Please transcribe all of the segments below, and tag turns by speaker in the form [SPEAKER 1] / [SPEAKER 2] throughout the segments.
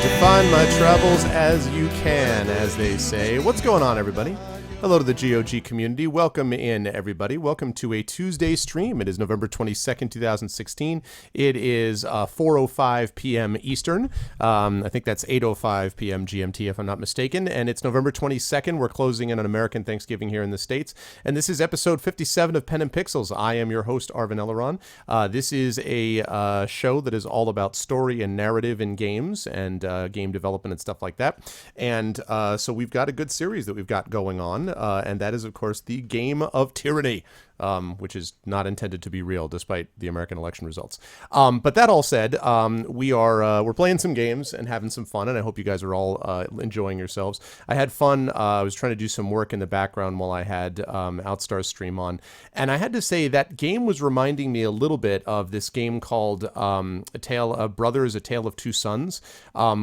[SPEAKER 1] Define my travels as you can, as they say. What's going on, everybody? Hello to the GOG community. Welcome in, everybody. Welcome to a Tuesday stream. It is November 22nd, 2016. It is 4:05 p.m. Eastern. I think that's 8:05 p.m. GMT, if I'm not mistaken. And it's November 22nd. We're closing in on American Thanksgiving here in the States. And this is episode 57 of Pen and Pixels. I am your host, Arvin Eleron. This is a show that is all about story and narrative in games and game development and stuff like that. And so we've got a good series that we've got going on. And that is, of course, the game of Tyranny, which is not intended to be real, despite the American election results. But that all said, we're playing some games and having some fun, and I hope you guys are all enjoying yourselves. I had fun. I was trying to do some work in the background while I had Outstar's stream on, and I had to say that game was reminding me a little bit of this game called A Tale of Brothers, A Tale of Two Sons,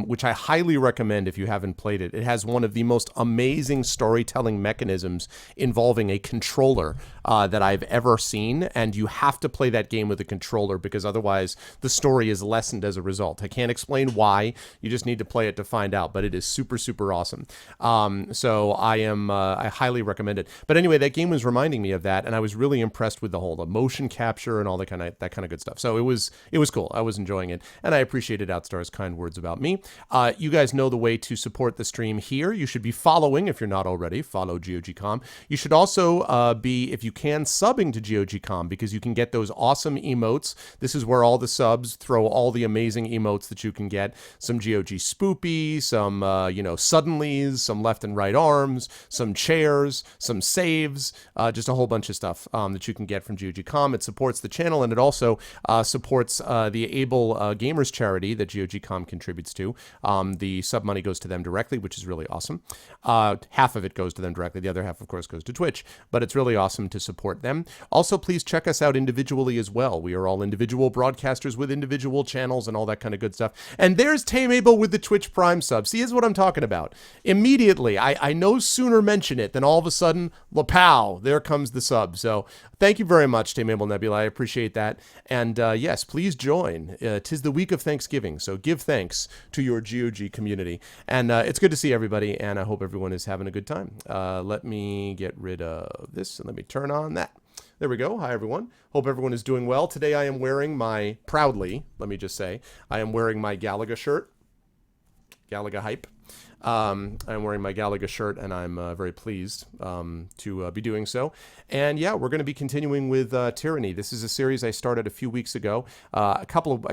[SPEAKER 1] which I highly recommend if you haven't played it. It has one of the most amazing storytelling mechanisms involving a controller that I've ever seen, and you have to play that game with a controller because otherwise the story is lessened as a result. I can't explain why. You just need to play it to find out, but it is super, super awesome. So I highly recommend it. But anyway, that game was reminding me of that, and I was really impressed with the whole motion capture and all that kind of good stuff. So it was cool. I was enjoying it, and I appreciated Outstar's kind words about me. You guys know the way to support the stream here. You should be following, if you're not already, follow GOG.com. You should also be, if you can, subbing to GOG.com because you can get those awesome emotes. This is where all the subs throw all the amazing emotes that you can get. Some GOG spoopy, some suddenlies, some left and right arms, some chairs, some saves, just a whole bunch of stuff that you can get from GOG.com. It supports the channel, and it also supports the Able Gamers charity that GOG.com contributes to. The sub money goes to them directly, which is really awesome. Half of it goes to them directly. The other half, of course, goes to Twitch, but it's really awesome to support them. Also, please check us out individually as well. We are all individual broadcasters with individual channels and all that kind of good stuff. And there's Tame Abel with the Twitch Prime sub. See, is what I'm talking about. Immediately, I no sooner mention it than all of a sudden, lapow, there comes the sub. So thank you very much, Tame Abel Nebula. I appreciate that. And yes, please join. 'Tis the week of Thanksgiving, so give thanks to your GOG community. And it's good to see everybody, and I hope everyone is having a good time. Let me get rid of this, and let me turn on that. There we go. Hi, everyone. Hope everyone is doing well. Today I am wearing proudly, let me just say, I am wearing my Galaga shirt. Galaga hype. I'm wearing my Galaga shirt, and I'm very pleased to be doing so. And yeah, we're going to be continuing with Tyranny. This is a series I started a few weeks ago. I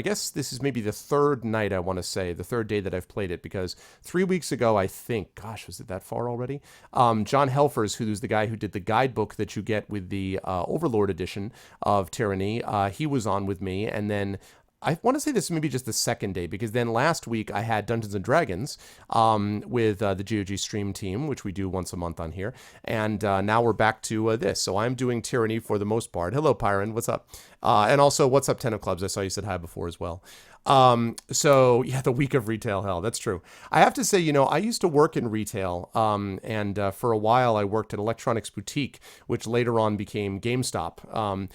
[SPEAKER 1] guess this is maybe the third night, I want to say, the third day that I've played it, because 3 weeks ago, I think, gosh, was it that far already? John Helfers, who's the guy who did the guidebook that you get with the Overlord edition of Tyranny, he was on with me, and then I want to say this maybe just the second day, because then last week I had Dungeons & Dragons with the GOG stream team, which we do once a month on here. And now we're back to this. So I'm doing Tyranny for the most part. Hello, Pyron. What's up? And also, what's up, Ten of Clubs? I saw you said hi before as well. So yeah, the week of retail hell. That's true. I have to say, I used to work in retail, and for a while I worked at Electronics Boutique, which later on became GameStop,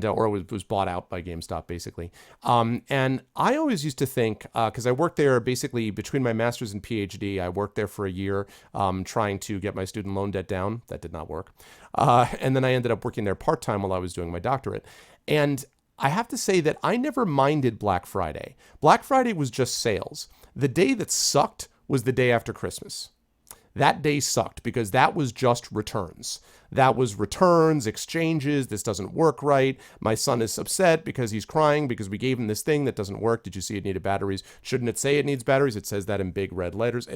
[SPEAKER 1] or was bought out by GameStop, basically. And I always used to think, because I worked there basically between my master's and PhD, I worked there for a year, trying to get my student loan debt down. That did not work. And then I ended up working there part-time while I was doing my doctorate. And I have to say that I never minded Black Friday. Black Friday was just sales. The day that sucked was the day after Christmas. That day sucked because that was just returns. That was returns, exchanges, this doesn't work right. My son is upset because he's crying because we gave him this thing that doesn't work. Did you see it needed batteries? Shouldn't it say it needs batteries? It says that in big red letters.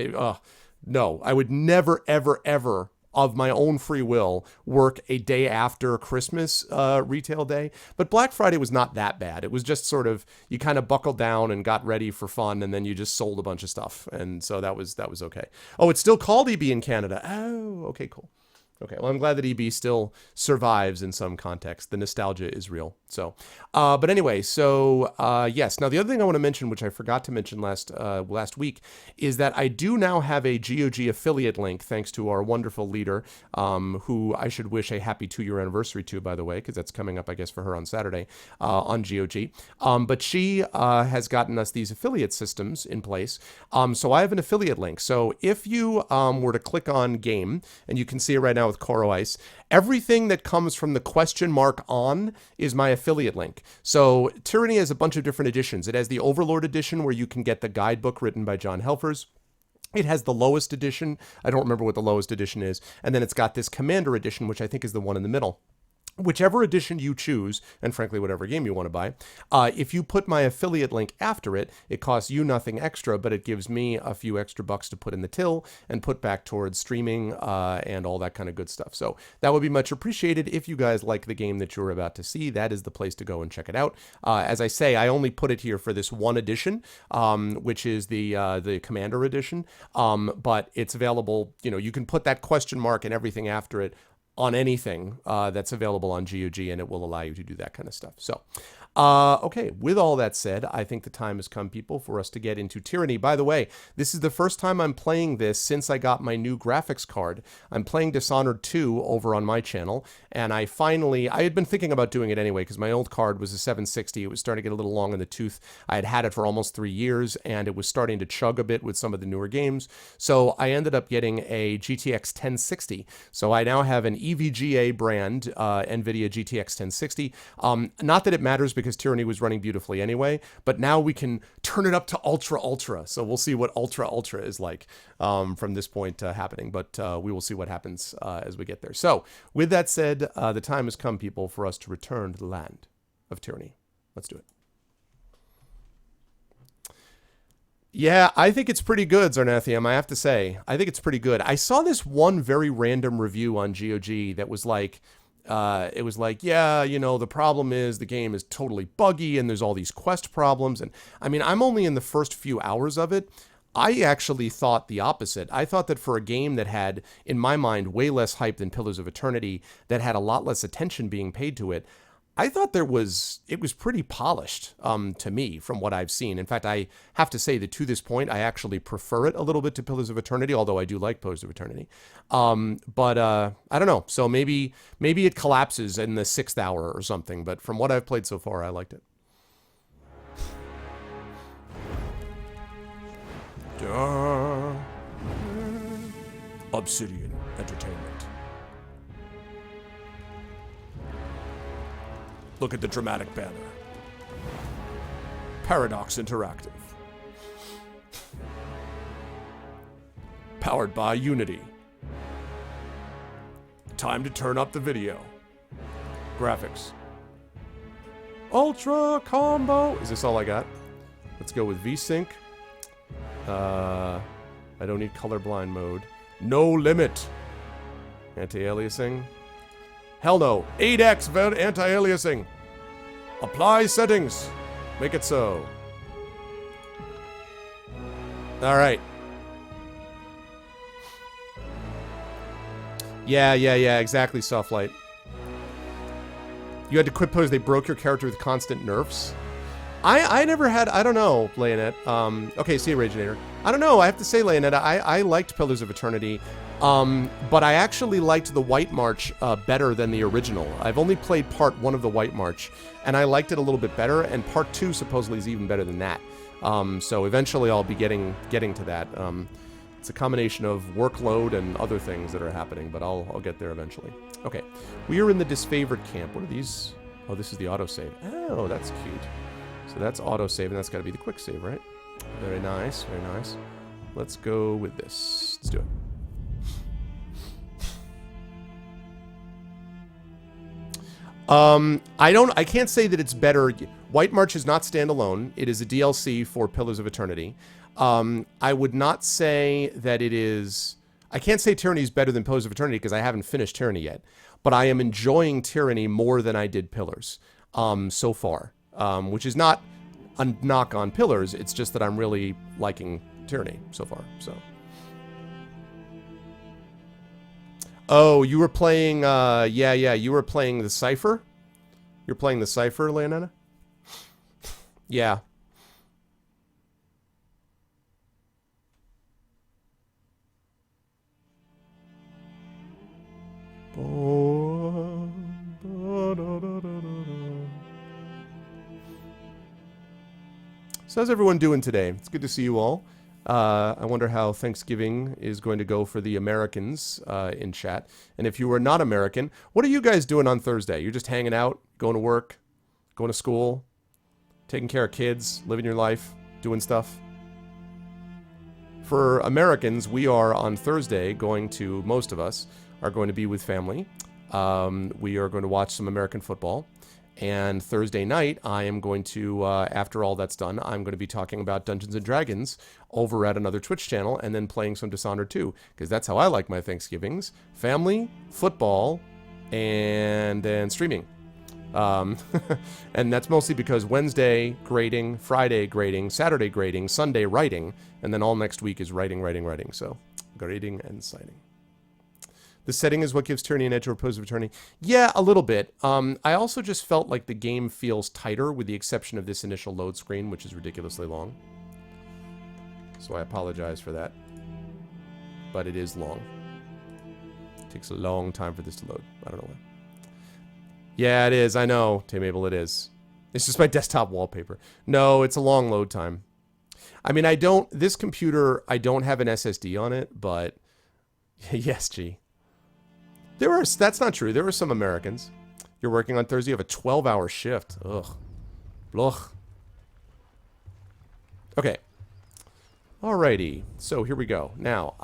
[SPEAKER 1] No, I would never, ever, ever of my own free will work a day after Christmas retail day. But Black Friday was not that bad. It was just sort of, you kind of buckled down and got ready for fun, and then you just sold a bunch of stuff. And so that was okay. Oh, it's still called EB in Canada. Oh, okay, cool. Okay, well, I'm glad that EB still survives in some context. The nostalgia is real. So, but anyway, so yes. Now, the other thing I want to mention, which I forgot to mention last week, is that I do now have a GOG affiliate link, thanks to our wonderful leader, who I should wish a happy 2-year anniversary to, by the way, because that's coming up, I guess, for her on Saturday on GOG. But she has gotten us these affiliate systems in place. So I have an affiliate link. So if you were to click on game, and you can see it right now with Coro Ice, everything that comes from the question mark on is my affiliate link. So Tyranny has a bunch of different editions. It has the Overlord edition, where you can get the guidebook written by John Helfers. It has the lowest edition. I don't remember what the lowest edition is. And then it's got this Commander edition, which I think is the one in the middle. Whichever edition you choose, and frankly, whatever game you want to buy, if you put my affiliate link after it, it costs you nothing extra, but it gives me a few extra bucks to put in the till and put back towards streaming and all that kind of good stuff. So that would be much appreciated. If you guys like the game that you're about to see, that is the place to go and check it out. As I say, I only put it here for this one edition, which is the Commander edition, but it's available. You know, you can put that question mark and everything after it on anything that's available on GOG, and it will allow you to do that kind of stuff. So, okay, with all that said, I think the time has come, people, for us to get into Tyranny. By the way, this is the first time I'm playing this since I got my new graphics card. I'm playing Dishonored 2 over on my channel, and I had been thinking about doing it anyway, because my old card was a 760. It was starting to get a little long in the tooth. I had it for almost 3 years, and it was starting to chug a bit with some of the newer games. So I ended up getting a GTX 1060. So I now have an EVGA brand NVIDIA GTX 1060. Not that it matters, because Tyranny was running beautifully anyway, but now we can turn it up to ultra. So we'll see what ultra is like from this point happening, but we will see what happens as we get there. So with that said, the time has come, people, for us to return to the land of Tyranny. Let's do it. Yeah, I think it's pretty good, Zarnathium, I have to say. I think it's pretty good. I saw this one very random review on GOG that was like, it was like, yeah, you know, the problem is the game is totally buggy and there's all these quest problems. And I mean, I'm only in the first few hours of it. I actually thought the opposite. I thought that for a game that had, in my mind, way less hype than Pillars of Eternity, that had a lot less attention being paid to it, I thought it was pretty polished to me from what I've seen. In fact, I have to say that to this point, I actually prefer it a little bit to Pillars of Eternity, although I do like Pillars of Eternity. But I don't know. So maybe it collapses in the 6th hour or something. But from what I've played so far, I liked it. Obsidian Entertainment. Look at the dramatic banner. Paradox Interactive. Powered by Unity. Time to turn up the video. Graphics. Ultra combo. Is this all I got? Let's go with VSync. I don't need colorblind mode. No limit. Anti-aliasing. Hell no. 8x anti-aliasing. Apply settings. Make it so. All right. Yeah, exactly, Softlight. You had to quit pose. They broke your character with constant nerfs. I never had, I don't know, Leonette. Okay, see you, Raginator. I don't know, I have to say, Leonette, I liked Pillars of Eternity, but I actually liked the White March better than the original. I've only played part 1 of the White March, and I liked it a little bit better, and part 2 supposedly is even better than that. So eventually I'll be getting to that. It's a combination of workload and other things that are happening, but I'll get there eventually. Okay, we are in the disfavored camp. What are these? Oh, this is the autosave. Oh, that's cute. So that's autosave, and that's got to be the quick save, right? Very nice, very nice. Let's go with this. Let's do it. I can't say that it's better. White March is not standalone. It is a DLC for Pillars of Eternity. I would not say that it is... I can't say Tyranny is better than Pillars of Eternity because I haven't finished Tyranny yet. But I am enjoying Tyranny more than I did Pillars so far. Which is not a knock on Pillars. It's just that I'm really liking Tyranny so far. So Oh, you were playing, yeah, you were playing the Cypher? You're playing the Cypher, Leonetta? Yeah. So how's everyone doing today? It's good to see you all. I wonder how Thanksgiving is going to go for the Americans in chat. And if you are not American, what are you guys doing on Thursday? You're just hanging out, going to work, going to school, taking care of kids, living your life, doing stuff? For Americans, we are on Thursday going to, most of us, are going to be with family. We are going to watch some American football. And Thursday night, I am going to, after all that's done, I'm going to be talking about Dungeons & Dragons over at another Twitch channel and then playing some Dishonored 2. Because that's how I like my Thanksgivings. Family, football, and then streaming. And that's mostly because Wednesday, grading, Friday, grading, Saturday, grading, Sunday, writing, and then all next week is writing. So, grading and citing. The setting is what gives Tyranny an edge over opposed to Tyranny. Yeah, a little bit. I also just felt like the game feels tighter with the exception of this initial load screen, which is ridiculously long. So I apologize for that. But it is long. It takes a long time for this to load. I don't know why. Yeah, it is. I know, Tim Abel, it is. It's just my desktop wallpaper. No, it's a long load time. I mean, this computer, I don't have an SSD on it, but yes, G. That's not true. There are some Americans. You're working on Thursday. You have a 12-hour shift. Ugh. Ugh. Okay. Alrighty. So here we go. Now,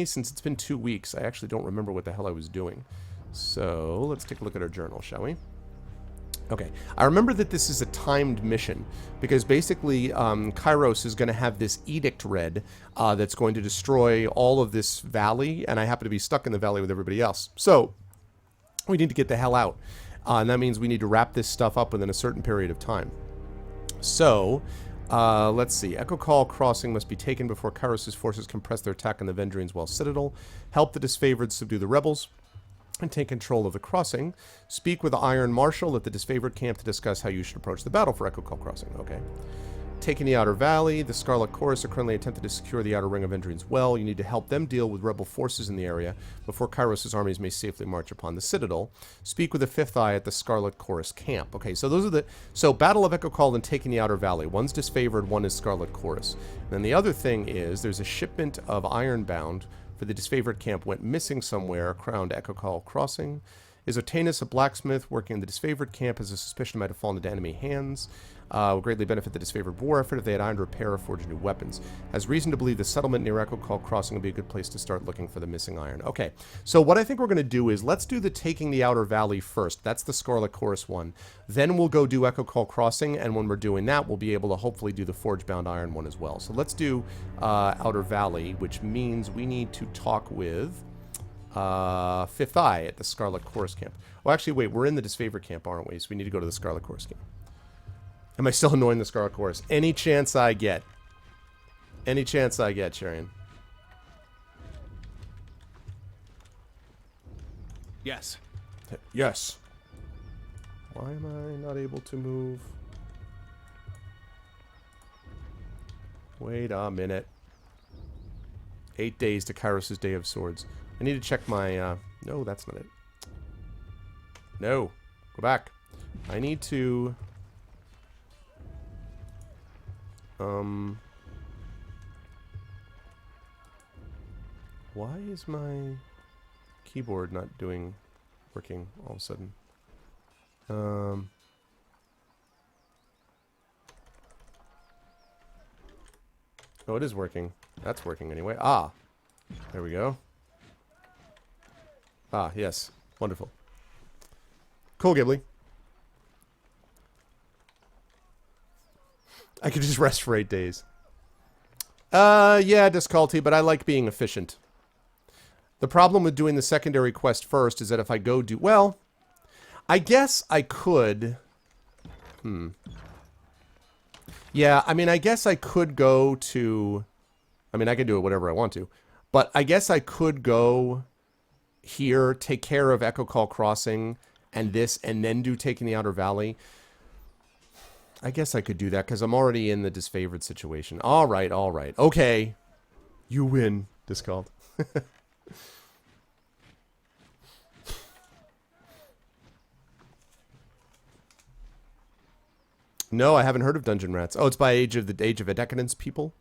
[SPEAKER 1] since it's been 2 weeks, I actually don't remember what the hell I was doing. So let's take a look at our journal, shall we? Okay. I remember that this is a timed mission because basically Kairos is going to have this edict read that's going to destroy all of this valley, and I happen to be stuck in the valley with everybody else. So we need to get the hell out. And that means we need to wrap this stuff up within a certain period of time. So let's see. Echo Call Crossing must be taken before Kairos' forces can press their attack on the Vendrian's Well Citadel. Help the disfavored subdue the rebels and take control of the crossing. Speak with the Iron Marshal at the disfavored camp to discuss how you should approach the battle for Echo Call Crossing. Okay. Taking the Outer Valley, the Scarlet Chorus are currently attempting to secure the Outer Ring of Endrian's Well. You need to help them deal with rebel forces in the area before Kairos' armies may safely march upon the Citadel. Speak with the Fifth Eye at the Scarlet Chorus camp. Okay, so those are so Battle of Echo Call and taking the Outer Valley. One's disfavored, one is Scarlet Chorus. And then the other thing is there's a shipment of Ironbound for the disfavored camp went missing somewhere, crowned Echo Call Crossing. Is Otanus, a blacksmith working in the disfavored camp, has a suspicion it might have fallen into enemy hands. Will greatly benefit the disfavored war effort if they had iron to repair or forge new weapons. Has reason to believe the settlement near Echo Call Crossing will be a good place to start looking for the missing iron. Okay, so what I think we're going to do is let's do the taking the Outer Valley first. That's the Scarlet Chorus one. Then we'll go do Echo Call Crossing, and when we're doing that, we'll be able to hopefully do the Forge-bound Iron one as well. So let's do Outer Valley, which means we need to talk with Fifth Eye at the Scarlet Chorus camp. Oh, actually, wait, we're in the disfavored camp, aren't we? So we need to go to the Scarlet Chorus camp. Am I still annoying the Scarlet Chorus? Any chance I get. Any chance I get, Charian.
[SPEAKER 2] Yes.
[SPEAKER 1] Yes. Why am I not able to move? Wait a minute. 8 days to Kairos' Day of Swords. I need to check my, no, that's not it. No. Go back. I need to... Why is my keyboard not working all of a sudden? Oh, it is working. That's working anyway. Ah, there we go. Ah, yes. Wonderful. Cool, Ghibli. I could just rest for 8 days. Yeah, Disculty, but I like being efficient. The problem with doing the secondary quest first is that if I go do... Well, I guess I could... Yeah, I mean, I guess I could go to... I mean, I can do it whatever I want to. But I guess I could go here, take care of Echo Call Crossing and this, and then do Taking the Outer Valley. I guess I could do that because I'm already in the disfavored situation. All right, all right. Okay. You win, Discalled. No, I haven't heard of Dungeon Rats. Oh, it's by Age of Decadence people.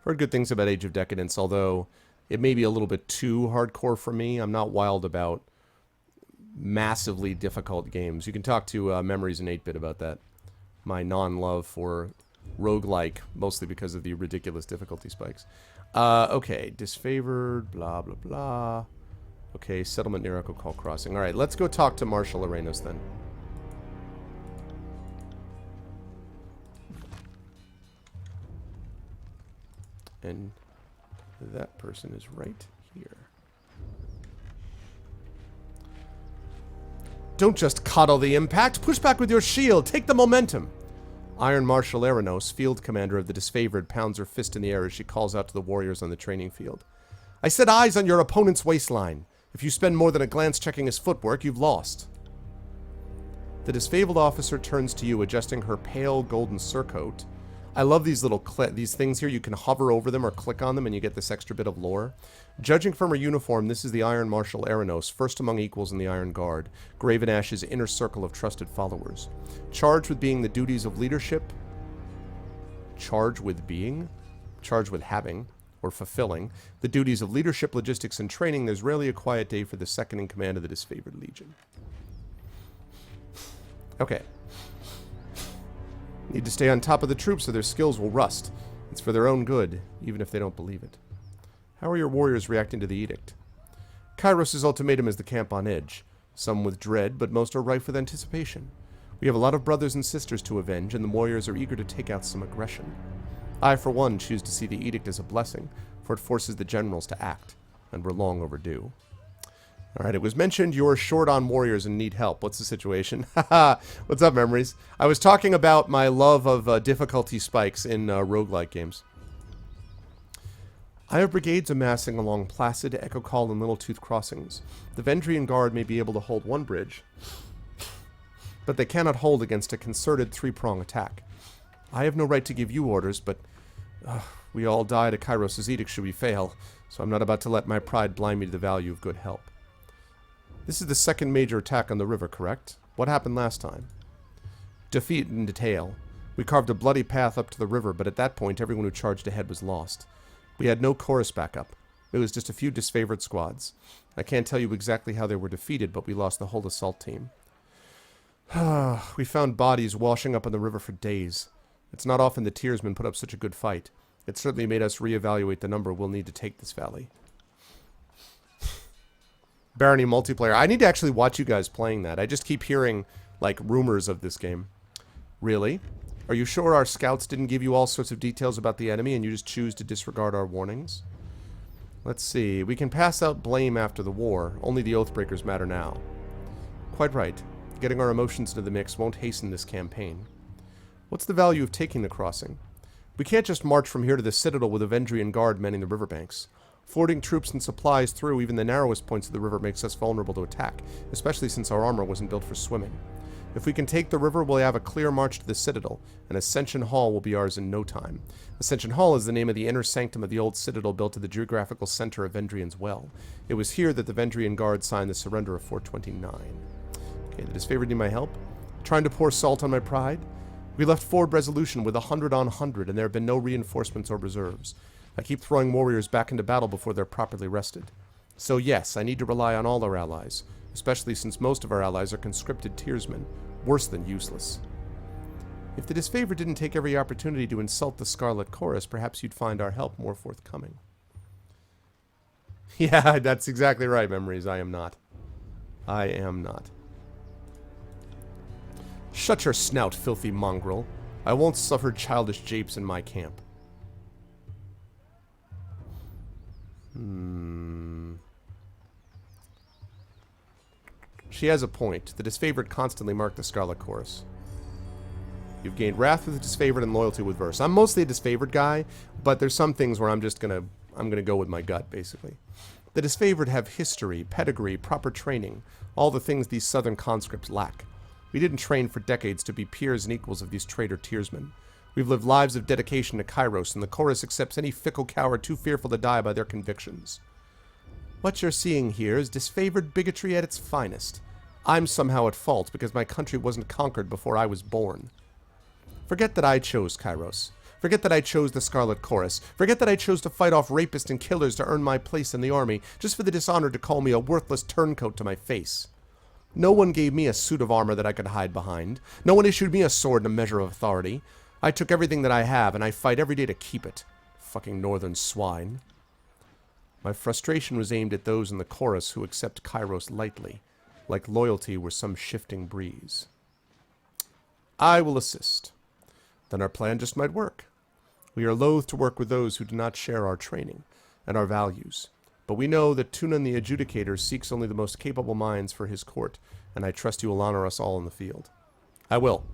[SPEAKER 1] Heard good things about Age of Decadence, although it may be a little bit too hardcore for me. I'm not wild about massively difficult games. You can talk to Memories and 8-Bit about that. My non-love for roguelike, mostly because of the ridiculous difficulty spikes. Okay, disfavored, blah, blah, blah. Okay, settlement near Echo Call Crossing. All right, let's go talk to Marshal Arenos then. And that person is right here. Don't just coddle the impact. Push back with your shield. Take the momentum. Iron Marshal Arenos, field commander of the disfavored, pounds her fist in the air as she calls out to the warriors on the training field. I set eyes on your opponent's waistline. If you spend more than a glance checking his footwork, you've lost. The disfavored officer turns to you, adjusting her pale golden surcoat. I love these little these things here. You can hover over them or click on them and you get this extra bit of lore. Judging from her uniform, this is the Iron Marshal Arenos, first among equals in the Iron Guard, Graven Ash's inner circle of trusted followers. Charged with being the duties of leadership, charged with having, or fulfilling, the duties of leadership, logistics, and training, there's rarely a quiet day for the second in command of the disfavored legion. Okay. Need to stay on top of the troops or their skills will rust. It's for their own good, even if they don't believe it. How are your warriors reacting to the edict? Kairos' ultimatum is the camp on edge. Some with dread, but most are rife with anticipation. We have a lot of brothers and sisters to avenge, and the warriors are eager to take out some aggression. I, for one, choose to see the edict as a blessing, for it forces the generals to act, and we're long overdue. Alright, it was mentioned you're short on warriors and need help. What's the situation? Haha, what's up, Memories? I was talking about my love of difficulty spikes in roguelike games. I have brigades amassing along Placid, Echo Call, and Little Tooth crossings. The Vendrian Guard may be able to hold one bridge, but they cannot hold against a concerted three-prong attack. I have no right to give you orders, but we all die to Kairos' edict should we fail, so I'm not about to let my pride blind me to the value of good help. This is the second major attack on the river, correct? What happened last time? Defeat in detail. We carved a bloody path up to the river, but at that point everyone who charged ahead was lost. We had no chorus backup. It was just a few disfavored squads. I can't tell you exactly how they were defeated, but we lost the whole assault team. We found bodies washing up on the river for days. It's not often the Tearsmen put up such a good fight. It certainly made us reevaluate the number we'll need to take this valley. Barony multiplayer. I need to actually watch you guys playing that. I just keep hearing, like, rumors of this game. Really? Are you sure our scouts didn't give you all sorts of details about the enemy and you just choose to disregard our warnings? Let's see. We can pass out blame after the war. Only the Oathbreakers matter now. Quite right. Getting our emotions into the mix won't hasten this campaign. What's the value of taking the crossing? We can't just march from here to the Citadel with a Vendrian Guard manning the riverbanks. Fording troops and supplies through even the narrowest points of the river makes us vulnerable to attack, especially since our armor wasn't built for swimming. If we can take the river, we'll have a clear march to the Citadel, and Ascension Hall will be ours in no time. Ascension Hall is the name of the inner sanctum of the old Citadel built at the geographical center of Vendrian's Well. It was here that the Vendrian Guard signed the surrender of 429. Okay, the disfavored need my help? Trying to pour salt on my pride? We left Ford Resolution with 100 on 100, and there have been no reinforcements or reserves. I keep throwing warriors back into battle before they're properly rested. So yes, I need to rely on all our allies, especially since most of our allies are conscripted Tearsmen, worse than useless. If the disfavored didn't take every opportunity to insult the Scarlet Chorus, perhaps you'd find our help more forthcoming. Yeah, that's exactly right, Memories. I am not. I am not. Shut your snout, filthy mongrel. I won't suffer childish japes in my camp. She has a point. The disfavored constantly mark the Scarlet Chorus. You've gained wrath with the disfavored and loyalty with verse. I'm mostly a disfavored guy, but there's some things where I'm gonna go with my gut, basically. The disfavored have history, pedigree, proper training, all the things these southern conscripts lack. We didn't train for decades to be peers and equals of these traitor tearsmen. We've lived lives of dedication to Kairos, and the chorus accepts any fickle coward too fearful to die by their convictions. What you're seeing here is disfavored bigotry at its finest. I'm somehow at fault because my country wasn't conquered before I was born. Forget that I chose Kairos. Forget that I chose the Scarlet Chorus. Forget that I chose to fight off rapists and killers to earn my place in the army, just for the dishonor to call me a worthless turncoat to my face. No one gave me a suit of armor that I could hide behind. No one issued me a sword and a measure of authority. I took everything that I have, and I fight every day to keep it. Fucking northern swine. My frustration was aimed at those in the chorus who accept Kairos lightly, like loyalty were some shifting breeze. I will assist. Then our plan just might work. We are loath to work with those who do not share our training and our values, but we know that Tunan the Adjudicator seeks only the most capable minds for his court, and I trust you will honor us all in the field. I will.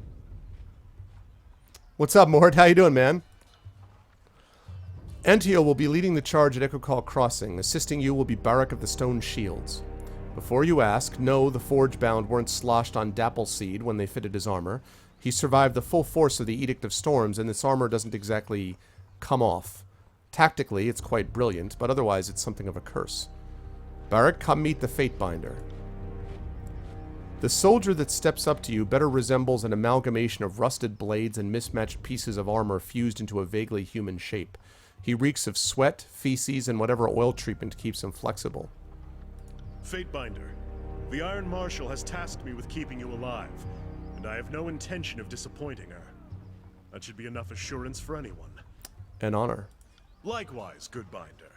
[SPEAKER 1] What's up, Mort? How you doing, man? Antio will be leading the charge at Echo Crossing. Assisting you will be Barak of the Stone Shields. Before you ask, no, the Forge-bound weren't sloshed on Dappleseed when they fitted his armor. He survived the full force of the Edict of Storms, and this armor doesn't exactly come off. Tactically, it's quite brilliant, but otherwise it's something of a curse. Barak, come meet the Fatebinder. The soldier that steps up to you better resembles an amalgamation of rusted blades and mismatched pieces of armor fused into a vaguely human shape. He reeks of sweat, feces, and whatever oil treatment keeps him flexible.
[SPEAKER 2] Fatebinder, the Iron Marshal has tasked me with keeping you alive, and I have no intention of disappointing her. That should be enough assurance for anyone.
[SPEAKER 1] An honor.
[SPEAKER 2] Likewise, good Binder.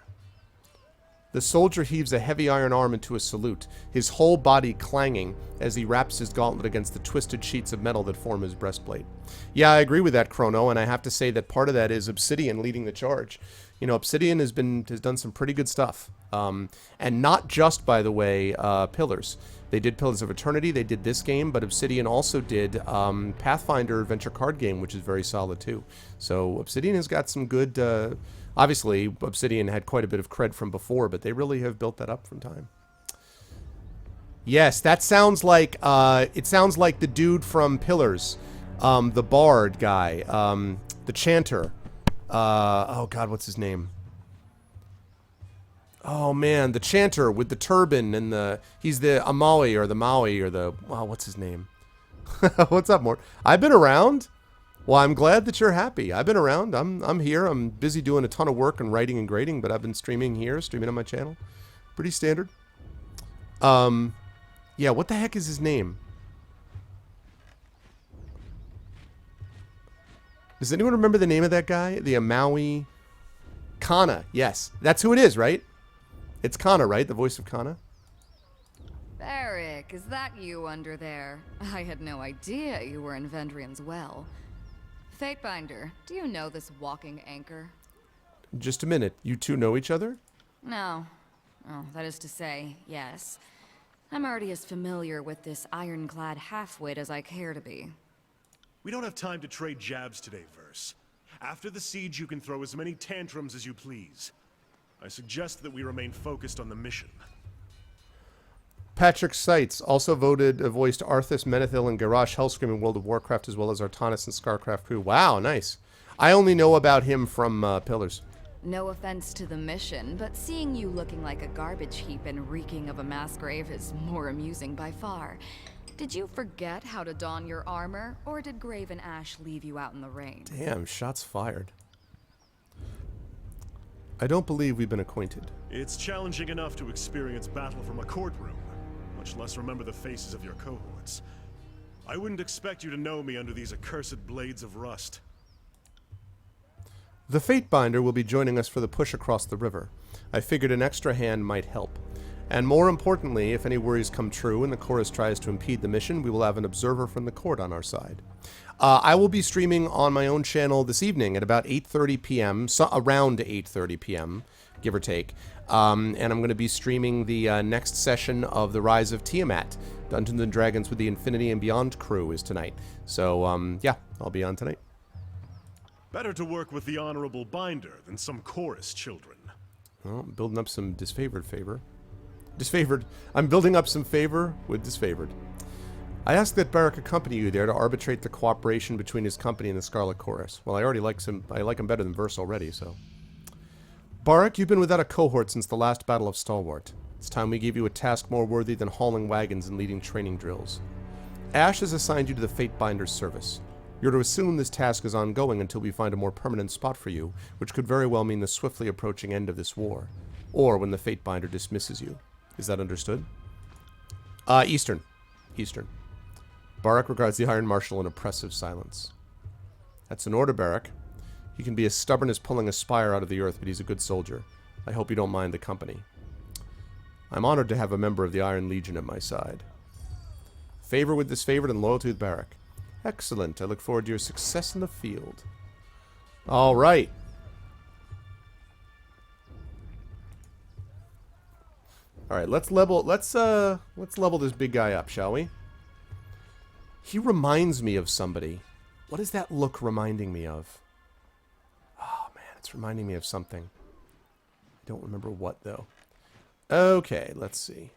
[SPEAKER 1] The soldier heaves a heavy iron arm into a salute, his whole body clanging as he wraps his gauntlet against the twisted sheets of metal that form his breastplate. Yeah, I agree with that, Chrono, and I have to say that part of that is Obsidian leading the charge. You know, Obsidian has done some pretty good stuff. And not just, by the way, Pillars. They did Pillars of Eternity, they did this game, but Obsidian also did Pathfinder adventure card game, which is very solid too. So Obsidian has got some good... Obviously, Obsidian had quite a bit of cred from before, but they really have built that up from time. Yes, that sounds like, it sounds like the dude from Pillars, the Bard guy, the Chanter. Oh God, what's his name? Oh man, the Chanter with the turban and he's the Amaoi or the Maui or the, wow, what's his name? What's up, Mort? I've been around. Well, I'm glad that you're happy. I've been around. I'm here. I'm busy doing a ton of work and writing and grading, but I've been streaming here, streaming on my channel. Pretty standard. Yeah, what the heck is his name? Does anyone remember the name of that guy? The Amaui... Kana, yes. That's who it is, right? It's Kana, right? The voice of Kana?
[SPEAKER 3] Barak, is that you under there? I had no idea you were in Vendrian's well. Fatebinder, do you know this walking anchor?
[SPEAKER 1] Just a minute. You two know each other?
[SPEAKER 3] No. Oh, that is to say, yes. I'm already as familiar with this ironclad halfwit as I care to be.
[SPEAKER 2] We don't have time to trade jabs today, Verse. After the siege, you can throw as many tantrums as you please. I suggest that we remain focused on the mission.
[SPEAKER 1] Patrick Seitz also voiced Arthas, Menethil, and Garrosh Hellscream in World of Warcraft, as well as Artanis and Scarcraft crew. Wow, nice. I only know about him from Pillars.
[SPEAKER 3] No offense to the mission, but seeing you looking like a garbage heap and reeking of a mass grave is more amusing by far. Did you forget how to don your armor, or did Grave and Ash leave you out in the rain?
[SPEAKER 1] Damn, shots fired. I don't believe we've been acquainted.
[SPEAKER 2] It's challenging enough to experience battle from a courtroom, much less remember the faces of your cohorts. I wouldn't expect you to know me under these accursed blades of rust.
[SPEAKER 1] The Fatebinder will be joining us for the push across the river. I figured an extra hand might help. And more importantly, if any worries come true and the chorus tries to impede the mission, we will have an observer from the court on our side. I will be streaming on my own channel this evening at about 8:30 p.m., so around 8:30 p.m., give or take. And I'm going to be streaming the next session of The Rise of Tiamat. Dungeons & Dragons with the Infinity and Beyond crew is tonight. So, yeah, I'll be on tonight.
[SPEAKER 2] Better to work with the Honorable Binder than some chorus children.
[SPEAKER 1] Well, I'm building up some disfavored favor. Disfavored. I'm building up some favor with disfavored. I ask that Barak accompany you there to arbitrate the cooperation between his company and the Scarlet Chorus. Well, I already like him. I like him better than Verse already, so. Barak, you've been without a cohort since the last Battle of Stalwart. It's time we gave you a task more worthy than hauling wagons and leading training drills. Ash has assigned you to the Fatebinder's service. You're to assume this task is ongoing until we find a more permanent spot for you, which could very well mean the swiftly approaching end of this war, or when the Fatebinder dismisses you. Is that understood? Eastern. Eastern. Barak regards the Iron Marshal in oppressive silence. That's an order, Barak. He can be as stubborn as pulling a spire out of the earth, but he's a good soldier. I hope you don't mind the company. I'm honored to have a member of the Iron Legion at my side. Favor with disfavored and loyalty with Barak. Excellent. I look forward to your success in the field. All right. All right, let's level this big guy up, shall we? He reminds me of somebody. What is that look reminding me of? Oh man, it's reminding me of something. I don't remember what though. Okay, let's see.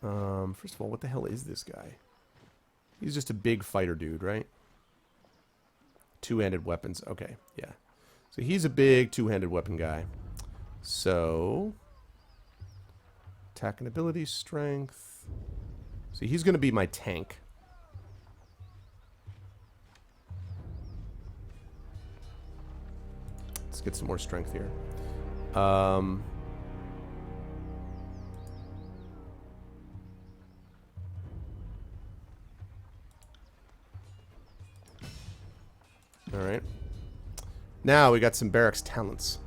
[SPEAKER 1] First of all, what the hell is this guy? He's just a big fighter dude, right? Two-handed weapons. Okay, yeah. So he's a big two-handed weapon guy. So, attack and ability, strength. So he's going to be my tank. Let's get some more strength here. Alright. Now we got some Barak's talents.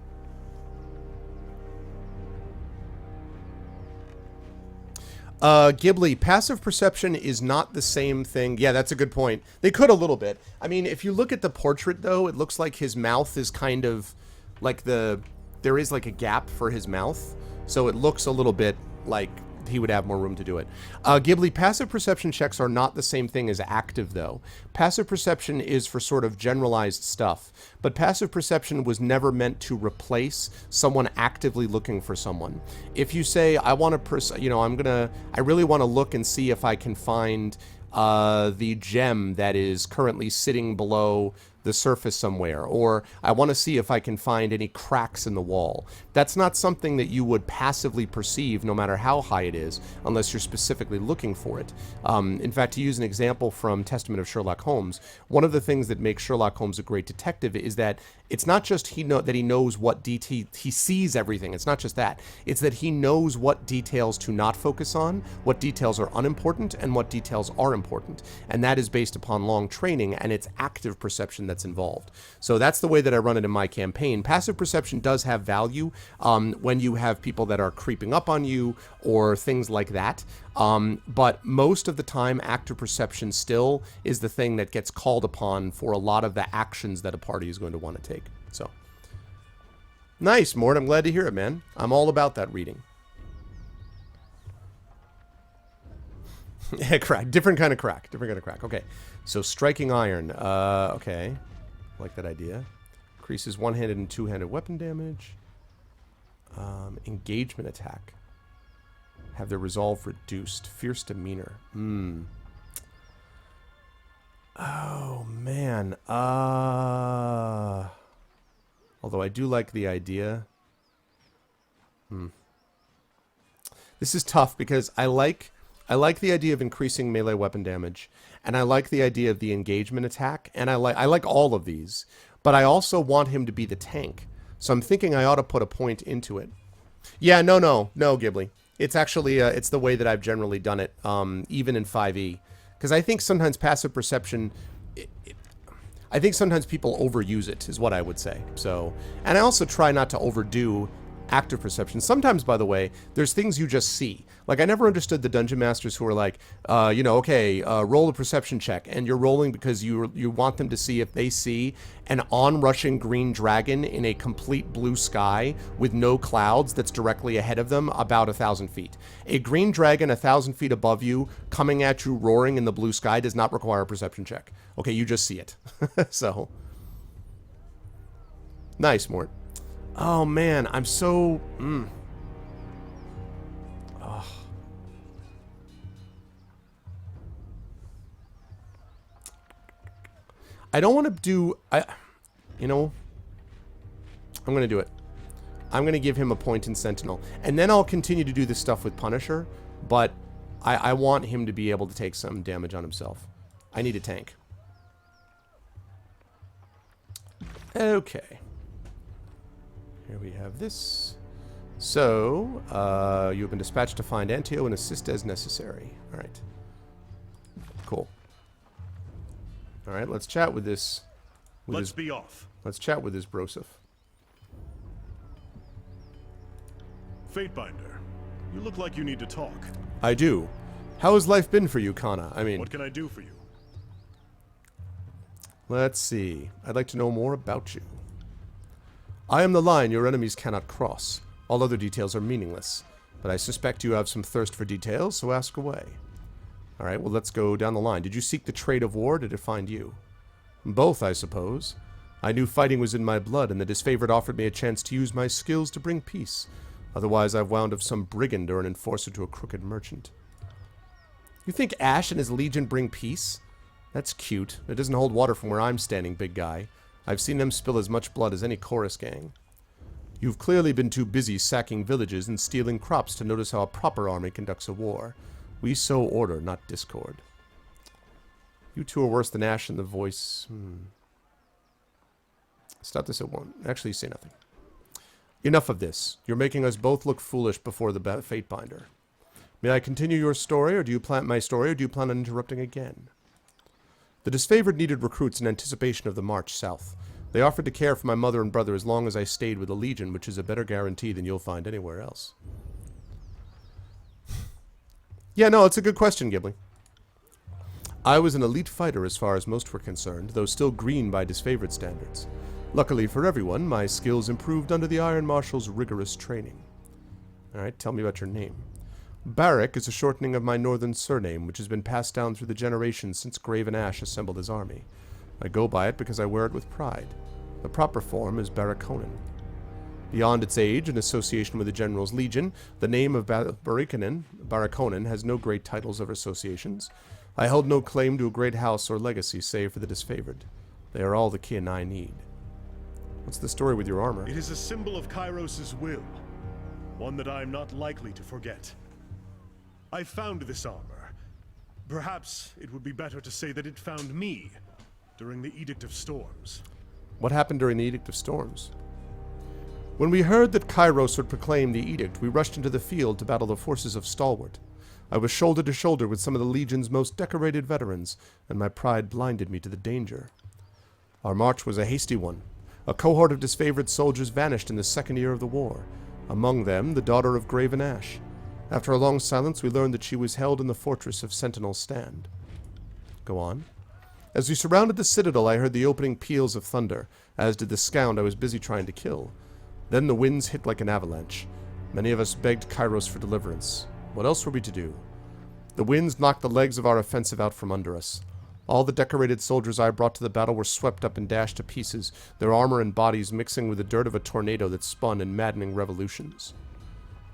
[SPEAKER 1] Ghibli, passive perception is not the same thing. Yeah, that's a good point. They could a little bit. I mean, if you look at the portrait, though, it looks like his mouth is kind of like there is like a gap for his mouth. So it looks a little bit like he would have more room to do it. Ghibli, passive perception checks are not the same thing as active, though. Passive perception is for sort of generalized stuff, but passive perception was never meant to replace someone actively looking for someone. If you say, I want to, I really want to look and see if I can find the gem that is currently sitting below the surface somewhere, or I want to see if I can find any cracks in the wall. That's not something that you would passively perceive no matter how high it is, unless you're specifically looking for it. In fact, to use an example from Testament of Sherlock Holmes, one of the things that makes Sherlock Holmes a great detective is that it's not just that he knows what detail, he sees everything. It's not just that. It's that he knows what details to not focus on, what details are unimportant, and what details are important. And that is based upon long training, and it's active perception that's involved. So that's the way that I run it in my campaign. Passive perception does have value when you have people that are creeping up on you or things like that. But most of the time, active perception still is the thing that gets called upon for a lot of the actions that a party is going to want to take. So, nice, Mort. I'm glad to hear it, man. I'm all about that reading. Yeah, crack. Different kind of crack. Different kind of crack. Okay. So, striking iron. Okay. Like that idea. Increases one-handed and two-handed weapon damage. Engagement attack. Have their resolve reduced. Fierce demeanor. Oh, man. Although I do like the idea. This is tough because I like the idea of increasing melee weapon damage, and I like the idea of the engagement attack, and I like all of these, but I also want him to be the tank. So I'm thinking I ought to put a point into it. Yeah, no, Ghibli. It's actually it's the way that I've generally done it, even in 5e, because I think sometimes passive perception. I think sometimes people overuse it, is what I would say. So, and I also try not to overdo active perception. Sometimes, by the way, there's things you just see. Like, I never understood the dungeon masters who are like, okay, roll a perception check, and you're rolling because you want them to see if they see an onrushing green dragon in a complete blue sky with no clouds that's directly ahead of them about 1,000 feet. A green dragon 1,000 feet above you coming at you roaring in the blue sky does not require a perception check. Okay, you just see it. So, nice, Mort. Oh, man. I'm so... Oh. I don't want to do... You know... I'm going to do it. I'm going to give him a point in Sentinel. And then I'll continue to do this stuff with Punisher. But I want him to be able to take some damage on himself. I need a tank. Okay. Here we have this. So, you have been dispatched to find Antio and assist as necessary. Alright. Cool. Alright, let's chat with this.
[SPEAKER 2] Let's be off.
[SPEAKER 1] Let's chat with this Broseph.
[SPEAKER 2] Fatebinder, you look like you need to talk.
[SPEAKER 1] I do. How has life been for you, Kana? I mean...
[SPEAKER 2] What can I do for you?
[SPEAKER 1] Let's see. I'd like to know more about you. I am the line your enemies cannot cross. All other details are meaningless. But I suspect you have some thirst for details, so ask away. Alright, well, let's go down the line. Did you seek the trade of war, or did it find you? Both, I suppose. I knew fighting was in my blood, and the disfavored offered me a chance to use my skills to bring peace. Otherwise, I've wound up some brigand or an enforcer to a crooked merchant. You think Ash and his legion bring peace? That's cute. It doesn't hold water from where I'm standing, big guy. I've seen them spill as much blood as any chorus gang. You've clearly been too busy sacking villages and stealing crops to notice how a proper army conducts a war. We sow order, not discord. You two are worse than Ash in the voice. Stop this at one. Actually, say nothing. Enough of this. You're making us both look foolish before the Fatebinder. May I continue your story, or do you plan on interrupting again? The disfavored needed recruits in anticipation of the march south. They offered to care for my mother and brother as long as I stayed with the Legion, which is a better guarantee than you'll find anywhere else. Yeah, no, it's a good question, Ghibli. I was an elite fighter as far as most were concerned, though still green by disfavored standards. Luckily for everyone, my skills improved under the Iron Marshal's rigorous training. Alright, tell me about your name. Barrack is a shortening of my northern surname, which has been passed down through the generations since Grave and Ash assembled his army. I go by it because I wear it with pride. The proper form is Barraconin. Beyond its age and association with the General's Legion, the name of Barraconin has no great titles or associations. I held no claim to a great house or legacy save for the disfavored. They are all the kin I need. What's the story with your armor?
[SPEAKER 2] It is a symbol of Kairos' will, one that I am not likely to forget. I found this armor. Perhaps it would be better to say that it found me during the Edict of Storms.
[SPEAKER 1] What happened during the Edict of Storms? When we heard that Kairos would proclaim the edict, we rushed into the field to battle the forces of Stalwart. I was shoulder to shoulder with some of the Legion's most decorated veterans, and my pride blinded me to the danger. Our march was a hasty one. A cohort of disfavored soldiers vanished in the second year of the war. Among them, the daughter of Grave and Ash. After a long silence, we learned that she was held in the fortress of Sentinel's Stand. Go on. As we surrounded the citadel, I heard the opening peals of thunder, as did the scound I was busy trying to kill. Then the winds hit like an avalanche. Many of us begged Kairos for deliverance. What else were we to do? The winds knocked the legs of our offensive out from under us. All the decorated soldiers I brought to the battle were swept up and dashed to pieces, their armor and bodies mixing with the dirt of a tornado that spun in maddening revolutions.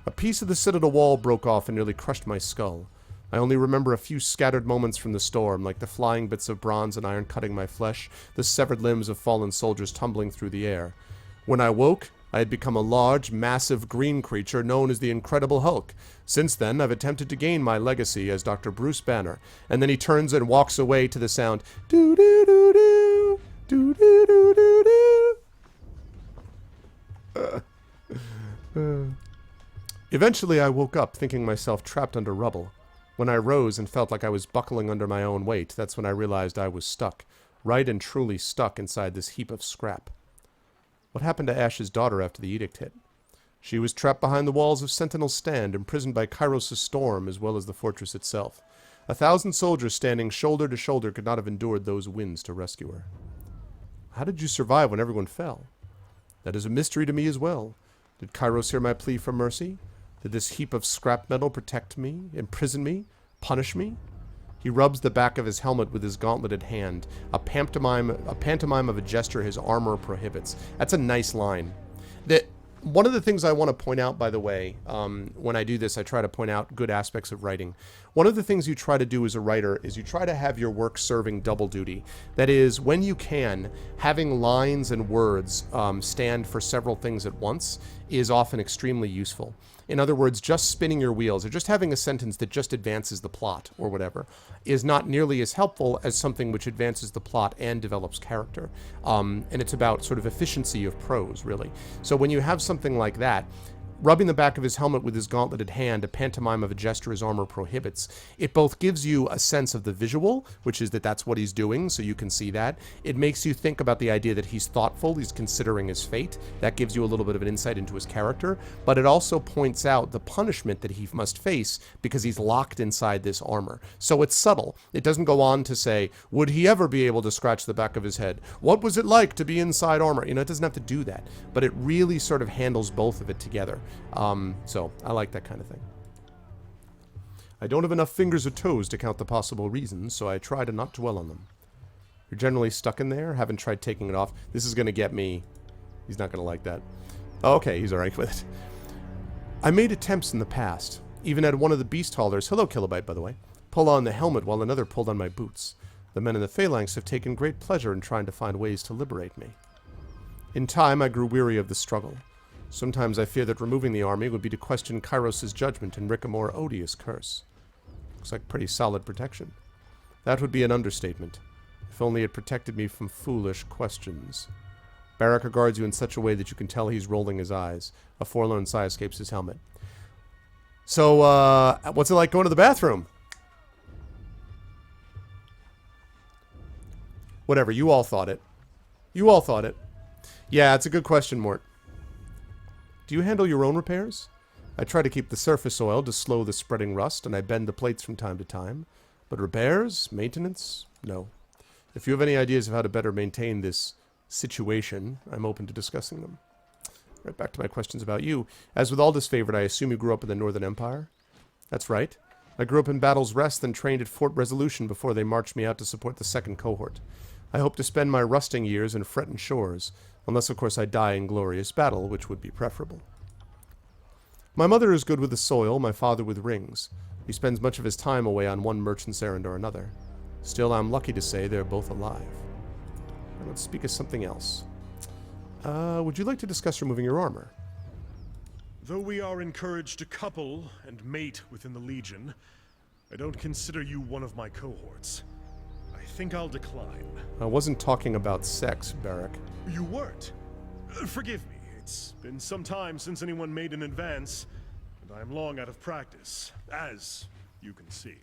[SPEAKER 1] A piece of the citadel wall broke off and nearly crushed my skull. I only remember a few scattered moments from the storm, like the flying bits of bronze and iron cutting my flesh, the severed limbs of fallen soldiers tumbling through the air. When I woke, I had become a large, massive green creature known as the Incredible Hulk. Since then, I've attempted to gain my legacy as Dr. Bruce Banner, and then he turns and walks away to the sound, doo-doo-doo-doo, doo-doo-doo-doo. Eventually, I woke up, thinking myself trapped under rubble. When I rose and felt like I was buckling under my own weight, that's when I realized I was stuck, right and truly stuck inside this heap of scrap. What happened to Ash's daughter after the edict hit? She was trapped behind the walls of Sentinel's Stand, imprisoned by Kairos' storm as well as the fortress itself. 1,000 soldiers standing shoulder to shoulder could not have endured those winds to rescue her. How did you survive when everyone fell? That is a mystery to me as well. Did Kairos hear my plea for mercy? Did this heap of scrap metal protect me, imprison me, punish me? He rubs the back of his helmet with his gauntleted hand, a pantomime of a gesture his armor prohibits. That's a nice line. One of the things I want to point out, by the way, when I do this, I try to point out good aspects of writing. One of the things you try to do as a writer is you try to have your work serving double duty. That is, when you can, having lines and words stand for several things at once is often extremely useful. In other words, just spinning your wheels or just having a sentence that just advances the plot or whatever is not nearly as helpful as something which advances the plot and develops character. And it's about sort of efficiency of prose, really. So when you have something like that, rubbing the back of his helmet with his gauntleted hand, a pantomime of a gesture his armor prohibits, it both gives you a sense of the visual, which is that that's what he's doing, so you can see that. It makes you think about the idea that he's thoughtful, he's considering his fate. That gives you a little bit of an insight into his character, but it also points out the punishment that he must face because he's locked inside this armor. So it's subtle. It doesn't go on to say, would he ever be able to scratch the back of his head? What was it like to be inside armor? You know, it doesn't have to do that, but it really sort of handles both of it together. So I like that kind of thing. I don't have enough fingers or toes to count the possible reasons, so I try to not dwell on them. You're generally stuck in there, haven't tried taking it off. This is going to get me. He's not going to like that. Oh, okay, he's alright with it. I made attempts in the past. Even had one of the beast haulers, hello Kilobyte by the way, pull on the helmet while another pulled on my boots. The men in the phalanx have taken great pleasure in trying to find ways to liberate me. In time, I grew weary of the struggle. Sometimes I fear that removing the army would be to question Kairos' judgment and wreak a more odious curse. Looks like pretty solid protection. That would be an understatement. If only it protected me from foolish questions. Barak regards you in such a way that you can tell he's rolling his eyes. A forlorn sigh escapes his helmet. So, what's it like going to the bathroom? Whatever, you all thought it. You all thought it. Yeah, it's a good question, Mort. Do you handle your own repairs? I try to keep the surface oil to slow the spreading rust, and I bend the plates from time to time. But repairs? Maintenance? No. If you have any ideas of how to better maintain this situation, I'm open to discussing them. Right back to my questions about you. As with Aldous Favorite, I assume you grew up in the Northern Empire? That's right. I grew up in Battle's Rest, then trained at Fort Resolution before they marched me out to support the 2nd Cohort. I hope to spend my rusting years in Fretton Shores, unless of course I die in glorious battle, which would be preferable. My mother is good with the soil, my father with rings. He spends much of his time away on one merchant's errand or another. Still, I'm lucky to say they're both alive. Now let's speak of something else. Would you like to discuss removing your armor?
[SPEAKER 2] Though we are encouraged to couple and mate within the Legion, I don't consider you one of my cohorts. I think I'll decline.
[SPEAKER 1] I wasn't talking about sex, Barak.
[SPEAKER 2] You weren't? Forgive me. It's been some time since anyone made an advance, and I'm long out of practice, as you can see.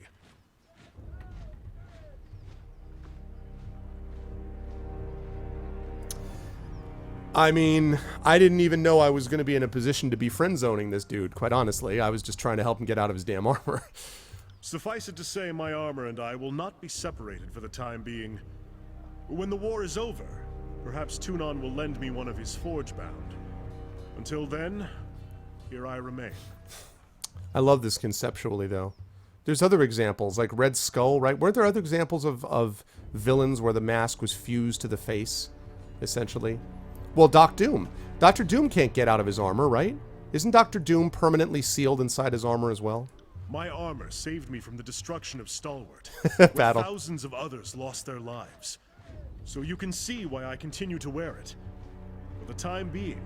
[SPEAKER 1] I mean, I didn't even know I was going to be in a position to be friend-zoning this dude, quite honestly. I was just trying to help him get out of his damn armor.
[SPEAKER 2] Suffice it to say, my armor and I will not be separated for the time being. When the war is over, perhaps Tunon will lend me one of his forge-bound. Until then, here I remain.
[SPEAKER 1] I love this conceptually, though. There's other examples, like Red Skull, right? Weren't there other examples of villains where the mask was fused to the face, essentially? Well, Doc Doom. Dr. Doom can't get out of his armor, right? Isn't Dr. Doom permanently sealed inside his armor as well?
[SPEAKER 2] My armor saved me from the destruction of Stalwart,
[SPEAKER 1] Battle.
[SPEAKER 2] where thousands of others lost their lives. So you can see why I continue to wear it. For the time being,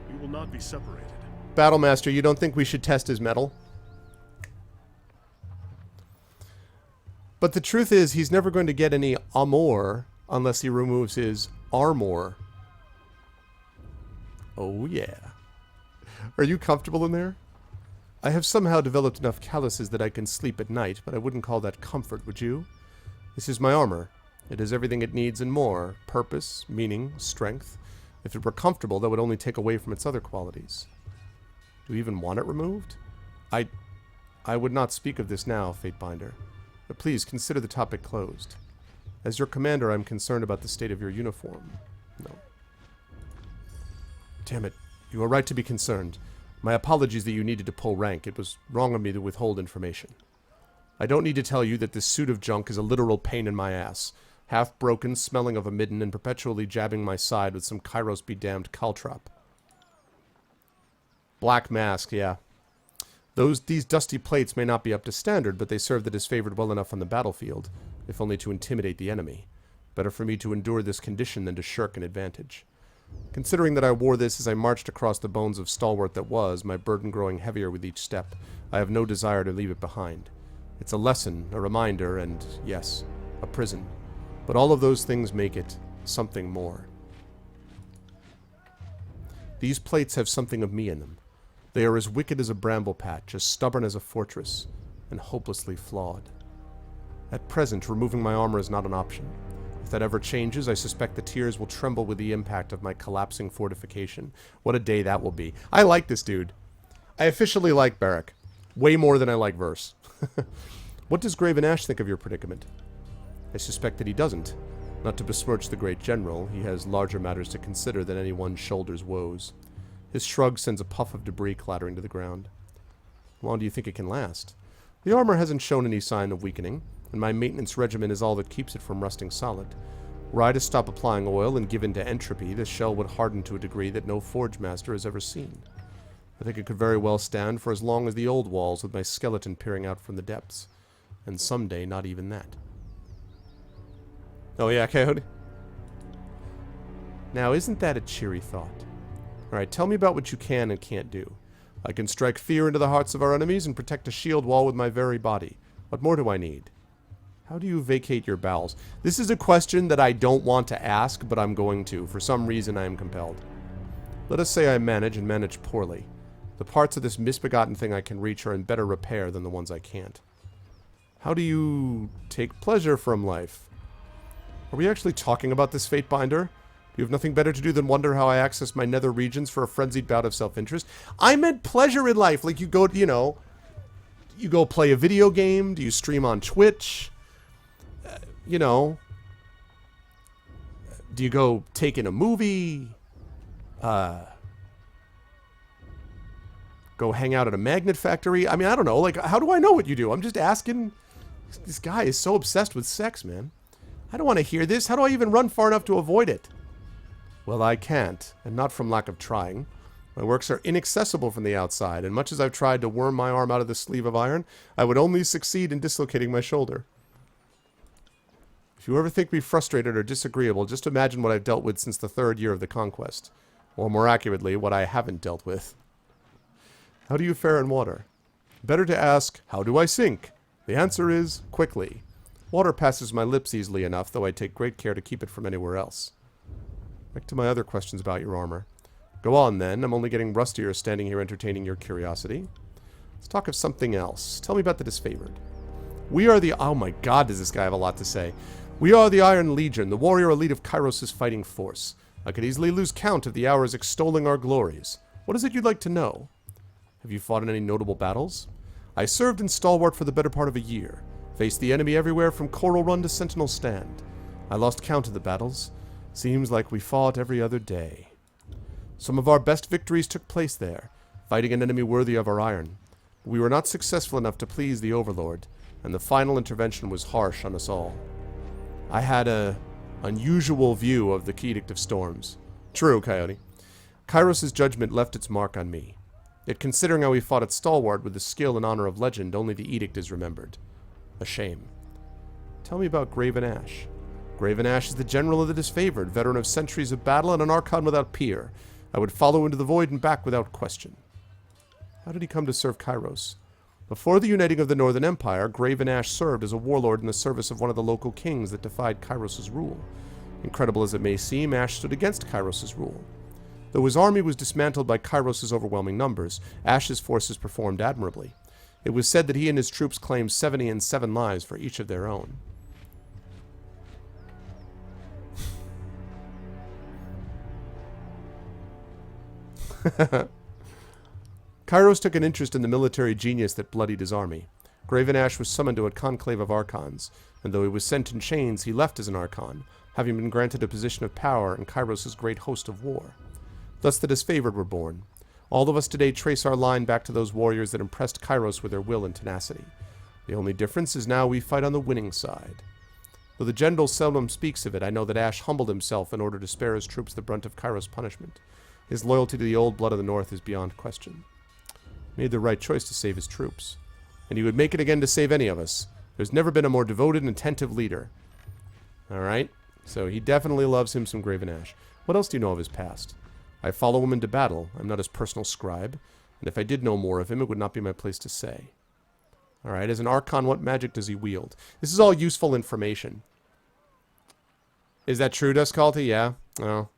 [SPEAKER 2] we will not be separated.
[SPEAKER 1] Battlemaster, you don't think we should test his metal? But the truth is, he's never going to get any amour unless he removes his armor. Oh, yeah. Are you comfortable in there? I have somehow developed enough calluses that I can sleep at night, but I wouldn't call that comfort, would you? This is my armor. It has everything it needs and more. Purpose, meaning, strength. If it were comfortable, that would only take away from its other qualities. Do you even want it removed? I would not speak of this now, Fatebinder. But please, consider the topic closed. As your commander, I'm concerned about the state of your uniform. No. Damn it. You are right to be concerned. My apologies that you needed to pull rank. It was wrong of me to withhold information. I don't need to tell you that this suit of junk is a literal pain in my ass. Half broken, smelling of a midden, and perpetually jabbing my side with some Kairos-be-damned caltrop. Black mask, yeah. These dusty plates may not be up to standard, but they serve the disfavored well enough on the battlefield, if only to intimidate the enemy. Better for me to endure this condition than to shirk an advantage. Considering that I wore this as I marched across the bones of stalwart that was, my burden growing heavier with each step, I have no desire to leave it behind. It's a lesson, a reminder, and, yes, a prison. But all of those things make it something more. These plates have something of me in them. They are as wicked as a bramble patch, as stubborn as a fortress, and hopelessly flawed. At present, removing my armor is not an option. If that ever changes, I suspect the tears will tremble with the impact of my collapsing fortification. What a day that will be. I like this dude. I officially like Barrack. Way more than I like Verse. What does Graven Ash think of your predicament? I suspect that he doesn't. Not to besmirch the great general, he has larger matters to consider than any one shoulder's woes. His shrug sends a puff of debris clattering to the ground. How long do you think it can last? The armor hasn't shown any sign of weakening, and my maintenance regimen is all that keeps it from rusting solid. Were I to stop applying oil and give in to entropy, the shell would harden to a degree that no forge master has ever seen. I think it could very well stand for as long as the old walls with my skeleton peering out from the depths. And someday, not even that. Oh yeah, Coyote? Now, isn't that a cheery thought? Alright, tell me about what you can and can't do. I can strike fear into the hearts of our enemies and protect a shield wall with my very body. What more do I need? How do you vacate your bowels? This is a question that I don't want to ask, but I'm going to. For some reason, I am compelled. Let us say I manage, and manage poorly. The parts of this misbegotten thing I can reach are in better repair than the ones I can't. How do you take pleasure from life? Are we actually talking about this Fatebinder? Do you have nothing better to do than wonder how I access my nether regions for a frenzied bout of self-interest? I meant pleasure in life. Like you go, you know, you go play a video game. Do you stream on Twitch? You know, do you go take in a movie? Go hang out at a magnet factory? I mean, I don't know. Like, how do I know what you do? I'm just asking. This guy is so obsessed with sex, man. I don't want to hear this. How do I even run far enough to avoid it? Well, I can't, and not from lack of trying. My works are inaccessible from the outside, and much as I've tried to worm my arm out of the sleeve of iron, I would only succeed in dislocating my shoulder. If you ever think me frustrated or disagreeable, just imagine what I've dealt with since the 3rd year of the conquest. Or more accurately, what I haven't dealt with. How do you fare in water? Better to ask, how do I sink? The answer is, quickly. Water passes my lips easily enough, though I take great care to keep it from anywhere else. Back to my other questions about your armor. Go on, then. I'm only getting rustier standing here entertaining your curiosity. Let's talk of something else. Tell me about the disfavored. We are the... Oh my god, does this guy have a lot to say. We are the Iron Legion, the warrior elite of Kairos' fighting force. I could easily lose count of the hours extolling our glories. What is it you'd like to know? Have you fought in any notable battles? I served in Stalwart for the better part of a year. Faced the enemy everywhere from Coral Run to Sentinel Stand. I lost count of the battles. Seems like we fought every other day. Some of our best victories took place there, fighting an enemy worthy of our iron. But we were not successful enough to please the Overlord, and the final intervention was harsh on us all. I had a unusual view of the Edict of Storms. True, Coyote. Kairos' judgment left its mark on me. Yet considering how we fought at Stalwart with the skill and honor of legend, only the Edict is remembered. A shame. Tell me about Graven Ash. Graven Ash is the general of the disfavored, veteran of centuries of battle and an archon without peer. I would follow into the void and back without question. How did he come to serve Kairos? Before the uniting of the Northern Empire, Graven Ash served as a warlord in the service of one of the local kings that defied Kairos' rule. Incredible as it may seem, Ash stood against Kairos' rule. Though his army was dismantled by Kairos' overwhelming numbers, Ash's forces performed admirably. It was said that he and his troops claimed 77 lives for each of their own. Kairos took an interest in the military genius that bloodied his army. Graven Ash was summoned to a conclave of archons, and though he was sent in chains, he left as an archon, having been granted a position of power in Kairos' great host of war. Thus the disfavored were born. All of us today trace our line back to those warriors that impressed Kairos with their will and tenacity. The only difference is now we fight on the winning side. Though the general seldom speaks of it, I know that Ash humbled himself in order to spare his troops the brunt of Kairos' punishment. His loyalty to the old blood of the North is beyond question. He made the right choice to save his troops. And he would make it again to save any of us. There's never been a more devoted and attentive leader. Alright? So he definitely loves him some Graven Ash. What else do you know of his past? I follow him into battle. I'm not his personal scribe. And if I did know more of him, it would not be my place to say. Alright, as an Archon, what magic does he wield? This is all useful information. Is that true, Duskalti? Yeah? No.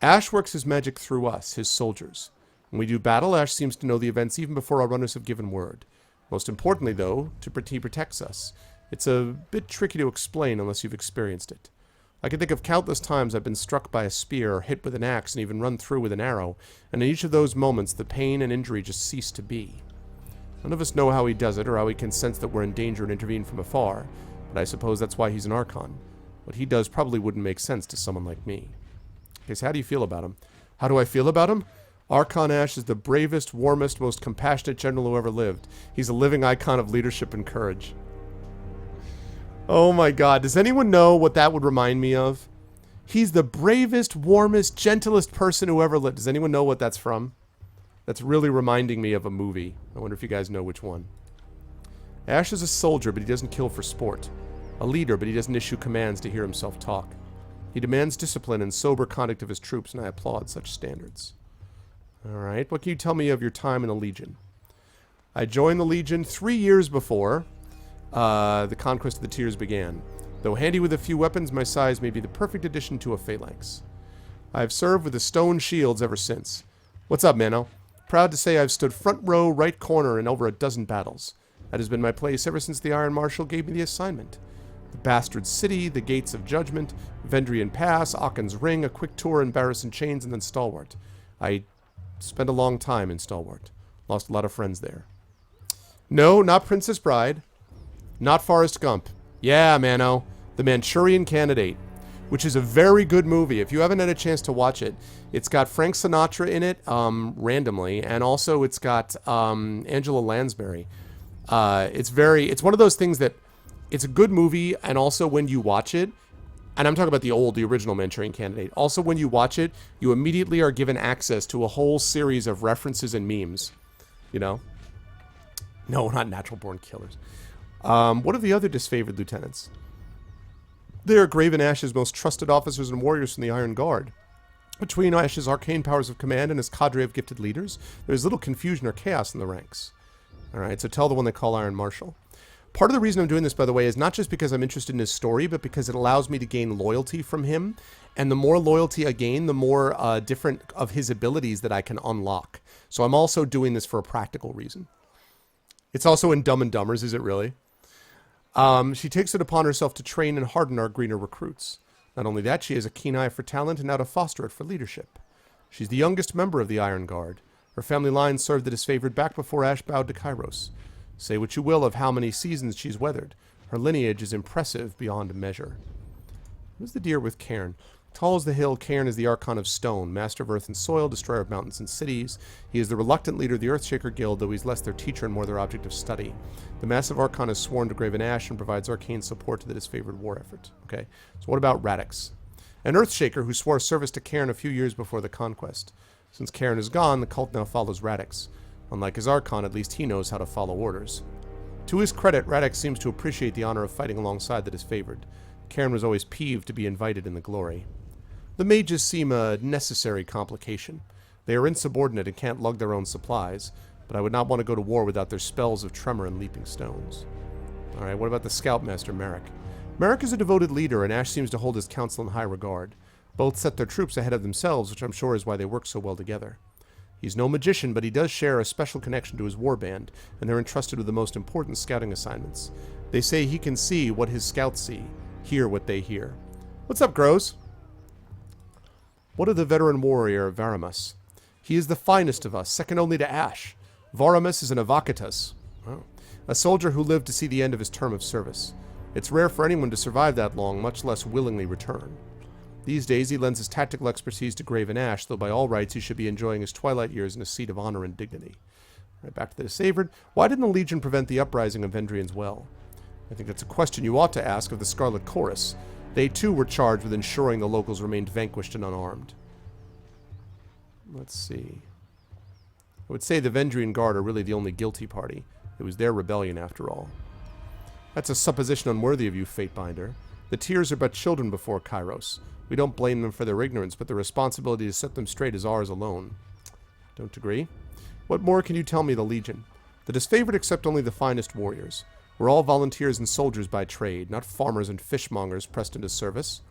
[SPEAKER 1] Ash works his magic through us, his soldiers. When we do battle, Ash seems to know the events even before our runners have given word. Most importantly, though, he protects us. It's a bit tricky to explain unless you've experienced it. I can think of countless times I've been struck by a spear or hit with an axe and even run through with an arrow, and in each of those moments the pain and injury just cease to be. None of us know how he does it or how he can sense that we're in danger and intervene from afar, but I suppose that's why he's an Archon. What he does probably wouldn't make sense to someone like me. Okay, so how do you feel about him? How do I feel about him? Archon Ash is the bravest, warmest, most compassionate general who ever lived. He's a living icon of leadership and courage. Oh my god, does anyone know what that would remind me of? He's the bravest, warmest, gentlest person who ever lived. Does anyone know what that's from? That's really reminding me of a movie. I wonder if you guys know which one. Ash is a soldier, but he doesn't kill for sport. A leader, but he doesn't issue commands to hear himself talk. He demands discipline and sober conduct of his troops, and I applaud such standards. Alright, what can you tell me of your time in the Legion? I joined the Legion 3 years before the Conquest of the Tears began. Though handy with a few weapons, my size may be the perfect addition to a phalanx. I have served with the stone shields ever since. What's up, Mano? Proud to say I've stood front row, right corner in over a dozen battles. That has been my place ever since the Iron Marshal gave me the assignment. The Bastard City, the Gates of Judgment, Vendrian Pass, Ocken's Ring, a quick tour in Barrison Chains, and then Stalwart. I spent a long time in Stalwart. Lost a lot of friends there. No, not Princess Bride. Not Forrest Gump. Yeah, Mano. The Manchurian Candidate. Which is a very good movie. If you haven't had a chance to watch it, it's got Frank Sinatra in it, randomly, and also it's got Angela Lansbury. It's one of those things that it's a good movie, and also when you watch it, and I'm talking about the original Manchurian Candidate, also when you watch it, you immediately are given access to a whole series of references and memes. You know? No, not Natural Born Killers. What are the other disfavored lieutenants? They are Graven Ash's most trusted officers and warriors from the Iron Guard. Between Ash's arcane powers of command and his cadre of gifted leaders, there is little confusion or chaos in the ranks. Alright, so tell the one they call Iron Marshal. Part of the reason I'm doing this, by the way, is not just because I'm interested in his story, but because it allows me to gain loyalty from him. And the more loyalty I gain, the more different of his abilities that I can unlock. So I'm also doing this for a practical reason. It's also in Dumb and Dumbers, is it really? She takes it upon herself to train and harden our greener recruits. Not only that, she has a keen eye for talent and now to foster it for leadership. She's the youngest member of the Iron Guard. Her family line served the disfavored back before Ash bowed to Kairos. Say what you will of how many seasons she's weathered. Her lineage is impressive beyond measure. Who's the deer with Cairn? Tall as the hill, Cairn is the Archon of Stone, master of earth and soil, destroyer of mountains and cities. He is the reluctant leader of the Earthshaker Guild, though he's less their teacher and more their object of study. The massive Archon is sworn to Graven Ash and provides arcane support to the disfavored war effort. Okay, so what about Radix? An Earthshaker who swore service to Cairn a few years before the conquest. Since Cairn is gone, the cult now follows Radix. Unlike his Archon, at least he knows how to follow orders. To his credit, Radix seems to appreciate the honor of fighting alongside the disfavored. Cairn was always peeved to be invited in the glory. The mages seem a necessary complication. They are insubordinate and can't lug their own supplies, but I would not want to go to war without their spells of tremor and leaping stones. Alright, what about the Scoutmaster, Merrick? Merrick is a devoted leader, and Ash seems to hold his counsel in high regard. Both set their troops ahead of themselves, which I'm sure is why they work so well together. He's no magician, but he does share a special connection to his warband, and they're entrusted with the most important scouting assignments. They say he can see what his scouts see, hear what they hear. What's up, Grows? What of the veteran warrior, Varamus? He is the finest of us, second only to Ash. Varamus is an Avacatus, a soldier who lived to see the end of his term of service. It's rare for anyone to survive that long, much less willingly return. These days he lends his tactical expertise to Graven Ash, though by all rights he should be enjoying his twilight years in a seat of honor and dignity. Right, back to the disfavored. Why didn't the Legion prevent the uprising of Vendrian's Well? I think that's a question you ought to ask of the Scarlet Chorus. They too were charged with ensuring the locals remained vanquished and unarmed. Let's see. I would say the Vendrian Guard are really the only guilty party. It was their rebellion, after all. That's a supposition unworthy of you, Fatebinder. The Tears are but children before Kairos. We don't blame them for their ignorance, but the responsibility to set them straight is ours alone. Don't agree? What more can you tell me of the Legion? The disfavored accept only the finest warriors. We're all volunteers and soldiers by trade, not farmers and fishmongers pressed into service.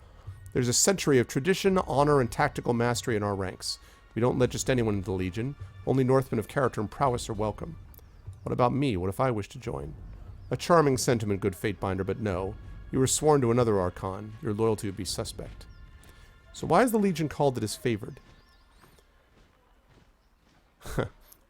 [SPEAKER 1] There's a century of tradition, honor, and tactical mastery in our ranks. We don't let just anyone into the Legion. Only Northmen of character and prowess are welcome. What about me? What if I wish to join? A charming sentiment, good Fatebinder, but no. You were sworn to another Archon. Your loyalty would be suspect. So why is the Legion called the disfavored?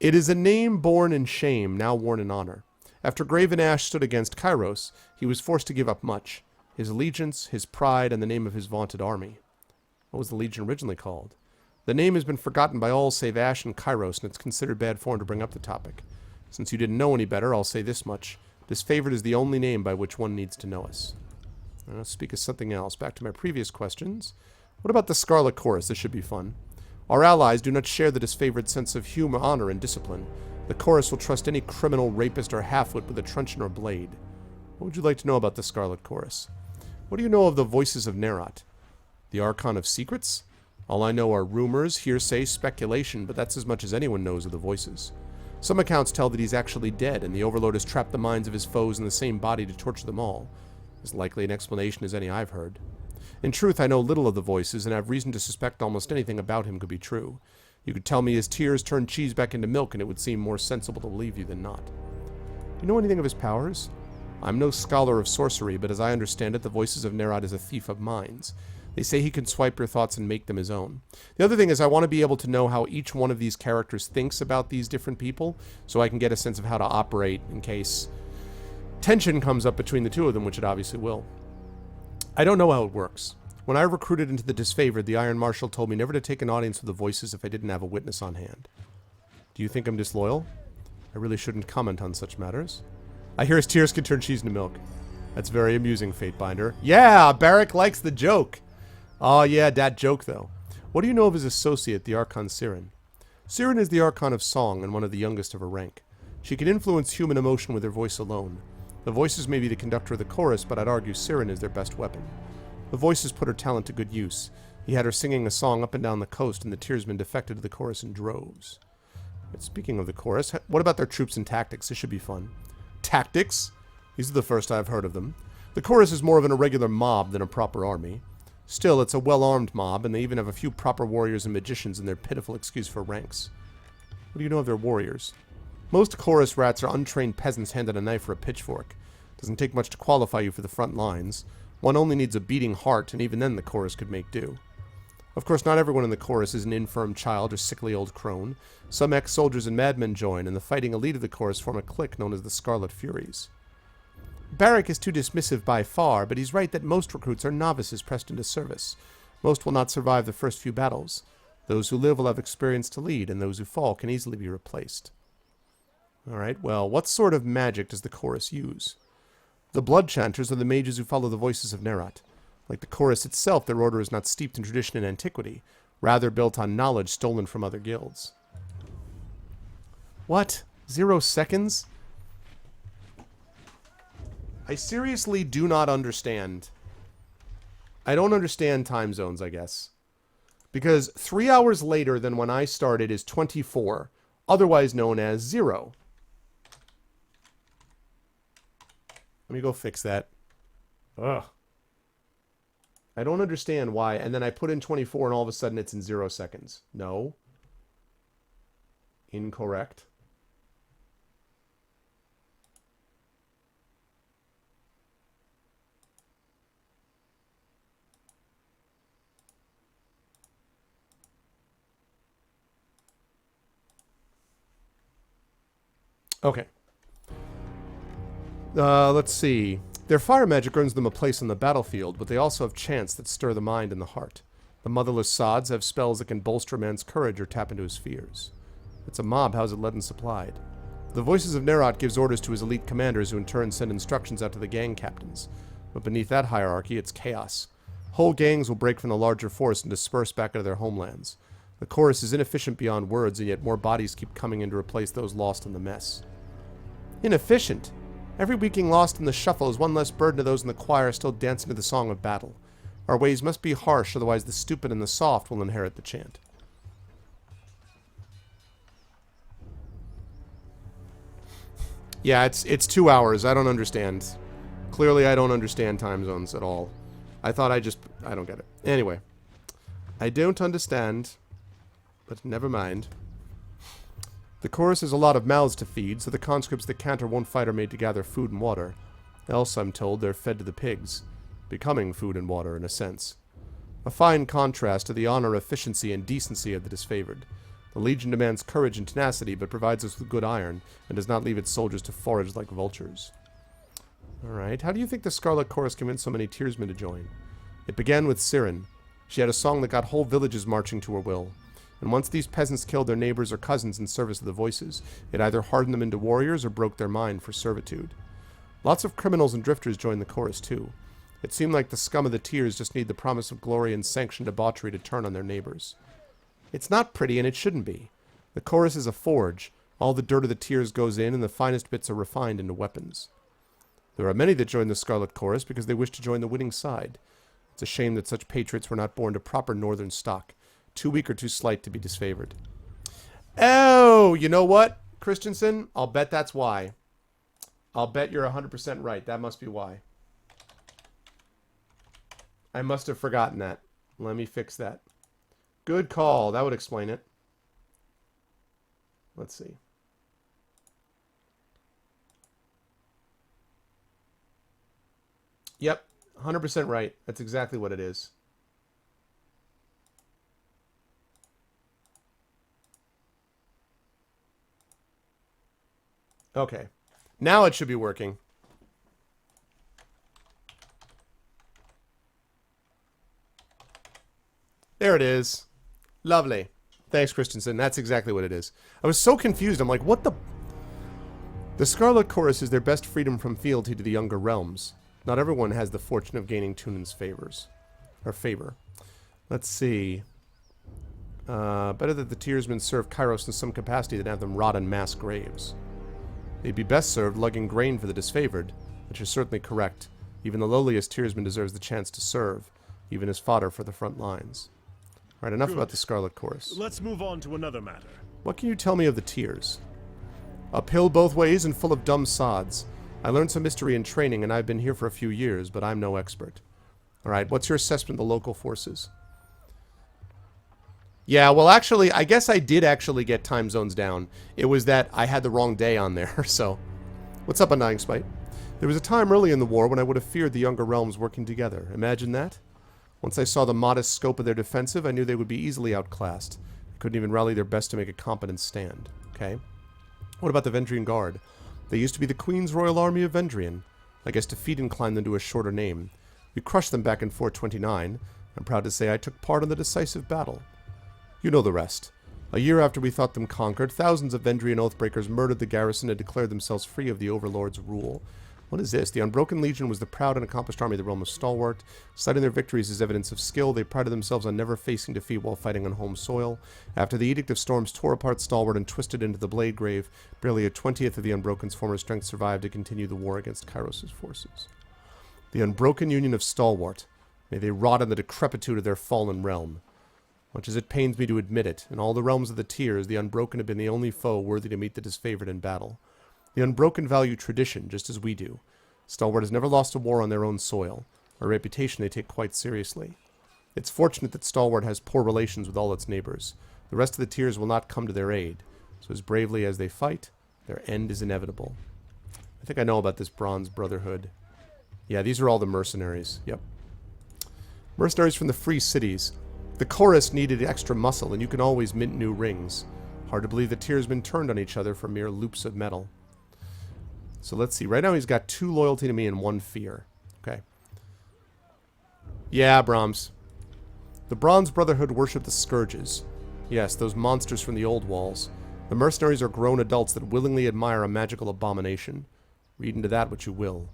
[SPEAKER 1] It is a name born in shame, now worn in honor. After Graven Ash stood against Kairos, he was forced to give up much. His allegiance, his pride, and the name of his vaunted army. What was the Legion originally called? The name has been forgotten by all save Ash and Kairos, and it's considered bad form to bring up the topic. Since you didn't know any better, I'll say this much. Disfavored is the only name by which one needs to know us. I'll speak of something else. Back to my previous questions. What about the Scarlet Chorus? This should be fun. Our allies do not share the disfavored sense of humor, honor, and discipline. The Chorus will trust any criminal, rapist, or halfwit with a truncheon or blade. What would you like to know about the Scarlet Chorus? What do you know of the Voices of Nerat? The Archon of Secrets? All I know are rumors, hearsay, speculation, but that's as much as anyone knows of the Voices. Some accounts tell that he's actually dead, and the Overlord has trapped the minds of his foes in the same body to torture them all. As likely an explanation as any I've heard. In truth, I know little of the Voices, and have reason to suspect almost anything about him could be true. You could tell me his tears turned cheese back into milk, and it would seem more sensible to believe you than not. Do you know anything of his powers? I'm no scholar of sorcery, but as I understand it, the Voices of Nerat is a thief of minds. They say he can swipe your thoughts and make them his own. The other thing is I want to be able to know how each one of these characters thinks about these different people, so I can get a sense of how to operate in case tension comes up between the two of them, which it obviously will. I don't know how it works. When I recruited into the Disfavored, the Iron Marshal told me never to take an audience with the Voices if I didn't have a witness on hand. Do you think I'm disloyal? I really shouldn't comment on such matters. I hear his tears can turn cheese into milk. That's very amusing, Fatebinder. Yeah, Barrack likes the joke. Oh yeah, that joke though. What do you know of his associate, the Archon Siren? Siren is the Archon of Song and one of the youngest of her rank. She can influence human emotion with her voice alone. The Voices may be the conductor of the chorus, but I'd argue Siren is their best weapon. The Voices put her talent to good use. He had her singing a song up and down the coast, and the Tearsmen defected to the chorus in droves. But speaking of the chorus, what about their troops and tactics? This should be fun. Tactics? These are the first I've heard of them. The chorus is more of an irregular mob than a proper army. Still, it's a well-armed mob, and they even have a few proper warriors and magicians in their pitiful excuse for ranks. What do you know of their warriors? Most chorus rats are untrained peasants handed a knife or a pitchfork. Doesn't take much to qualify you for the front lines. One only needs a beating heart, and even then the chorus could make do. Of course, not everyone in the chorus is an infirm child or sickly old crone. Some ex-soldiers and madmen join, and the fighting elite of the chorus form a clique known as the Scarlet Furies. Barrack is too dismissive by far, but he's right that most recruits are novices pressed into service. Most will not survive the first few battles. Those who live will have experience to lead, and those who fall can easily be replaced. Alright, well, what sort of magic does the chorus use? The Blood Chanters are the mages who follow the Voices of Nerat. Like the chorus itself, their order is not steeped in tradition and antiquity, rather built on knowledge stolen from other guilds. What? 0 seconds? I seriously do not understand. I don't understand time zones, I guess. Because 3 hours later than when I started is 24, otherwise known as 0. Let me go fix that. Ugh. I don't understand why. And then I put in 24 and all of a sudden it's in 0 seconds. No. Incorrect. Okay. Let's see. Their fire magic earns them a place on the battlefield, but they also have chants that stir the mind and the heart. The motherless sods have spells that can bolster a man's courage or tap into his fears. It's a mob, how's it led and supplied? The Voices of Nerat gives orders to his elite commanders, who in turn send instructions out to the gang captains. But beneath that hierarchy, it's chaos. Whole gangs will break from the larger force and disperse back into their homelands. The chorus is inefficient beyond words, and yet more bodies keep coming in to replace those lost in the mess. Inefficient? Every week getting lost in the shuffle is one less burden to those in the choir still dancing to the song of battle. Our ways must be harsh, otherwise the stupid and the soft will inherit the chant. Yeah, it's 2 hours. I don't understand. Clearly, I don't understand time zones at all. I don't get it. Anyway. I don't understand, but never mind. The chorus has a lot of mouths to feed, so the conscripts that can't or won't fight are made to gather food and water. Else, I'm told, they're fed to the pigs, becoming food and water in a sense. A fine contrast to the honor, efficiency, and decency of the disfavored. The Legion demands courage and tenacity, but provides us with good iron, and does not leave its soldiers to forage like vultures. Alright, how do you think the Scarlet Chorus convinced so many Tearsmen to join? It began with Siren. She had a song that got whole villages marching to her will. And once these peasants killed their neighbors or cousins in service of the Voices, it either hardened them into warriors or broke their mind for servitude. Lots of criminals and drifters joined the chorus too. It seemed like the scum of the Tears just need the promise of glory and sanctioned debauchery to turn on their neighbors. It's not pretty, and it shouldn't be. The chorus is a forge. All the dirt of the Tears goes in, and the finest bits are refined into weapons. There are many that join the Scarlet Chorus because they wish to join the winning side. It's a shame that such patriots were not born to proper northern stock. Too weak or too slight to be disfavored. Oh, you know what, Christensen? I'll bet that's why. I'll bet you're 100% right. That must be why. I must have forgotten that. Let me fix that. Good call. That would explain it. Let's see. Yep, 100% right. That's exactly what it is. Okay. Now it should be working. There it is. Lovely. Thanks, Christensen. That's exactly what it is. I was so confused. I'm like, what the... The Scarlet Chorus is their best freedom from fealty to the younger realms. Not everyone has the fortune of gaining Tunan's favor. Let's see. Better that the Tearsmen serve Kairos in some capacity than have them rot in mass graves. They'd be best served lugging grain for the disfavored, which is certainly correct. Even the lowliest Tearsman deserves the chance to serve, even as fodder for the front lines. Alright, enough about the Scarlet Chorus.
[SPEAKER 2] Let's move on to another matter.
[SPEAKER 1] What can you tell me of the Tears? Uphill both ways and full of dumb sods. I learned some mystery in training, and I've been here for a few years, but I'm no expert. Alright, what's your assessment of the local forces? Yeah, well, actually, I guess I did actually get time zones down. It was that I had the wrong day on there, so... What's up, Undying Spite? There was a time early in the war when I would have feared the younger realms working together. Imagine that? Once I saw the modest scope of their defensive, I knew they would be easily outclassed. They couldn't even rally their best to make a competent stand. Okay. What about the Vendrian Guard? They used to be the Queen's Royal Army of Vendrian. I guess defeat inclined them to a shorter name. We crushed them back in 429. I'm proud to say I took part in the decisive battle. You know the rest. A year after we thought them conquered, thousands of Vendrian Oathbreakers murdered the garrison and declared themselves free of the Overlord's rule. What is this? The Unbroken Legion was the proud and accomplished army of the realm of Stalwart. Citing their victories as evidence of skill, they prided themselves on never facing defeat while fighting on home soil. After the Edict of Storms tore apart Stalwart and twisted into the Blade Grave, barely a 20th of the Unbroken's former strength survived to continue the war against Kairos' forces. The Unbroken Union of Stalwart. May they rot in the decrepitude of their fallen realm. Much as it pains me to admit it, in all the realms of the Tears, the Unbroken have been the only foe worthy to meet the disfavored in battle. The Unbroken value tradition, just as we do. Stalwart has never lost a war on their own soil. A reputation they take quite seriously. It's fortunate that Stalwart has poor relations with all its neighbors. The rest of the Tears will not come to their aid. So as bravely as they fight, their end is inevitable. I think I know about this Bronze Brotherhood. Yeah, these are all the mercenaries. Yep. Mercenaries from the free cities. The chorus needed extra muscle, and you can always mint new rings. Hard to believe the Tearsmen turned on each other for mere loops of metal. So let's see. Right now he's got 2 loyalty to me and 1 fear. Okay. Yeah, Brahms. The Bronze Brotherhood worship the Scourges. Yes, those monsters from the old walls. The mercenaries are grown adults that willingly admire a magical abomination. Read into that what you will.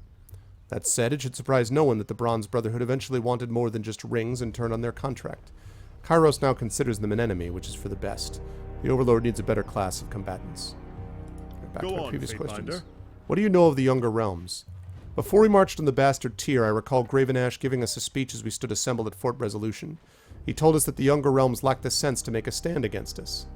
[SPEAKER 1] That said, it should surprise no one that the Bronze Brotherhood eventually wanted more than just rings and turned on their contract. Kairos now considers them an enemy, which is for the best. The Overlord needs a better class of combatants. Back
[SPEAKER 2] Go
[SPEAKER 1] to our
[SPEAKER 2] on,
[SPEAKER 1] previous
[SPEAKER 2] Fatebinder.
[SPEAKER 1] questions. What do you know of the Younger Realms? Before we marched on the Bastard Tier, I recall Gravenash giving us a speech as we stood assembled at Fort Resolution. He told us that the Younger Realms lacked the sense to make a stand against us.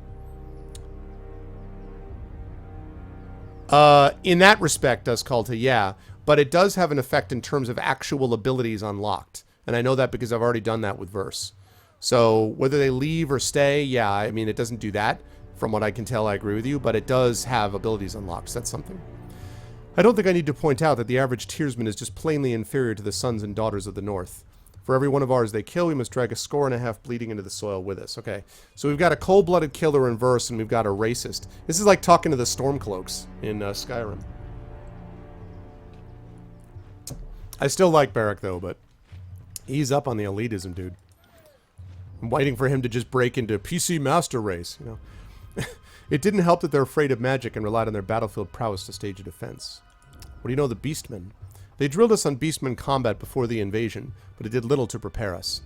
[SPEAKER 1] In that respect, does Kalta, yeah. But it does have an effect in terms of actual abilities unlocked. And I know that because I've already done that with Verse. So whether they leave or stay, yeah, I mean, it doesn't do that. From what I can tell, I agree with you. But it does have abilities unlocked. So that's something. I don't think I need to point out that the average Tiersman is just plainly inferior to the sons and daughters of the North. For every one of ours they kill, we must drag a score and a half bleeding into the soil with us. Okay, so we've got a cold-blooded killer in Verse, and we've got a racist. This is like talking to the Stormcloaks in Skyrim. I still like Barrack, though, but he's up on the elitism, dude. I'm waiting for him to just break into PC Master Race, you know. It didn't help that they're afraid of magic and relied on their battlefield prowess to stage a defense. What do you know of the Beastmen? They drilled us on Beastmen combat before the invasion, but it did little to prepare us.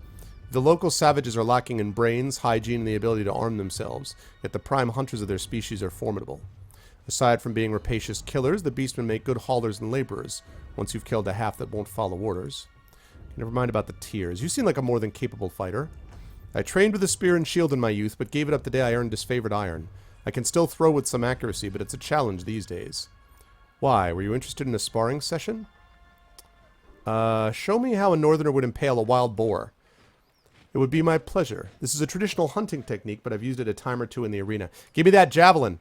[SPEAKER 1] The local savages are lacking in brains, hygiene, and the ability to arm themselves, yet the prime hunters of their species are formidable. Aside from being rapacious killers, the Beastmen make good haulers and laborers, once you've killed a half that won't follow orders. Never mind about the tiers. You seem like a more than capable fighter. I trained with a spear and shield in my youth, but gave it up the day I earned disfavored iron. I can still throw with some accuracy, but it's a challenge these days. Why? Were you interested in a sparring session? Show me how a northerner would impale a wild boar. It would be my pleasure. This is a traditional hunting technique, but I've used it a time or two in the arena. Give me that javelin.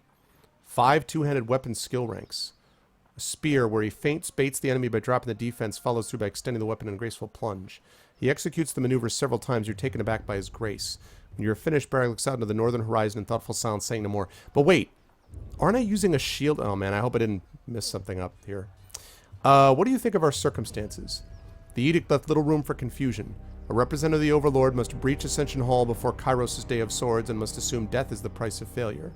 [SPEAKER 1] 5 two-handed weapon skill ranks. A spear, where he feints, baits the enemy by dropping the defense, follows through by extending the weapon in a graceful plunge. He executes the maneuver several times. You're taken aback by his grace. When you're finished, Barrack looks out into the northern horizon in thoughtful silence, saying no more. But wait, aren't I using a shield? Oh man, I hope I didn't miss something up here. What do you think of our circumstances? The edict left little room for confusion. A representative of the Overlord must breach Ascension Hall before Kairos' Day of Swords and must assume death is the price of failure.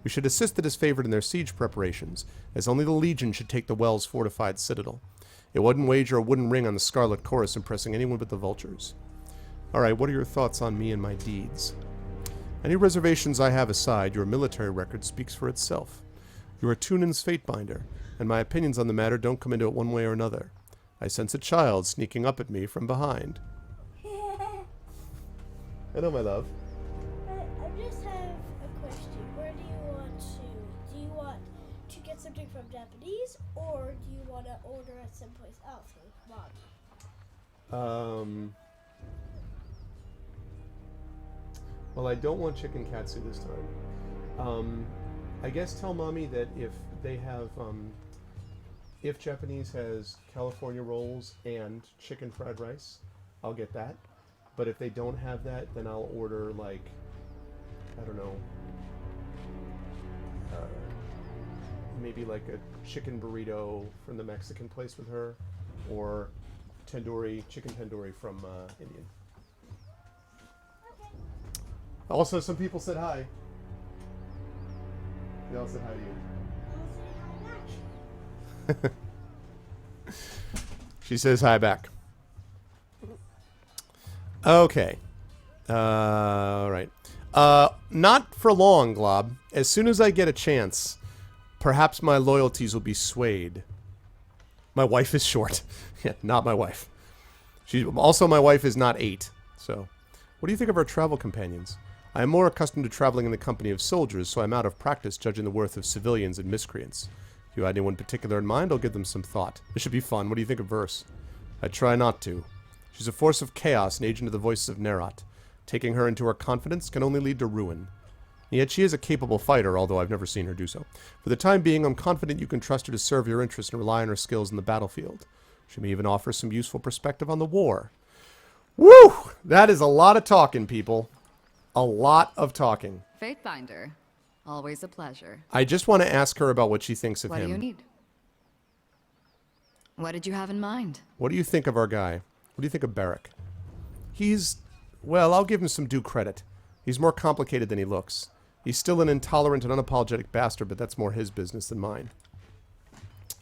[SPEAKER 1] We should assist the disfavored in their siege preparations, as only the Legion should take the Wells fortified citadel. It wouldn't wager a wooden ring on the Scarlet Chorus impressing anyone but the Vultures. Alright, what are your thoughts on me and my deeds? Any reservations I have aside, your military record speaks for itself. You are Tunan's Fatebinder, and my opinions on the matter don't come into it one way or another. I sense a child sneaking up at me from behind. Hello, my love.
[SPEAKER 4] I just have a question. Where do you want to? Do you want to get something from Japanese, or do you want to order it someplace else with Mommy?
[SPEAKER 1] Well, I don't want chicken katsu this time. I guess tell Mommy that if they have, if Japanese has California rolls and chicken fried rice, I'll get that. But if they don't have that, then I'll order, like, I don't know, maybe like a chicken burrito from the Mexican place with her, or tandoori, chicken tandoori from Indian.
[SPEAKER 4] Okay.
[SPEAKER 1] Also, some people said hi. They all said hi to
[SPEAKER 4] I'll say hi back.
[SPEAKER 1] you. She says hi back. Okay. Alright. Not for long, Glob. As soon as I get a chance, perhaps my loyalties will be swayed. My wife is short. Yeah, not my wife. Also, my wife is not 8. So, what do you think of our travel companions? I am more accustomed to traveling in the company of soldiers, so I'm out of practice judging the worth of civilians and miscreants. If you had anyone particular in mind, I'll give them some thought. This should be fun. What do you think of Verse? I try not to. She's a force of chaos, an agent of the voices of Nerat. Taking her into her confidence can only lead to ruin. Yet she is a capable fighter, although I've never seen her do so. For the time being, I'm confident you can trust her to serve your interests and rely on her skills in the battlefield. She may even offer some useful perspective on the war. Woo! That is a lot of talking, people. A lot of talking.
[SPEAKER 3] Fatebinder, always a pleasure.
[SPEAKER 1] I just want to ask her about what she thinks of
[SPEAKER 3] What
[SPEAKER 1] him.
[SPEAKER 3] do you need? What did you have in mind?
[SPEAKER 1] What do you think of our guy? What do you think of Barrack? He's... well, I'll give him some due credit. He's more complicated than he looks. He's still an intolerant and unapologetic bastard, but that's more his business than mine.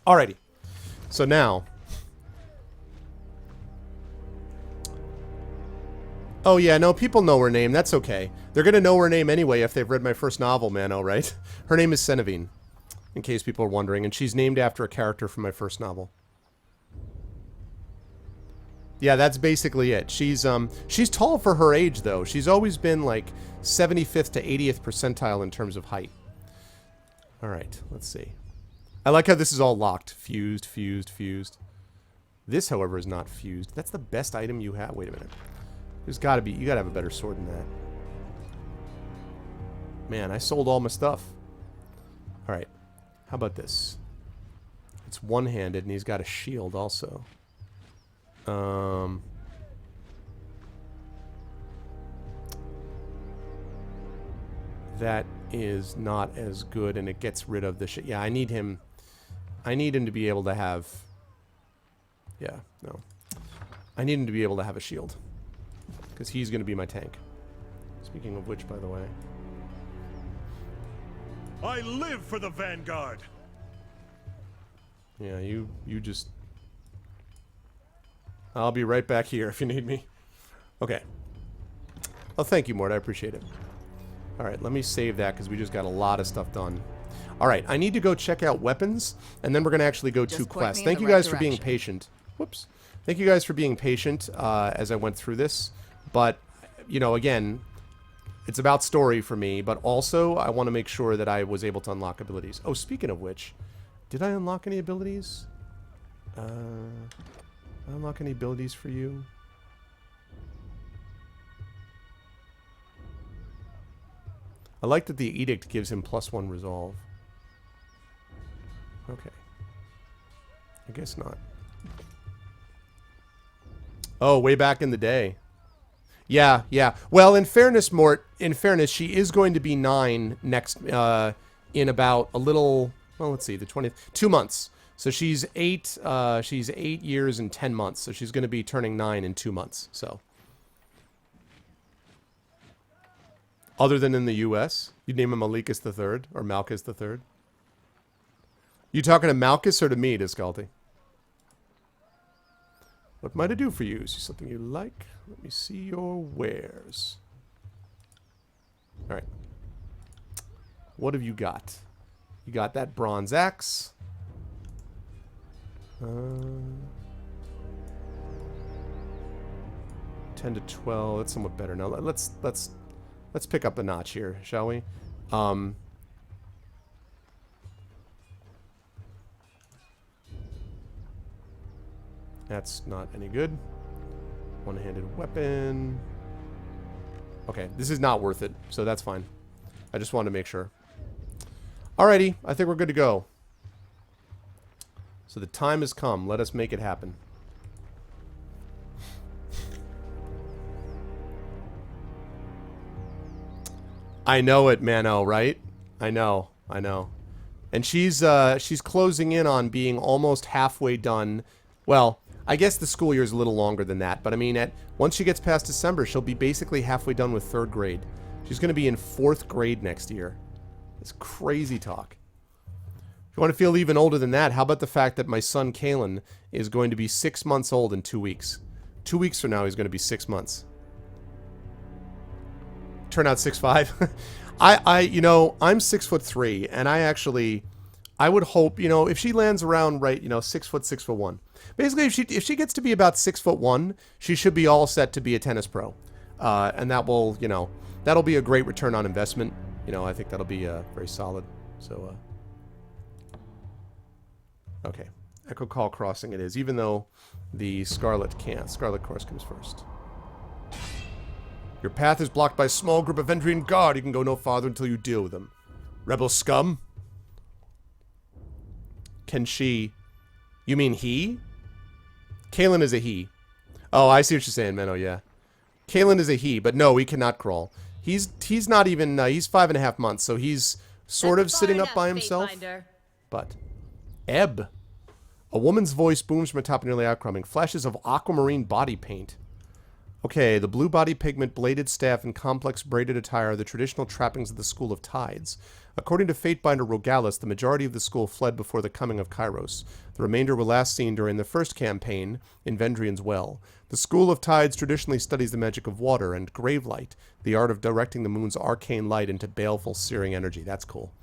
[SPEAKER 1] Alrighty. So now... Oh, yeah, no, people know her name. That's okay. They're going to know her name anyway if they've read my first novel, Mano, right? Her name is Senevine, in case people are wondering, and she's named after a character from my first novel. Yeah, that's basically it. She's tall for her age, though. She's always been, like, 75th to 80th percentile in terms of height. All right, let's see. I like how this is all locked. Fused, fused, fused. This, however, is not fused. That's the best item you have. Wait a minute. There's got to be... You got to have a better sword than that. Man, I sold all my stuff. All right. How about this? It's one-handed, and he's got a shield also. That is not as good, and it gets rid of the shit. Yeah, I need him... I need him to be able to have... Yeah, no. I need him to be able to have a shield. Because he's going to be my tank. Speaking of which, by the way.
[SPEAKER 2] I live for the Vanguard!
[SPEAKER 1] Yeah, you just... I'll be right back here if you need me. Okay. Oh, thank you, Mort. I appreciate it. Alright, let me save that because we just got a lot of stuff done. Alright, I need to go check out weapons, and then we're going to actually go to quests. Thank you guys for being patient. Whoops. Thank you guys for being patient as I went through this. But, you know, again, it's about story for me, but also I want to make sure that I was able to unlock abilities. Oh, speaking of which, did I unlock any abilities? Unlock any abilities for you? I like that the edict gives him +1 resolve. Okay. I guess not. Oh, way back in the day. Yeah, yeah. Well, in fairness, Mort, in fairness, she is going to be 9 next, in about a little, well, let's see, the 20th, 2 months. So she's 8 years and 10 months. So she's going to be turning 9 in 2 months. So. Other than in the U.S., you'd name him Malikus III or Malchus III. You talking to Malchus or to me, Discalti? What might I do for you? See something you like? Let me see your wares. Alright. What have you got? You got that bronze axe. 10 to 12. That's somewhat better. Now let's pick up a notch here, shall we? That's not any good. One-handed weapon. Okay, this is not worth it, so that's fine. I just wanted to make sure. Alrighty, I think we're good to go. So the time has come. Let us make it happen. I know it, Mano, right? I know. And she's closing in on being almost halfway done. Well, I guess the school year is a little longer than that, but I mean, once she gets past December, she'll be basically halfway done with 3rd grade. She's going to be in 4th grade next year. It's crazy talk. If you want to feel even older than that, how about the fact that my son, Kalen, is going to be 6 months old in 2 weeks? 2 weeks from now, he's going to be 6 months. Turn out 6'5". You know, I'm 6'3", and I would hope, you know, if she lands around right, you know, 6 foot, 6'1". Basically, if she gets to be about 6'1", she should be all set to be a tennis pro, and that will, you know, that'll be a great return on investment. You know, I think that'll be very solid. So, okay, Echo Call Crossing it is, even though the Scarlet can't. Scarlet course comes first. Your path is blocked by a small group of Vendrian Guard. You can go no farther until you deal with them. Rebel scum? Can she... You mean he? Kalen is a he. Oh, I see what you're saying, Menno, yeah. Kalen is a he, but no, he cannot crawl. He's not even... he's 5.5 months, so he's sort of sitting up by himself. But... Ebb. A woman's voice booms from atop a nearly outcropping. Flashes of aquamarine body paint. Okay, the blue body pigment, bladed staff, and complex braided attire are the traditional trappings of the School of Tides. According to Fatebinder Rogalis, the majority of the school fled before the coming of Kairos. The remainder were last seen during the first campaign in Vendrian's Well. The School of Tides traditionally studies the magic of water and gravelight, the art of directing the moon's arcane light into baleful, searing energy. That's cool.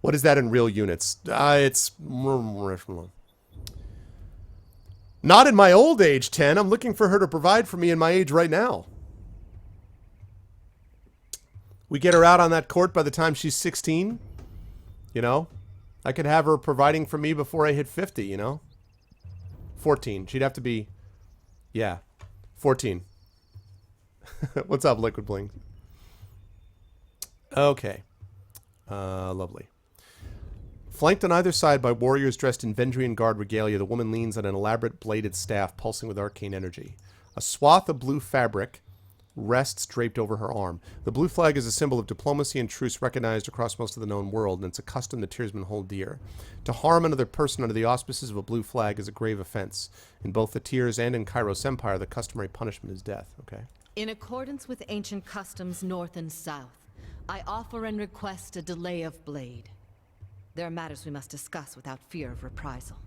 [SPEAKER 1] What is that in real units? It's... Not in my old age, 10. I'm looking for her to provide for me in my age right now. We get her out on that court by the time she's 16. You know? I could have her providing for me before I hit 50, you know? 14. She'd have to be... Yeah. 14. What's up, Liquid Bling? Okay. Lovely. Flanked on either side by warriors dressed in Vendrian Guard regalia, the woman leans on an elaborate bladed staff pulsing with arcane energy. A swath of blue fabric rests draped over her arm. The blue flag is a symbol of diplomacy and truce recognized across most of the known world, and it's a custom the Tearsmen hold dear. To harm another person under the auspices of a blue flag is a grave offense. In both the Tears and in Kairos Empire, the customary punishment is death. Okay.
[SPEAKER 5] In accordance with ancient customs north and south, I offer and request a delay of blade. There are matters we must discuss without fear of reprisal.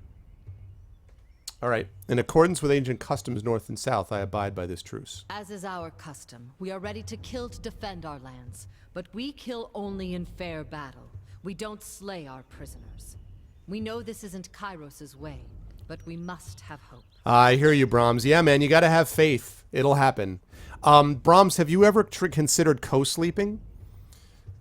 [SPEAKER 1] All right. In accordance with ancient customs north and south, I abide by this truce.
[SPEAKER 5] As is our custom, we are ready to kill to defend our lands, but we kill only in fair battle. We don't slay our prisoners. We know this isn't Kairos' way, but we must have hope.
[SPEAKER 1] I hear you, Brahms. Yeah, man, you got to have faith. It'll happen. Brahms, have you ever considered co-sleeping?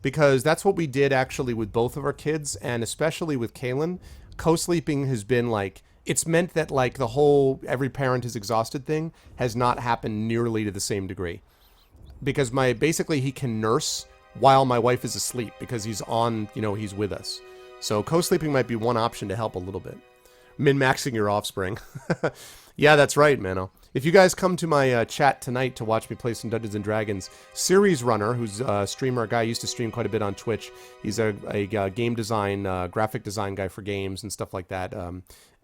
[SPEAKER 1] Because that's what we did actually with both of our kids, and especially with Kaylin. Co-sleeping has been like, it's meant that like the whole every parent is exhausted thing has not happened nearly to the same degree. Because basically he can nurse while my wife is asleep because he's on, he's with us. So co-sleeping might be one option to help a little bit. Min-maxing your offspring. Yeah, that's right, Mano. If you guys come to my chat tonight to watch me play some Dungeons & Dragons, Series Runner, who's a streamer, a guy I used to stream quite a bit on Twitch. He's a game design, graphic design guy for games and stuff like that,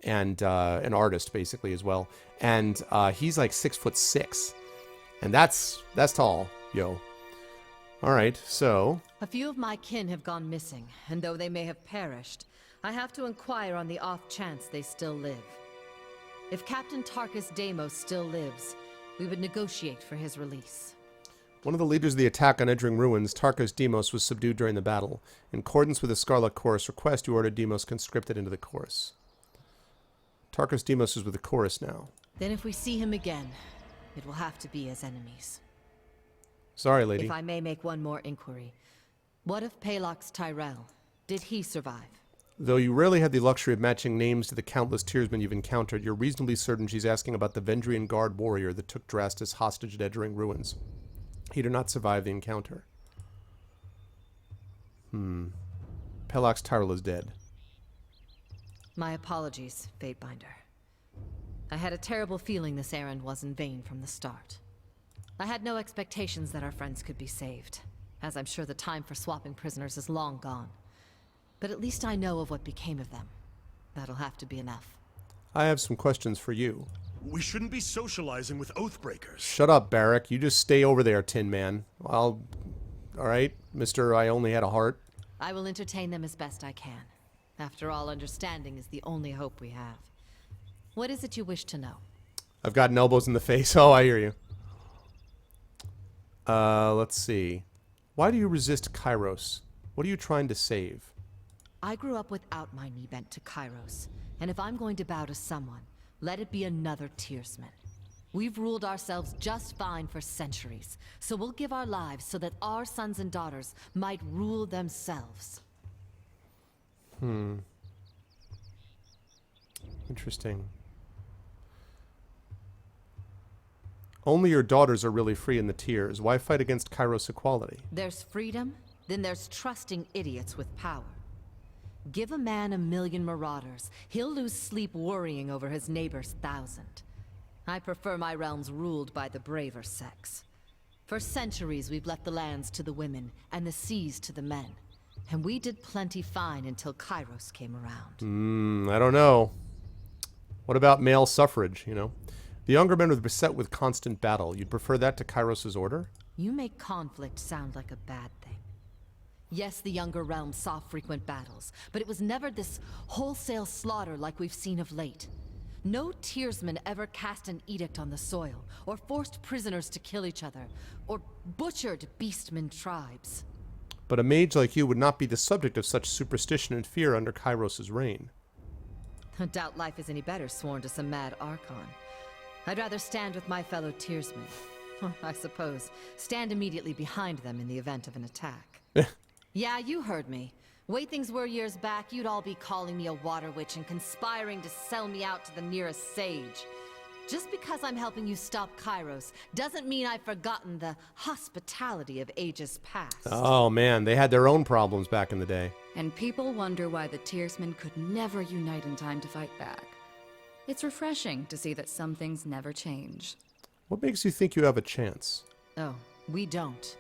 [SPEAKER 1] and an artist, basically, as well. And he's like 6'6", and that's tall, yo. All right, so...
[SPEAKER 5] A few of my kin have gone missing, and though they may have perished, I have to inquire on the off chance they still live. If Captain Tarkus Deimos still lives, we would negotiate for his release.
[SPEAKER 1] One of the leaders of the attack on Edging Ruins, Tarkus Deimos, was subdued during the battle. In accordance with the Scarlet Chorus request, you ordered Deimos conscripted into the chorus. Tarkus Deimos is with the chorus now.
[SPEAKER 5] Then if we see him again, it will have to be as enemies.
[SPEAKER 1] Sorry, lady.
[SPEAKER 5] If I may make one more inquiry. What of Palox Tyrell? Did he survive?
[SPEAKER 1] Though you rarely had the luxury of matching names to the countless Tearsmen you've encountered, you're reasonably certain she's asking about the Vendrian Guard warrior that took Drastus hostage at Edgering Ruins. He did not survive the encounter. Palox Tyrell is dead.
[SPEAKER 5] My apologies, Fatebinder. I had a terrible feeling this errand was in vain from the start. I had no expectations that our friends could be saved, as I'm sure the time for swapping prisoners is long gone. But at least I know of what became of them. That'll have to be enough.
[SPEAKER 1] I have some questions for you.
[SPEAKER 2] We shouldn't be socializing with Oathbreakers.
[SPEAKER 1] Shut up, Barrack. You just stay over there, Tin Man. All right, Mr. I Only Had a Heart.
[SPEAKER 5] I will entertain them as best I can. After all, understanding is the only hope we have. What is it you wish to know?
[SPEAKER 1] I've gotten elbows in the face. Oh, I hear you. Let's see. Why do you resist Kairos? What are you trying to save?
[SPEAKER 5] I grew up without my knee bent to Kairos, and if I'm going to bow to someone, let it be another Tearsman. We've ruled ourselves just fine for centuries, so we'll give our lives so that our sons and daughters might rule themselves.
[SPEAKER 1] Interesting. Only your daughters are really free in the Tears. Why fight against Kairos equality?
[SPEAKER 5] There's freedom, then there's trusting idiots with power. Give a man 1,000,000 marauders, he'll lose sleep worrying over his neighbor's 1,000. I prefer my realms ruled by the braver sex. For centuries we've left the lands to the women and the seas to the men. And we did plenty fine until Kairos came around.
[SPEAKER 1] I don't know. What about male suffrage, The younger men were beset with constant battle. You'd prefer that to Kairos' order?
[SPEAKER 5] You make conflict sound like a bad thing. Yes, the younger realms saw frequent battles, but it was never this wholesale slaughter like we've seen of late. No Tearsman ever cast an edict on the soil, or forced prisoners to kill each other, or butchered beastmen tribes.
[SPEAKER 1] But a mage like you would not be the subject of such superstition and fear under Kairos' reign.
[SPEAKER 5] I doubt life is any better sworn to some mad Archon. I'd rather stand with my fellow Tearsmen. Or, I suppose, stand immediately behind them in the event of an attack. Yeah, you heard me. Way things were years back, you'd all be calling me a water witch and conspiring to sell me out to the nearest sage. Just because I'm helping you stop Kairos doesn't mean I've forgotten the hospitality of ages past.
[SPEAKER 1] Oh man, they had their own problems back in the day.
[SPEAKER 3] And people wonder why the Tearsmen could never unite in time to fight back. It's refreshing to see that some things never change.
[SPEAKER 1] What makes you think you have a chance?
[SPEAKER 5] Oh, we don't.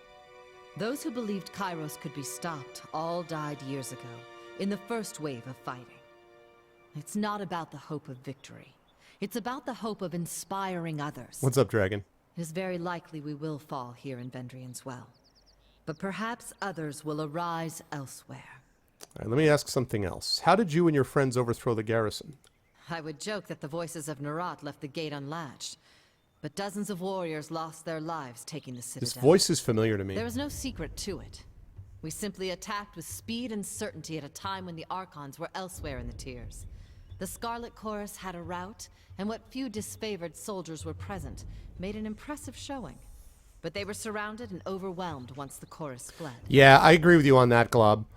[SPEAKER 5] Those who believed Kairos could be stopped all died years ago, in the first wave of fighting. It's not about the hope of victory. It's about the hope of inspiring others.
[SPEAKER 1] What's up, Dragon?
[SPEAKER 5] It is very likely we will fall here in Vendrian's Well. But perhaps others will arise elsewhere.
[SPEAKER 1] All right, let me ask something else. How did you and your friends overthrow the garrison?
[SPEAKER 5] I would joke that the voices of Nerat left the gate unlatched. But dozens of warriors lost their lives taking the citadel.
[SPEAKER 1] This voice is familiar to me.
[SPEAKER 5] There was no secret to it. We simply attacked with speed and certainty at a time when the Archons were elsewhere in the tiers. The Scarlet Chorus had a rout, and what few disfavored soldiers were present made an impressive showing. But they were surrounded and overwhelmed once the chorus fled.
[SPEAKER 1] Yeah, I agree with you on that, Glob.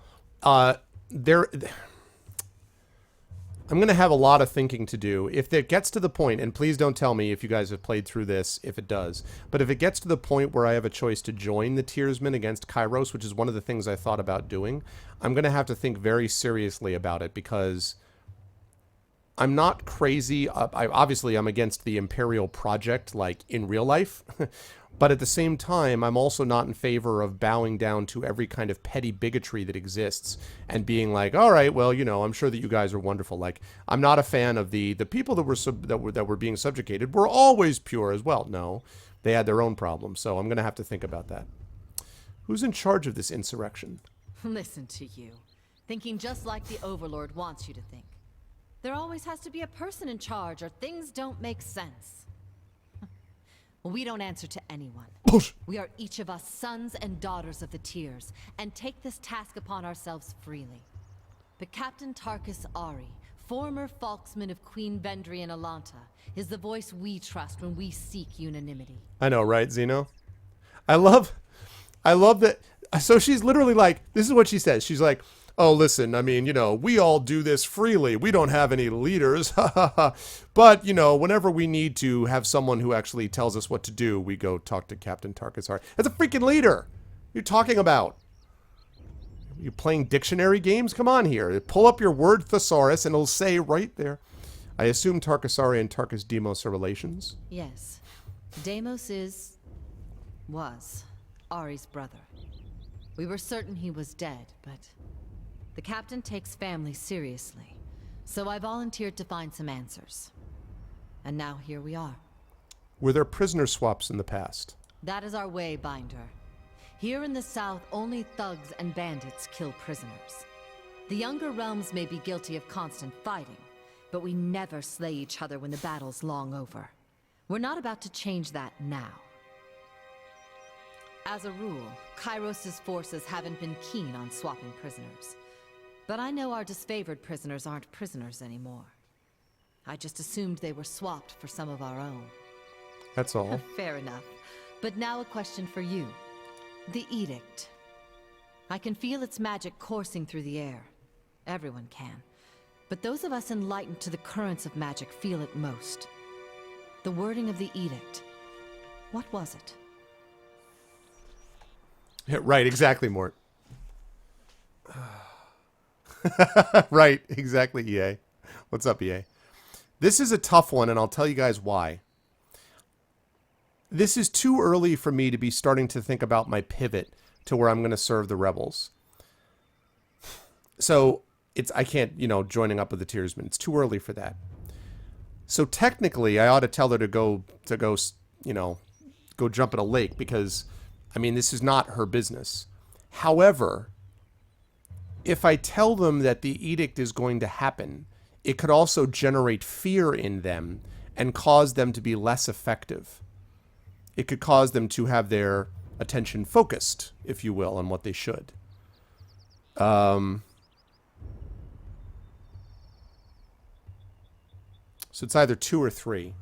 [SPEAKER 1] I'm going to have a lot of thinking to do. If it gets to the point, and please don't tell me if you guys have played through this, if it does, but if it gets to the point where I have a choice to join the Tearsmen against Kairos, which is one of the things I thought about doing, I'm going to have to think very seriously about it, because I'm not crazy. Obviously, I'm against the Imperial Project, like, in real life. But at the same time, I'm also not in favor of bowing down to every kind of petty bigotry that exists and being like, all right, well, you know, I'm sure that you guys are wonderful. Like, I'm not a fan of the people that were being subjugated were always pure as well. No, they had their own problems. So I'm going to have to think about that. Who's in charge of this insurrection?
[SPEAKER 5] Listen to you. Thinking just like the Overlord wants you to think. There always has to be a person in charge or things don't make sense. We don't answer to anyone. We are each of us sons and daughters of the Tiers, and take this task upon ourselves freely. But Captain Tarkus Ari, former Falksman of Queen Vendrian Alanta, is the voice we trust when we seek unanimity.
[SPEAKER 1] I know, right, Zeno? I love that. So she's literally like, this is what she says. She's like, oh, listen, I mean, you know, we all do this freely. We don't have any leaders. But, you know, whenever we need to have someone who actually tells us what to do, we go talk to Captain Tarkus. That's a freaking leader. You're talking about. You playing dictionary games? Come on here. Pull up your word thesaurus and it'll say right there. I assume Tarkusari and Tarkus Demos are relations?
[SPEAKER 5] Yes. Deimos was Ari's brother. We were certain he was dead, but the captain takes family seriously, so I volunteered to find some answers. And now here we are.
[SPEAKER 1] Were there prisoner swaps in the past?
[SPEAKER 5] That is our way, Binder. Here in the south, only thugs and bandits kill prisoners. The younger realms may be guilty of constant fighting, but we never slay each other when the battle's long over. We're not about to change that now. As a rule, Kairos' forces haven't been keen on swapping prisoners. But I know our disfavored prisoners aren't prisoners anymore. I just assumed they were swapped for some of our own.
[SPEAKER 1] That's all.
[SPEAKER 5] Fair enough. But now a question for you. The Edict. I can feel its magic coursing through the air. Everyone can. But those of us enlightened to the currents of magic feel it most. The wording of the Edict. What was it?
[SPEAKER 1] Yeah, right, exactly, Mort. Right, exactly, EA. What's up, EA? This is a tough one, and I'll tell you guys why. This is too early for me to be starting to think about my pivot to where I'm going to serve the rebels. So, I can't, joining up with the Tearsmen. It's too early for that. So technically, I ought to tell her to go, go jump in a lake because, I mean, this is not her business. However, if I tell them that the edict is going to happen, it could also generate fear in them and cause them to be less effective. It could cause them to have their attention focused, if you will, on what they should. So it's either 2 or 3.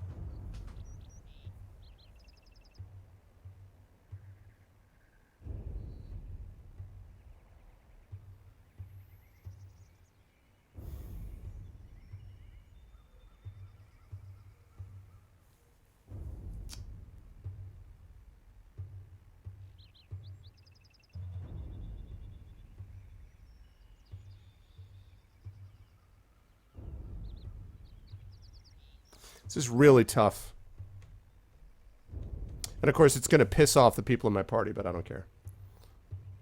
[SPEAKER 1] This is really tough. And of course, it's going to piss off the people in my party, but I don't care.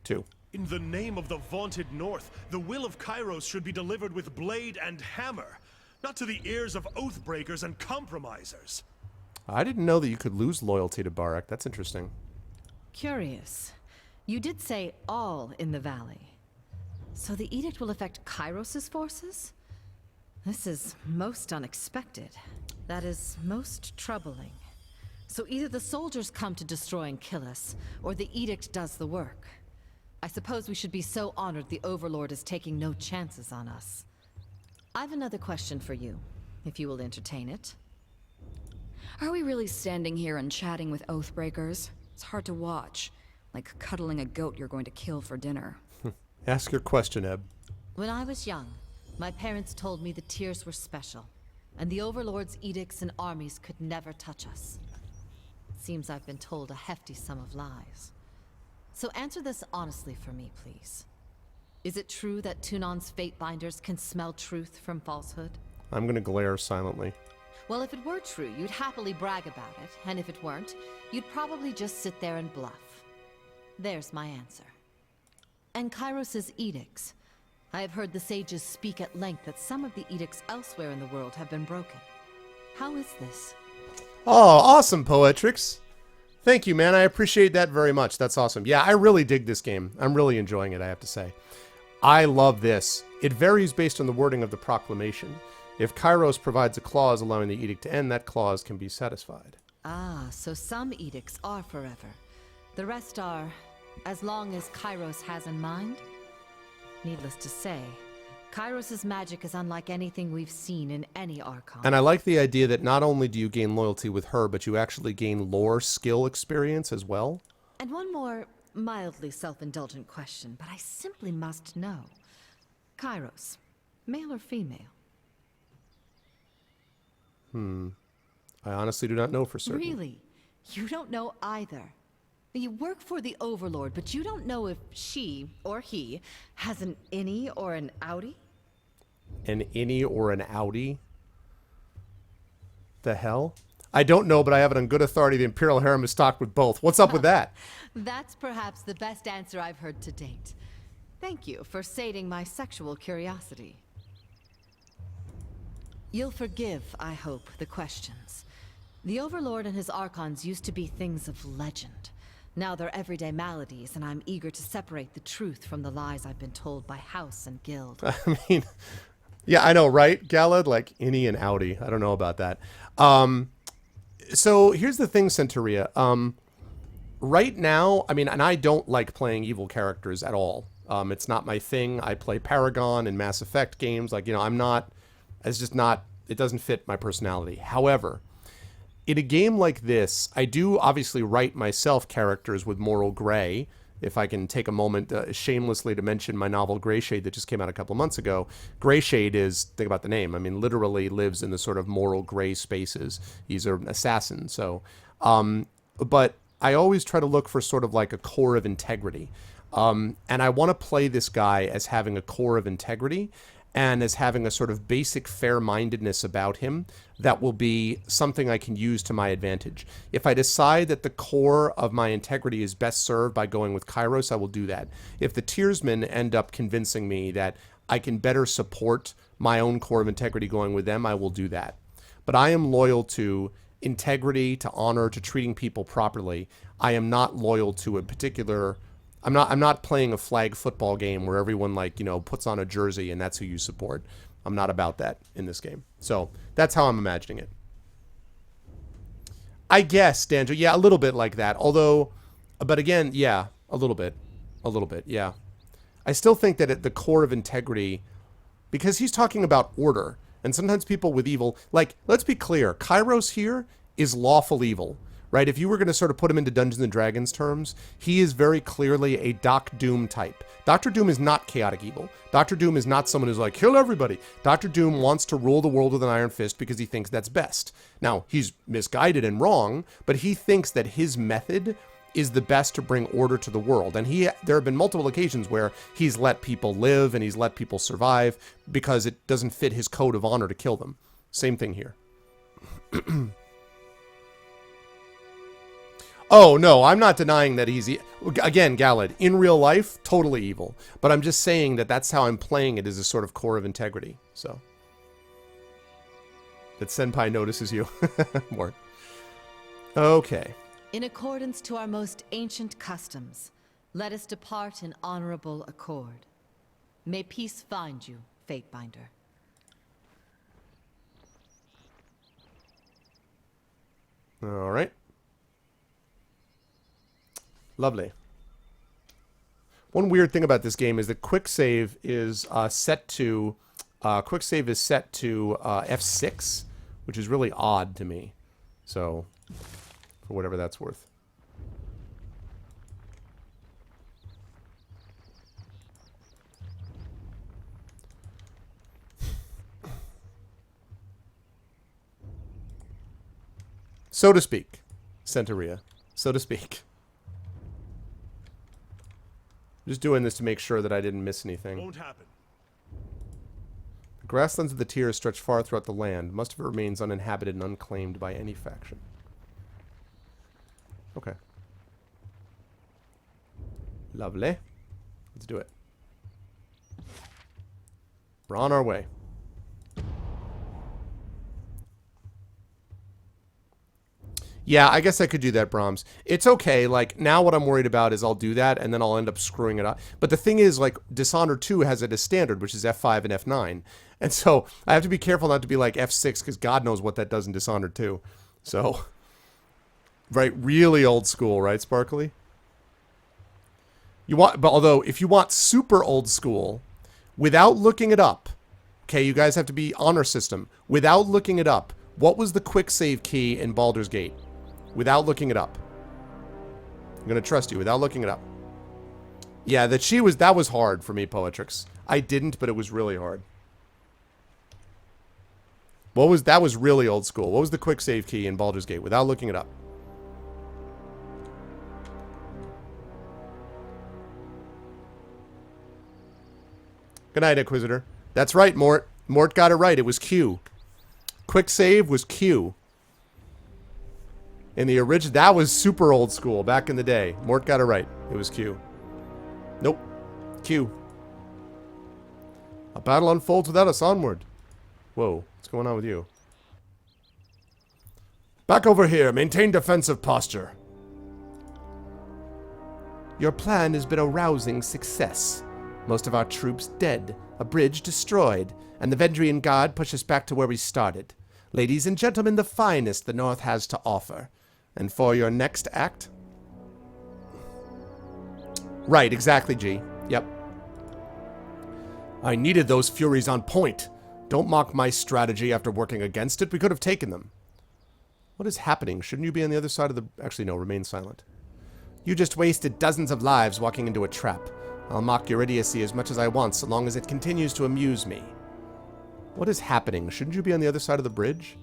[SPEAKER 1] 2.
[SPEAKER 2] In the name of the vaunted North, the will of Kairos should be delivered with blade and hammer, not to the ears of oathbreakers and compromisers.
[SPEAKER 1] I didn't know that you could lose loyalty to Barak. That's interesting.
[SPEAKER 5] Curious. You did say all in the valley. So the edict will affect Kairos' forces? This is most unexpected. That is most troubling. So either the soldiers come to destroy and kill us, or the edict does the work. I suppose we should be so honored the Overlord is taking no chances on us. I've another question for you, if you will entertain it.
[SPEAKER 3] Are we really standing here and chatting with Oathbreakers? It's hard to watch. Like cuddling a goat you're going to kill for dinner.
[SPEAKER 1] Ask your question, Eb.
[SPEAKER 5] When I was young, my parents told me the Tears were special, and the Overlord's edicts and armies could never touch us. Seems I've been told a hefty sum of lies. So answer this honestly for me, please. Is it true that Tunon's Fatebinders can smell truth from falsehood?
[SPEAKER 1] I'm going to glare silently.
[SPEAKER 5] Well, if it were true, you'd happily brag about it, and if it weren't, you'd probably just sit there and bluff. There's my answer. And Kairos' edicts. I have heard the sages speak at length that some of the edicts elsewhere in the world have been broken. How is this?
[SPEAKER 1] Oh, awesome, Poetrix. Thank you, man. I appreciate that very much. That's awesome. Yeah, I really dig this game. I'm really enjoying it, I have to say. I love this. It varies based on the wording of the proclamation. If Kairos provides a clause allowing the edict to end, that clause can be satisfied.
[SPEAKER 5] Ah, so some edicts are forever. The rest are, as long as Kairos has in mind? Needless to say, Kairos' magic is unlike anything we've seen in any Archon.
[SPEAKER 1] And I like the idea that not only do you gain loyalty with her, but you actually gain lore skill experience as well.
[SPEAKER 5] And one more mildly self-indulgent question, but I simply must know. Kairos, male or female?
[SPEAKER 1] I honestly do not know for certain.
[SPEAKER 5] Really? You don't know either? You work for the Overlord, but you don't know if she, or he, has an innie or an outie?
[SPEAKER 1] An innie or an outie? The hell? I don't know, but I have it on good authority the Imperial Harem is stocked with both. What's up with that?
[SPEAKER 5] That's perhaps the best answer I've heard to date. Thank you for sating my sexual curiosity. You'll forgive, I hope, the questions. The Overlord and his Archons used to be things of legend. Now they're everyday maladies, and I'm eager to separate the truth from the lies I've been told by House and Guild.
[SPEAKER 1] I mean, yeah, I know, right, Galad? Like, innie and outie. I don't know about that. So here's the thing, Centuria. Right now, I mean, and I don't like playing evil characters at all. It's not my thing. I play Paragon and Mass Effect games. Like, you know, I'm not, it's just not, it doesn't fit my personality. However, in a game like this, I do obviously write myself characters with moral gray. If I can take a moment shamelessly to mention my novel Greyshade that just came out a couple months ago. Greyshade is, think about the name, I mean, literally lives in the sort of moral gray spaces. He's an assassin, so. But I always try to look for sort of like a core of integrity. And I want to play this guy as having a core of integrity and as having a sort of basic fair-mindedness about him that will be something I can use to my advantage. If I decide that the core of my integrity is best served by going with Kairos, I will do that. If the Tearsmen end up convincing me that I can better support my own core of integrity going with them, I will do that. but I am loyal to integrity, to honor, to treating people properly. I am not loyal to a particular... I'm not playing a flag football game where everyone, like, you know, puts on a jersey and that's who you support. I'm not about that in this game. So that's how I'm imagining it. I guess, Danjo, yeah, a little bit like that. Although, but again, yeah, a little bit, yeah. I still think that at the core of integrity, because he's talking about order, and sometimes people with evil, like, let's be clear, Kairos here is lawful evil, right? If you were going to sort of put him into Dungeons and Dragons terms, he is very clearly a Doc Doom type. Dr. Doom is not chaotic evil. Dr. Doom is not someone who's like, kill everybody. Dr. Doom wants to rule the world with an iron fist because he thinks that's best. Now, he's misguided and wrong, but he thinks that his method is the best to bring order to the world. And there have been multiple occasions where he's let people live and he's let people survive because it doesn't fit his code of honor to kill them. Same thing here. Oh, no, I'm not denying that he's... Again, Galad, in real life, totally evil. But I'm just saying that that's how I'm playing it as a sort of core of integrity. So. That Senpai notices you. More. Okay.
[SPEAKER 5] In accordance to our most ancient customs, let us depart in honorable accord. May peace find you, Fatebinder.
[SPEAKER 1] All right. Lovely. One weird thing about this game is that quick save is set to F6, which is really odd to me. So, for whatever that's worth. So to speak, Centaurea. So to speak. Just doing this to make sure that I didn't miss anything.
[SPEAKER 2] Won't happen.
[SPEAKER 1] The grasslands of the Tiers stretch far throughout the land. Most of it remains uninhabited and unclaimed by any faction. Okay. Lovely. Let's do it. We're on our way. Yeah, I guess I could do that, Brahms. It's okay. Like, now what I'm worried about is I'll do that, and then I'll end up screwing it up. But the thing is, like, Dishonored 2 has it as standard, which is F5 and F9. And so I have to be careful not to be like F6, because God knows what that does in Dishonored 2. So, right, really old school, right, Sparkly? But although, if you want super old school, without looking it up, okay, you guys have to be honor system. Without looking it up, what was the quick save key in Baldur's Gate? Without looking it up. I'm going to trust you without looking it up. Yeah, that was hard for me, Poetrix. I didn't, but it was really hard. That was really old school. What was the quick save key in Baldur's Gate without looking it up? Good night, Inquisitor. That's right, Mort. Mort got it right. It was Q. Quick save was Q. In the original, that was super old school back in the day. Mort got it right. It was Q. Nope. Q. A battle unfolds without us onward. Whoa. What's going on with you? Back over here. Maintain defensive posture. Your plan has been a rousing success. Most of our troops dead, a bridge destroyed, and the Vendrian Guard pushed us back to where we started. Ladies and gentlemen, the finest the North has to offer. And for your next act? Right, exactly, G. Yep. I needed those Furies on point. Don't mock my strategy after working against it. We could have taken them. What is happening? Shouldn't you be on the other side of the... Actually, no, remain silent. You just wasted dozens of lives walking into a trap. I'll mock your idiocy as much as I want, so long as it continues to amuse me. What is happening? Shouldn't you be on the other side of the bridge?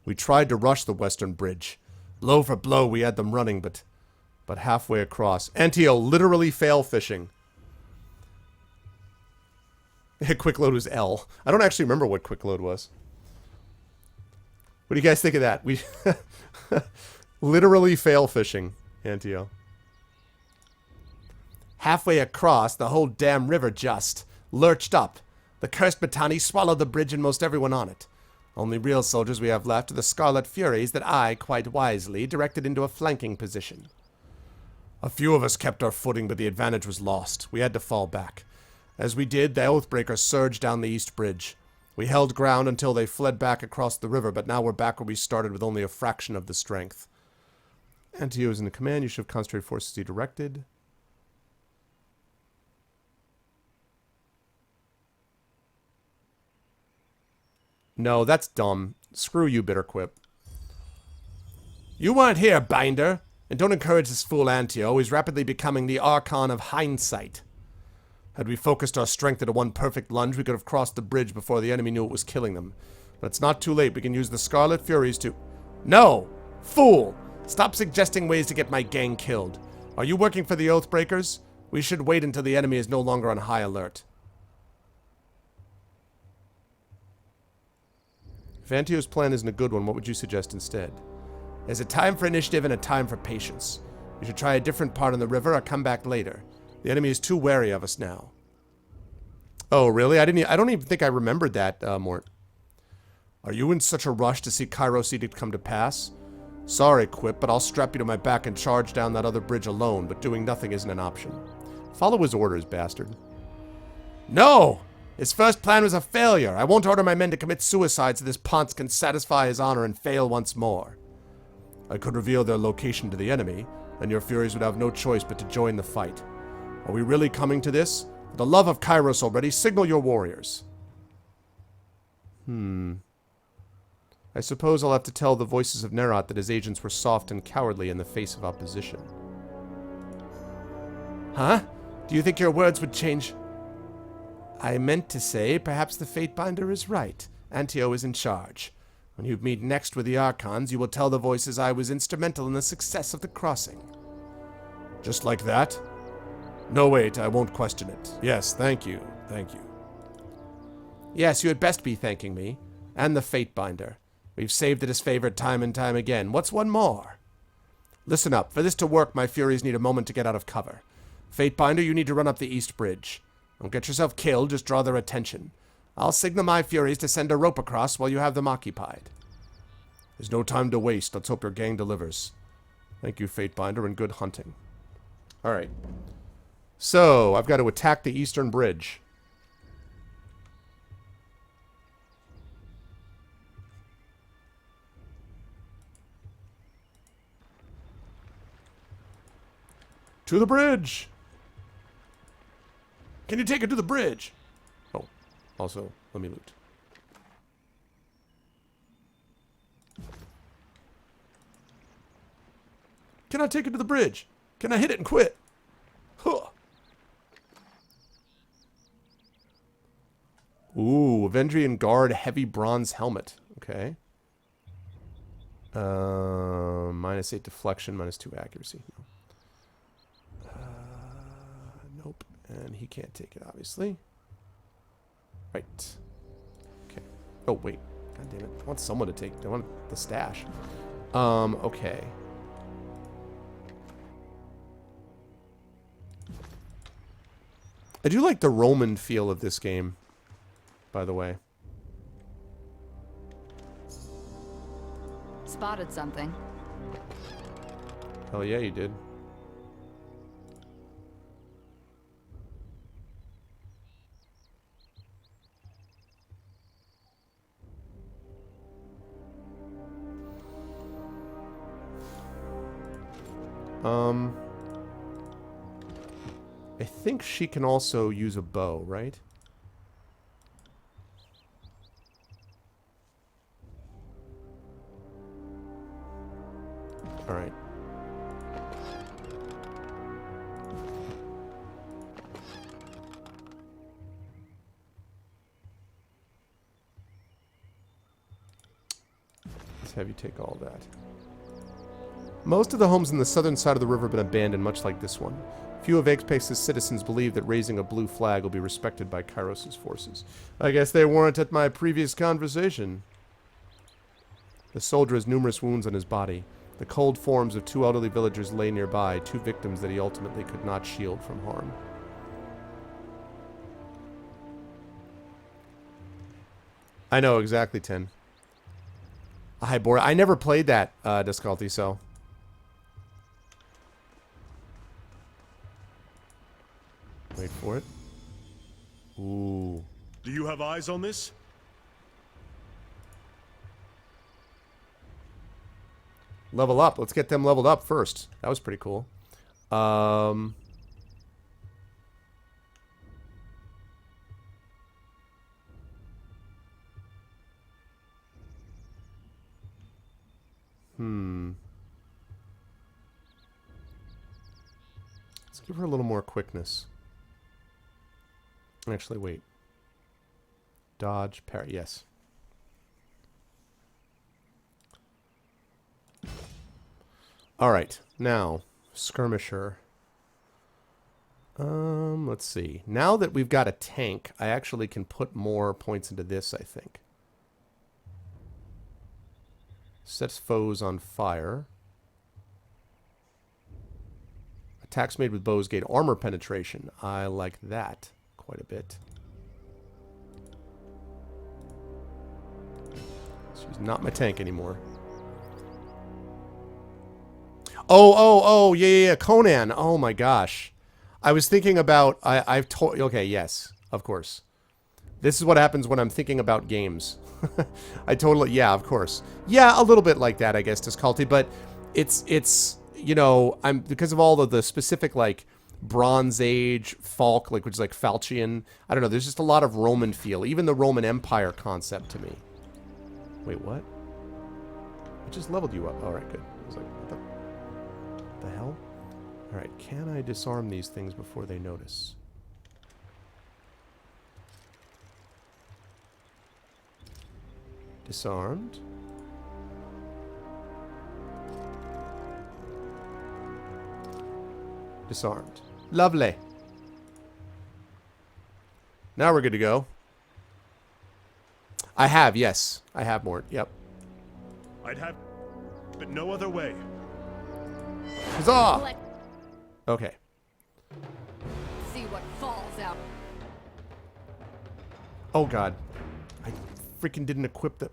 [SPEAKER 1] We tried to rush the western bridge. Blow for blow, we had them running, but halfway across. Antio literally fail fishing. Quick load was L. I don't actually remember what quick load was. What do you guys think of that? We literally fail fishing, Antio. Halfway across, the whole damn river just lurched up. The cursed Batani swallowed the bridge and most everyone on it. Only real soldiers we have left are the Scarlet Furies that I, quite wisely, directed into a flanking position. A few of us kept our footing, but the advantage was lost. We had to fall back. As we did, the Oathbreakers surged down the East Bridge. We held ground until they fled back across the river, but now we're back where we started with only a fraction of the strength. Antio is in the command. You should have concentrated forces he directed. No, that's dumb. Screw you, Bitterquip. You weren't here, Binder. And don't encourage this fool Antio. He's rapidly becoming the Archon of Hindsight. Had we focused our strength into one perfect lunge, we could have crossed the bridge before the enemy knew it was killing them. But it's not too late. We can use the Scarlet Furies to... No! Fool! Stop suggesting ways to get my gang killed. Are you working for the Oathbreakers? We should wait until the enemy is no longer on high alert. If Antio's plan isn't a good one, what would you suggest instead? There's a time for initiative and a time for patience. We should try a different part on the river or come back later. The enemy is too wary of us now. Oh, really? I don't even think I remembered that, Mort. Are you in such a rush to see Kairos' edict come to pass? Sorry, Quip, but I'll strap you to my back and charge down that other bridge alone, but doing nothing isn't an option. Follow his orders, bastard. No! His first plan was a failure. I won't order my men to commit suicide so this Ponce can satisfy his honor and fail once more. I could reveal their location to the enemy, and your Furies would have no choice but to join the fight. Are we really coming to this? For the love of Kairos already, signal your warriors. I suppose I'll have to tell the voices of Nerat that his agents were soft and cowardly in the face of opposition. Huh? Do you think your words would change? I meant to say, perhaps the Fatebinder is right. Antio is in charge. When you meet next with the Archons, you will tell the voices I was instrumental in the success of the crossing. Just like that? No, wait, I won't question it. Yes, thank you. Thank you. Yes, you had best be thanking me. And the Fatebinder. We've saved it as favored time and time again. What's one more? Listen up. For this to work, my Furies need a moment to get out of cover. Fatebinder, you need to run up the East Bridge. Don't get yourself killed, just draw their attention. I'll signal my Furies to send a rope across while you have them occupied. There's no time to waste. Let's hope your gang delivers. Thank you, Fatebinder, and good hunting. Alright. So, I've got to attack the Eastern Bridge. To the bridge! Can you take it to the bridge? Oh, also, let me loot. Can I take it to the bridge? Can I hit it and quit? Huh. Ooh, Avendrian Guard heavy bronze helmet. Okay. -8 deflection, -2 accuracy. Nope. And he can't take it, obviously. Right. Okay. Oh, wait. God damn it. I want someone to take... I want the stash. Okay. I do like the Roman feel of this game, by the way.
[SPEAKER 3] Spotted something.
[SPEAKER 1] Hell yeah, you did. I think she can also use a bow, right? Alright. Let's have you take all that. Most of the homes on the southern side of the river have been abandoned, much like this one. Few of Apex' citizens believe that raising a blue flag will be respected by Kairos' forces. I guess they weren't at my previous conversation. The soldier has numerous wounds on his body. The cold forms of 2 elderly villagers lay nearby, 2 victims that he ultimately could not shield from harm. I know, exactly, 10. A Hybora. I never played that difficulty, so. Wait for it. Ooh.
[SPEAKER 2] Do you have eyes on this?
[SPEAKER 1] Level up. Let's get them leveled up first. That was pretty cool. Let's give her a little more quickness. Actually, wait. Dodge, parry. Yes. All right. Now, skirmisher. Let's see. Now that we've got a tank, I actually can put more points into this, I think. Sets foes on fire. Attacks made with bows gain armor penetration. I like that quite a bit. She's not my tank anymore. Oh, yeah, Conan. Oh my gosh. I was thinking about, I've told, okay, yes, of course. This is what happens when I'm thinking about games. I totally, yeah, of course. Yeah, a little bit like that, I guess, Disculty, but it's, you know, I'm, because of all of the specific, like, Bronze Age, Falk, like, which is like Falchian, I don't know, there's just a lot of Roman feel, even the Roman Empire concept to me. Wait, what? I just leveled you up. All right, good. I was like, what the hell? All right, can I disarm these things before they notice? Disarmed. Disarmed. Lovely. Now we're good to go. I have, yes. I have more. Yep.
[SPEAKER 2] I'd have, but no other way.
[SPEAKER 1] Huzzah! Okay.
[SPEAKER 3] See what falls out.
[SPEAKER 1] Oh god. I freaking didn't equip the...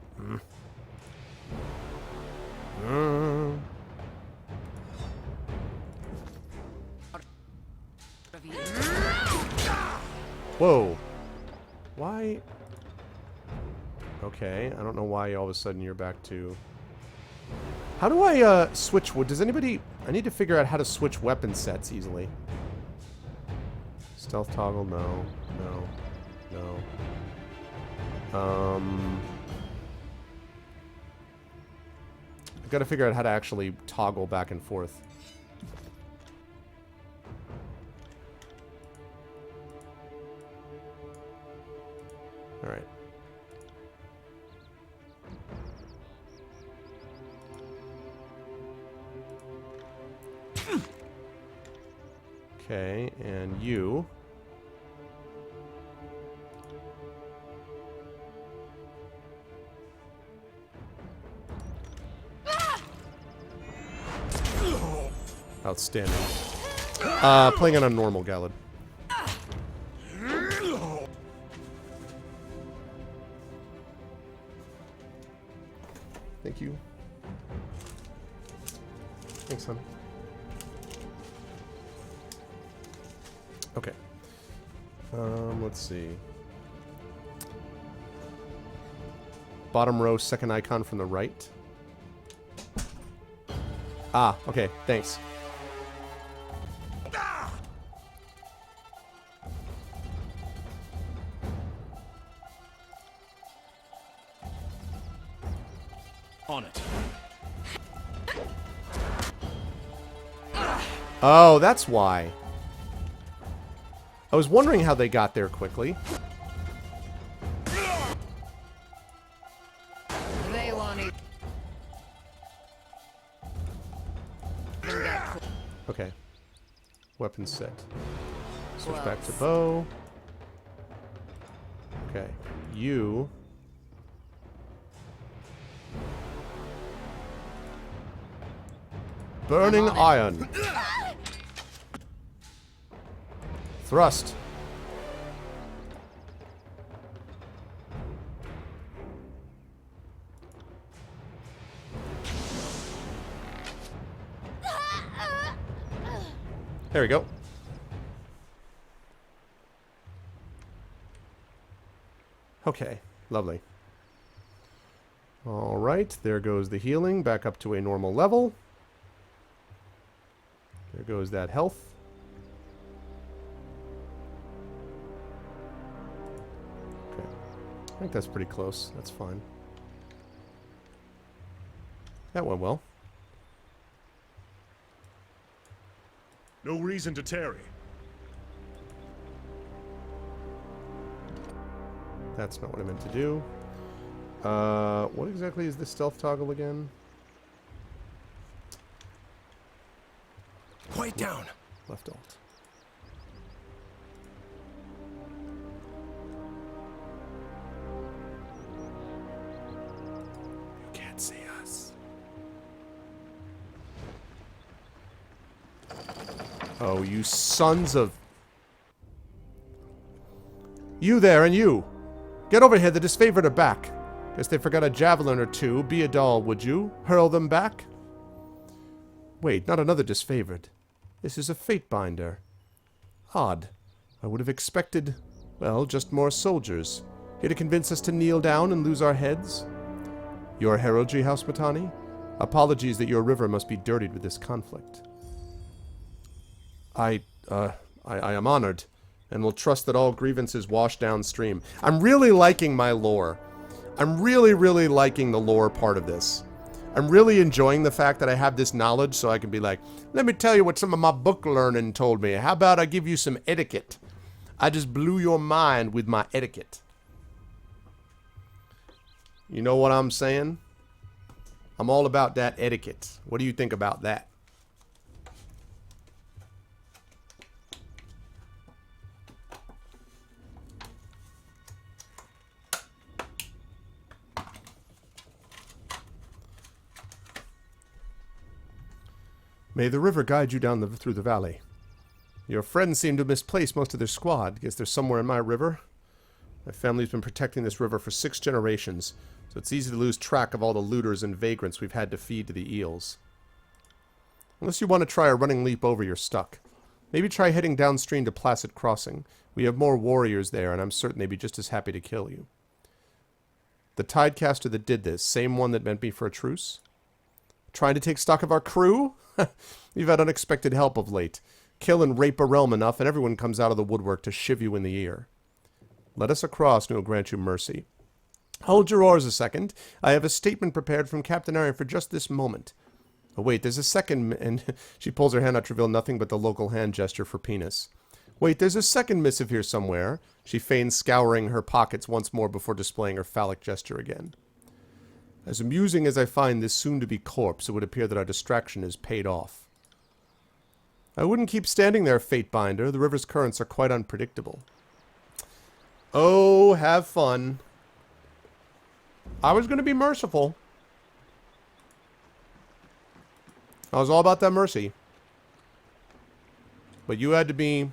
[SPEAKER 1] Whoa. Why? Okay, I don't know why all of a sudden you're back to... How do I switch... Does anybody... I need to figure out how to switch weapon sets easily. Stealth toggle, no. I've got to figure out how to actually toggle back and forth. Alright. Okay, and you. Outstanding. Playing on a normal Galad. Thank you. Thanks, honey. Okay. Let's see. Bottom row, second icon from the right. Ah, okay, thanks.
[SPEAKER 2] On it.
[SPEAKER 1] Oh, that's why. I was wondering how they got there quickly. Okay. Weapon set. Switch back to bow. Okay. You. Burning iron. Thrust. There we go. Okay, lovely. All right, there goes the healing back up to a normal level. There goes that health. Okay, I think that's pretty close. That's fine. That went well.
[SPEAKER 2] No reason to tarry.
[SPEAKER 1] That's not what I meant to do. What exactly is this stealth toggle again?
[SPEAKER 2] Quiet down.
[SPEAKER 1] Left alt. You can't see us. Oh, you sons of... You there, and you! Get over here, the disfavored are back. Guess they forgot a javelin or two. Be a doll, would you? Hurl them back? Wait, not another disfavored. This is a fate binder. Odd. I would have expected, well, just more soldiers. Here to convince us to kneel down and lose our heads? Your heraldry, House Matani? Apologies that your river must be dirtied with this conflict. I am honored, and will trust that all grievances wash downstream. I'm really liking my lore. I'm really, really liking the lore part of this. I'm really enjoying the fact that I have this knowledge so I can be like, let me tell you what some of my book learning told me. How about I give you some etiquette? I just blew your mind with my etiquette. You know what I'm saying? I'm all about that etiquette. What do you think about that? May the river guide you down through the valley. Your friends seem to have misplaced most of their squad. Guess they're somewhere in my river. My family's been protecting this river for 6 generations, so it's easy to lose track of all the looters and vagrants we've had to feed to the eels. Unless you want to try a running leap over, you're stuck. Maybe try heading downstream to Placid Crossing. We have more warriors there, and I'm certain they'd be just as happy to kill you. The Tidecaster that did this, same one that meant me for a truce? Trying to take stock of our crew? You've had unexpected help of late. Kill and rape a realm enough, and everyone comes out of the woodwork to shiv you in the ear. Let us across, and we'll grant you mercy. Hold your oars a second. I have a statement prepared from Captain Aaron for just this moment. Oh, wait, there's a second... And she pulls her hand out to reveal nothing but the local hand gesture for penis. Wait, there's a second missive here somewhere. She feigns scouring her pockets once more before displaying her phallic gesture again. As amusing as I find this soon-to-be corpse, it would appear that our distraction is paid off. I wouldn't keep standing there, Fatebinder. The river's currents are quite unpredictable. Oh, have fun. I was going to be merciful. I was all about that mercy. But you had to be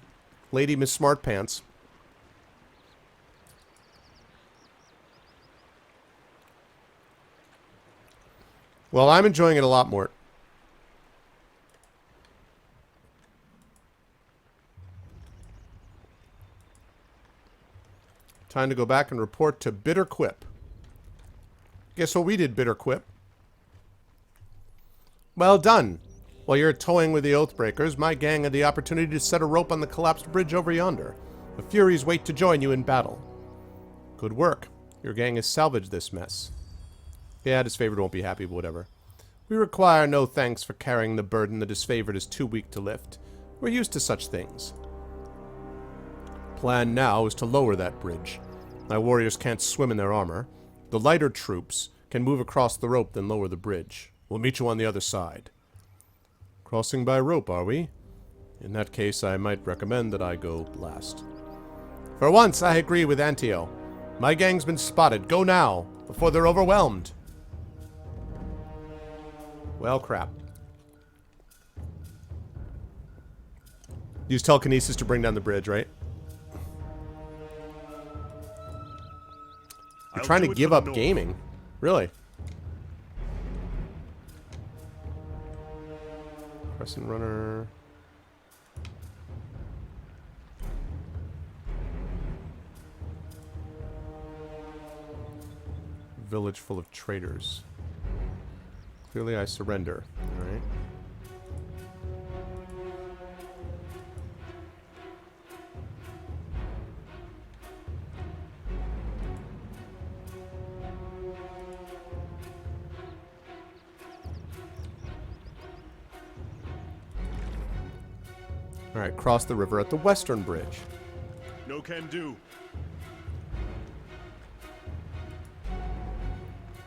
[SPEAKER 1] Lady Miss Smartpants. Well, I'm enjoying it a lot more. Time to go back and report to Bitter Quip. Guess what we did, Bitter Quip? Well done. While you're toying with the Oathbreakers, my gang had the opportunity to set a rope on the collapsed bridge over yonder. The Furies wait to join you in battle. Good work. Your gang has salvaged this mess. Yeah, disfavored won't be happy, but whatever. We require no thanks for carrying the burden the disfavored is too weak to lift. We're used to such things. Plan now is to lower that bridge. My warriors can't swim in their armor. The lighter troops can move across the rope, then lower the bridge. We'll meet you on the other side. Crossing by rope, are we? In that case, I might recommend that I go last. For once, I agree with Antio. My gang's been spotted. Go now, before they're overwhelmed. Well, crap. Use telekinesis to bring down the bridge, right? You're trying to give up gaming. Really? Crescent Runner. village full of traitors. Clearly I surrender. Alright. Alright, cross the river at the western bridge.
[SPEAKER 2] No can do.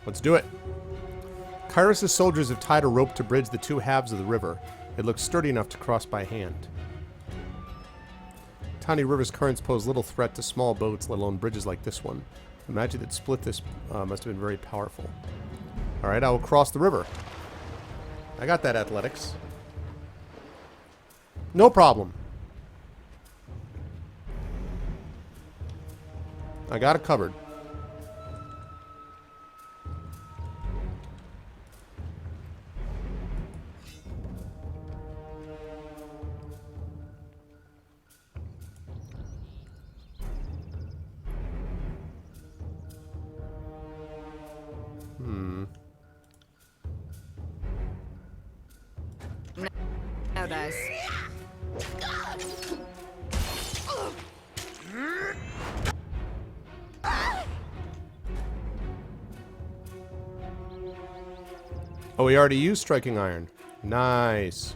[SPEAKER 1] Let's do it. Kyrus' soldiers have tied a rope to bridge the two halves of the river. It looks sturdy enough to cross by hand. Tiny river's currents pose little threat to small boats, let alone bridges like this one. The magic that split this must have been very powerful. Alright, I will cross the river. I got that athletics. No problem. I got it covered.
[SPEAKER 3] No dice.
[SPEAKER 1] Oh, we already used striking iron. Nice.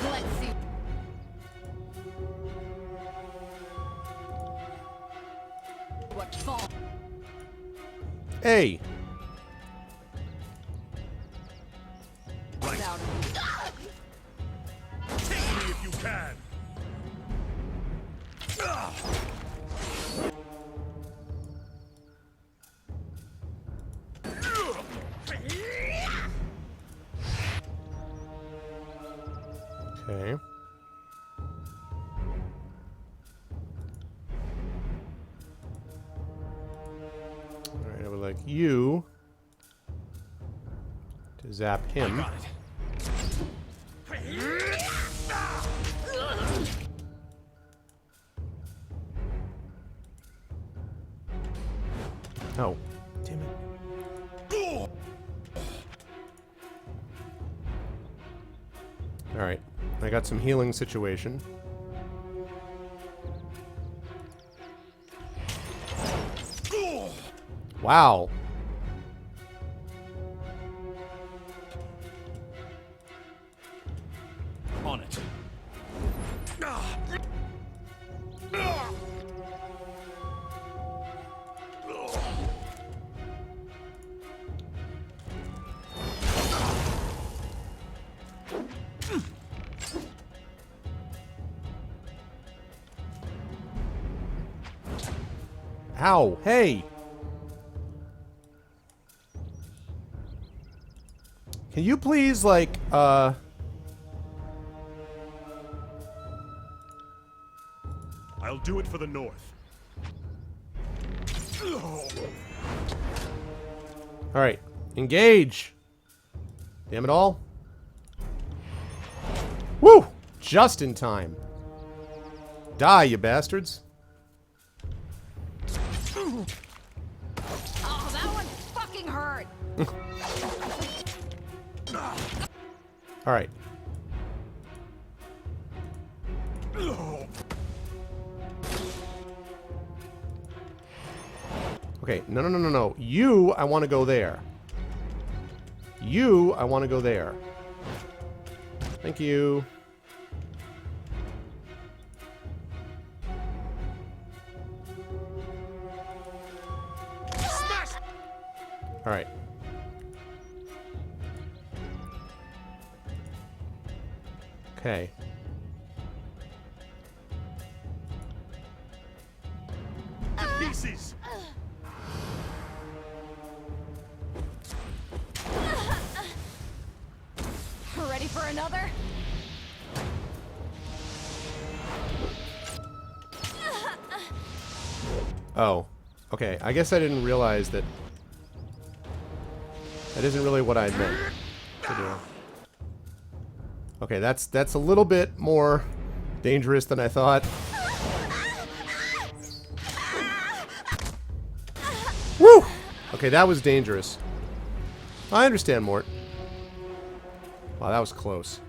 [SPEAKER 3] Let's see. What fall?
[SPEAKER 1] Hey.
[SPEAKER 3] Down.
[SPEAKER 2] Take me if you can.
[SPEAKER 1] Okay. Alright, I would like you to zap him.
[SPEAKER 2] Got it.
[SPEAKER 1] Oh. Damn it. Alright. I got some healing situation. Wow.
[SPEAKER 2] On it.
[SPEAKER 1] Ow. Hey. Can you please, like,
[SPEAKER 2] I'll do it for the North.
[SPEAKER 1] Alright. Engage. Damn it all. Woo! Just in time. Die, you bastards.
[SPEAKER 3] Oh, that one fucking hurt.
[SPEAKER 1] Alright. Okay, no. You, I want to go there. You, I want to go there. Thank you. Alright. Okay.
[SPEAKER 2] Pieces.
[SPEAKER 3] Ready for another?
[SPEAKER 1] Oh. Okay, I guess I didn't realize that... That isn't really what I meant to do. Okay, that's a little bit more dangerous than I thought. Woo! Okay, that was dangerous. I understand, Mort. Wow, that was close.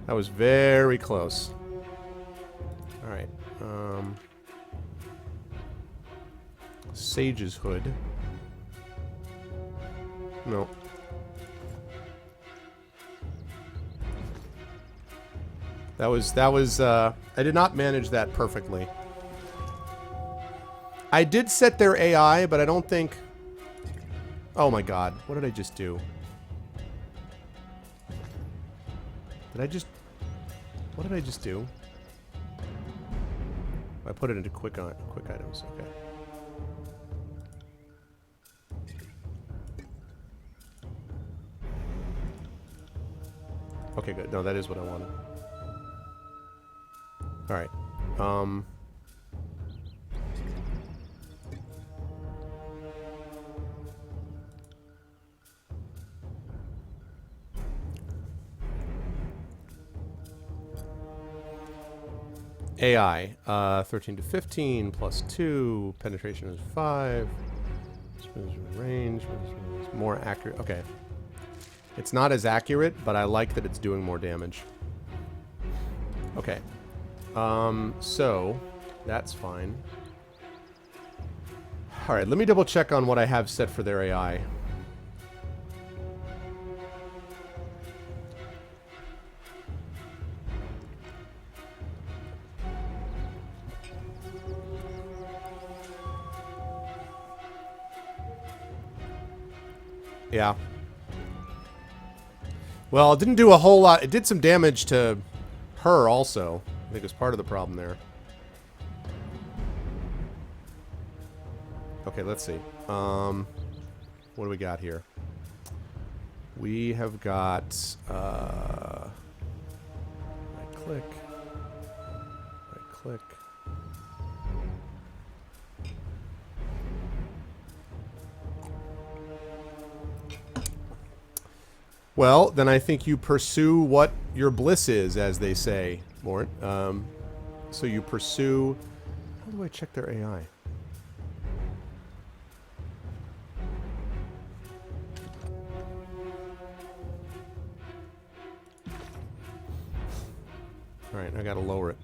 [SPEAKER 1] That was very close. Alright. Sage's Hood. No. That was, I did not manage that perfectly. I did set their AI, but I don't think... Oh my god, what did I just do? What did I just do? I put it into quick items, okay. Okay, good. No, that is what I wanted. Alright. AI, 13 to 15, plus 2, penetration is 5, range, more accurate, okay. It's not as accurate, but I like that it's doing more damage. Okay. So, that's fine. Alright, let me double check on what I have set for their AI. Yeah. Well, it didn't do a whole lot. It did some damage to her also. I think it's part of the problem there. Okay, let's see. What do we got here? We have got right click. Right click. Well, then I think you pursue what your bliss is, as they say, Mort. So you pursue... How do I check their AI? Alright, I gotta lower it.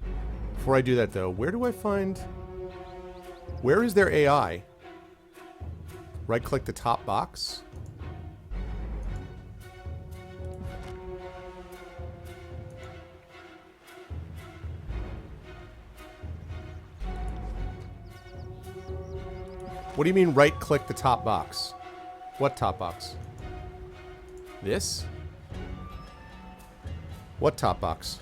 [SPEAKER 1] Before I do that, though, where do I find... Where is their AI? Right-click the top box. What do you mean right-click the top box? What top box? This? What top box?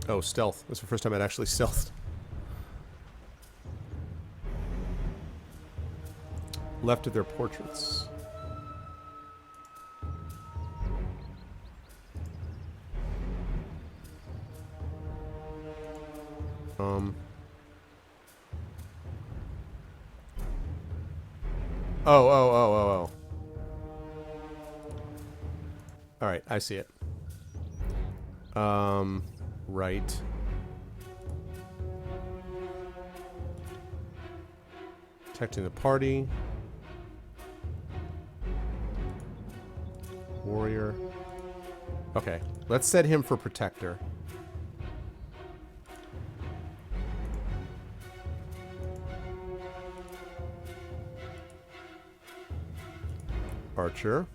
[SPEAKER 1] Oh, stealth. That's the first time I'd actually stealthed. Left of their portraits. Oh. Alright, I see it. Right. Protecting the party. Warrior. Okay, let's set him for protector. Archer.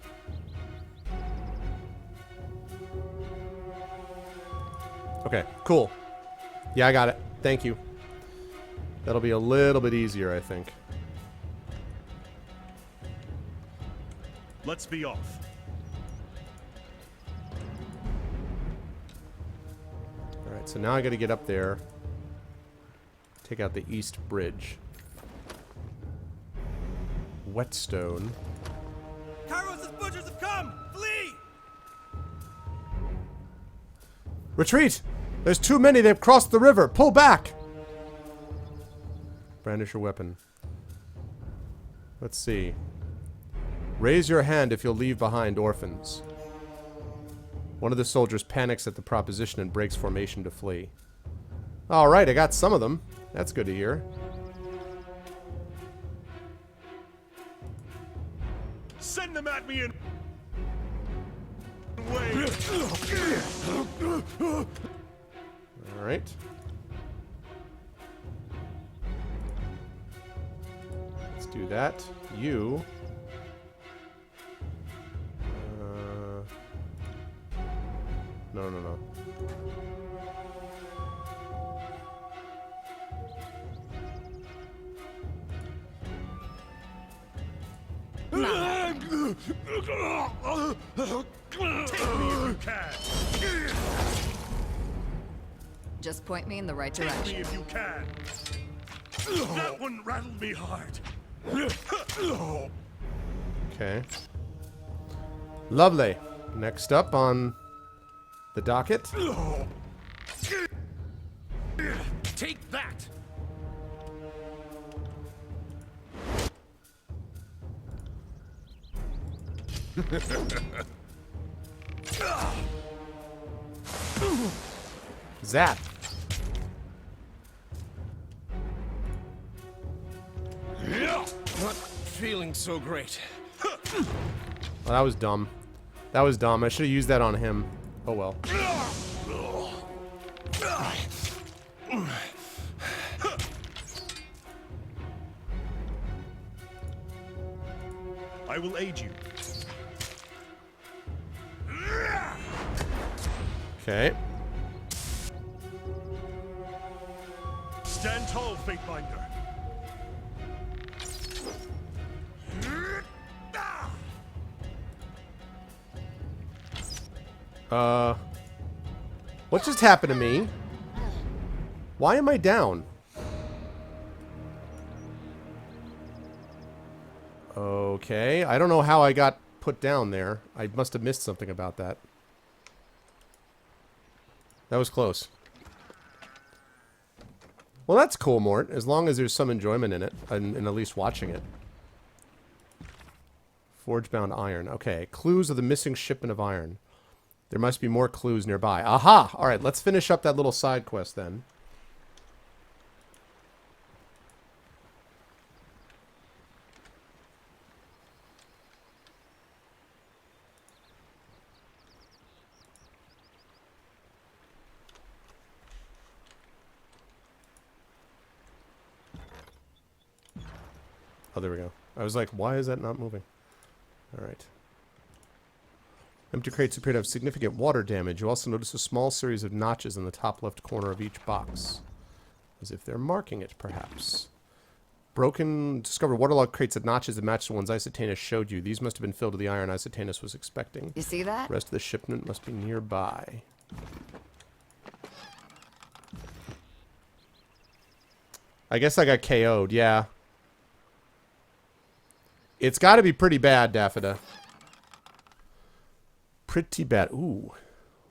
[SPEAKER 1] Okay, cool. Yeah, I got it. Thank you. That'll be a little bit easier, I think.
[SPEAKER 2] Let's be off.
[SPEAKER 1] Alright, so now I gotta get up there. Take out the east bridge. Whetstone.
[SPEAKER 6] Kairos' butchers have come! Flee!
[SPEAKER 1] Retreat! There's too many. They've crossed the river. Pull back. Brandish your weapon. Let's see. Raise your hand if you'll leave behind orphans. One of the soldiers panics at the proposition and breaks formation to flee. Alright, I got some of them. That's good to hear.
[SPEAKER 2] Send them at me in way.
[SPEAKER 1] Alright. Let's do that. You. No, no, no.
[SPEAKER 2] Take me if you can.
[SPEAKER 3] Just point me in the right
[SPEAKER 2] Take me
[SPEAKER 3] direction.
[SPEAKER 2] if you can. That one rattled me hard.
[SPEAKER 1] Okay. Lovely. Next up on the docket.
[SPEAKER 6] Take that!
[SPEAKER 1] Zap.
[SPEAKER 6] Not feeling so great.
[SPEAKER 1] Well, that was dumb. That was dumb. I should have used that on him. Oh well.
[SPEAKER 2] I will aid you.
[SPEAKER 1] Okay.
[SPEAKER 2] Stand tall, Fatebinder.
[SPEAKER 1] What just happened to me? Why am I down? Okay, I don't know how I got put down there. I must have missed something about that. That was close. Well, that's cool, Mort, as long as there's some enjoyment in it, and at least watching it. Forge-bound iron. Okay, clues of the missing shipment of iron. There must be more clues nearby. Aha! Alright, let's finish up that little side quest then. Oh, there we go. I was like, why is that not moving? Alright. Empty crates appear to have significant water damage. You also notice a small series of notches in the top left corner of each box. As if they're marking it, perhaps. Discovered waterlogged crates of notches that match the ones Isotanus showed you. These must have been filled with the iron Isotanus was expecting.
[SPEAKER 3] You see that?
[SPEAKER 1] The rest of the shipment must be nearby. I guess I got KO'd, yeah. It's got to be pretty bad, Daffodil. Pretty bad. Ooh,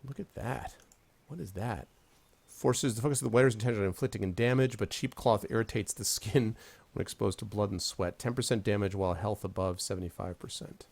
[SPEAKER 1] look at that. What is that? Forces the focus of the wearer's intention on inflicting damage, but cheap cloth irritates the skin when exposed to blood and sweat. 10% damage while health above 75%.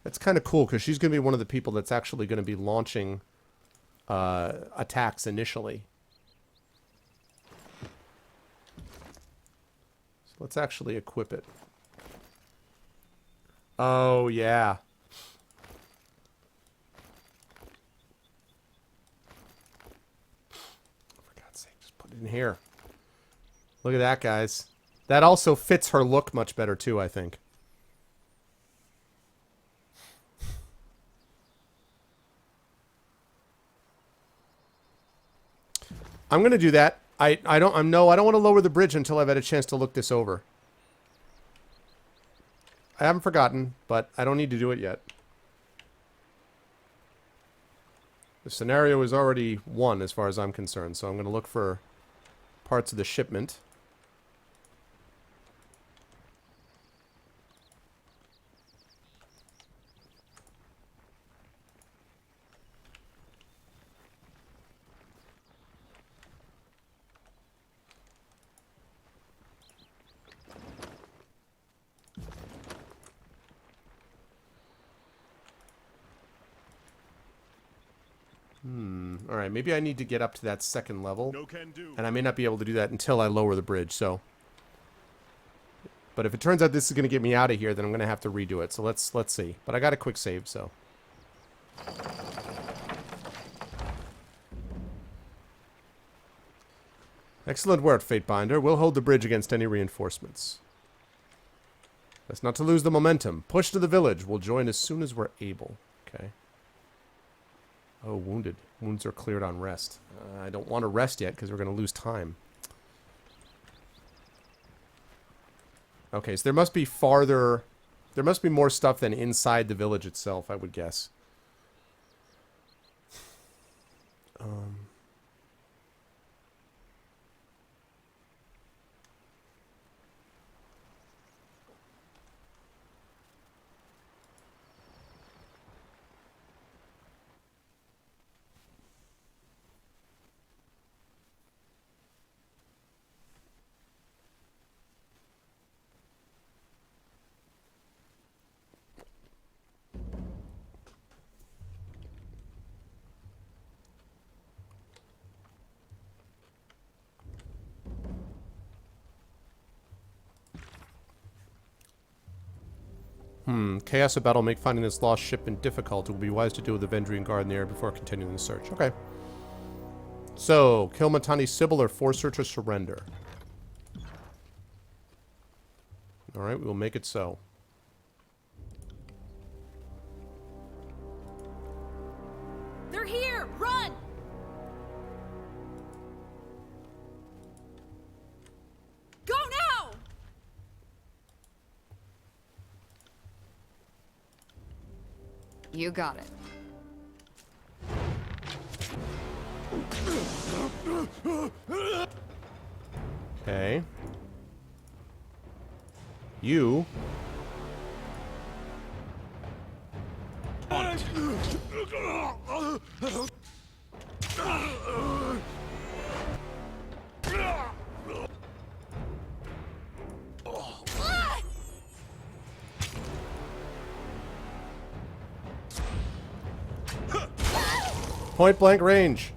[SPEAKER 1] That's kind of cool because she's going to be one of the people that's actually going to be launching attacks initially. So let's actually equip it. Oh, yeah. For God's sake, just put it in here. Look at that, guys. That also fits her look much better, too, I think. I'm going to do that. I don't want to lower the bridge until I've had a chance to look this over. I haven't forgotten, but I don't need to do it yet. The scenario is already won as far as I'm concerned, so I'm going to look for parts of the shipment. Alright, maybe I need to get up to that second level.
[SPEAKER 2] No can do.
[SPEAKER 1] And I may not be able to do that until I lower the bridge, so. But if it turns out this is going to get me out of here, then I'm going to have to redo it. So let's see. But I got a quick save, so. Excellent work, Fatebinder. We'll hold the bridge against any reinforcements. That's not to lose the momentum. Push to the village. We'll join as soon as we're able. Okay. Oh, wounded. Wounds are cleared on rest. I don't want to rest yet because we're going to lose time. Okay, so there must be farther... There must be more stuff than inside the village itself, I would guess. Chaos of battle make finding this lost shipment difficult. It will be wise to deal with the Vendrian guard in the area before continuing the search. Okay. So, kill Matani Sybil or force her to surrender. Alright, we will make it so.
[SPEAKER 3] They're here! Run! Go now! You got it.
[SPEAKER 1] Okay. You... Point blank range.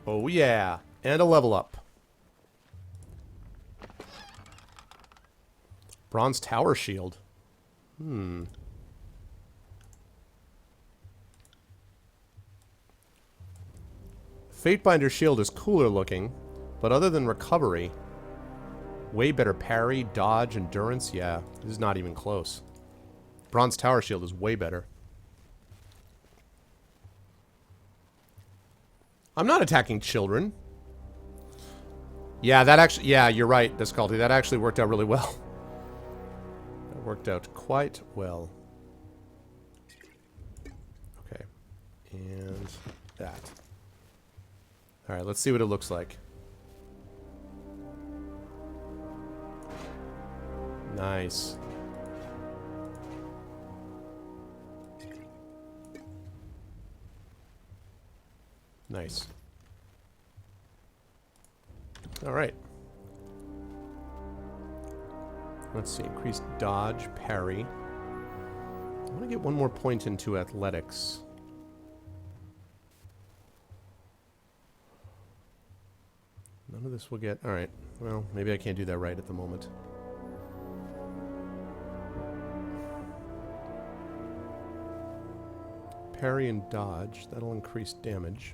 [SPEAKER 1] Oh yeah, and a level up. Bronze tower shield. Fatebinder shield is cooler looking, but other than recovery, way better parry, dodge, endurance. Yeah, this is not even close. Bronze tower shield is way better. I'm not attacking children. Yeah, that actually... Yeah, you're right, Disculty. That actually worked out really well. That worked out quite well. Okay. And that. Alright, let's see what it looks like. Nice. Nice. All right. Let's see. Increased dodge, parry. I want to get one more point into athletics. None of this will get... All right. Well, maybe I can't do that right at the moment. Parry and dodge. That'll increase damage.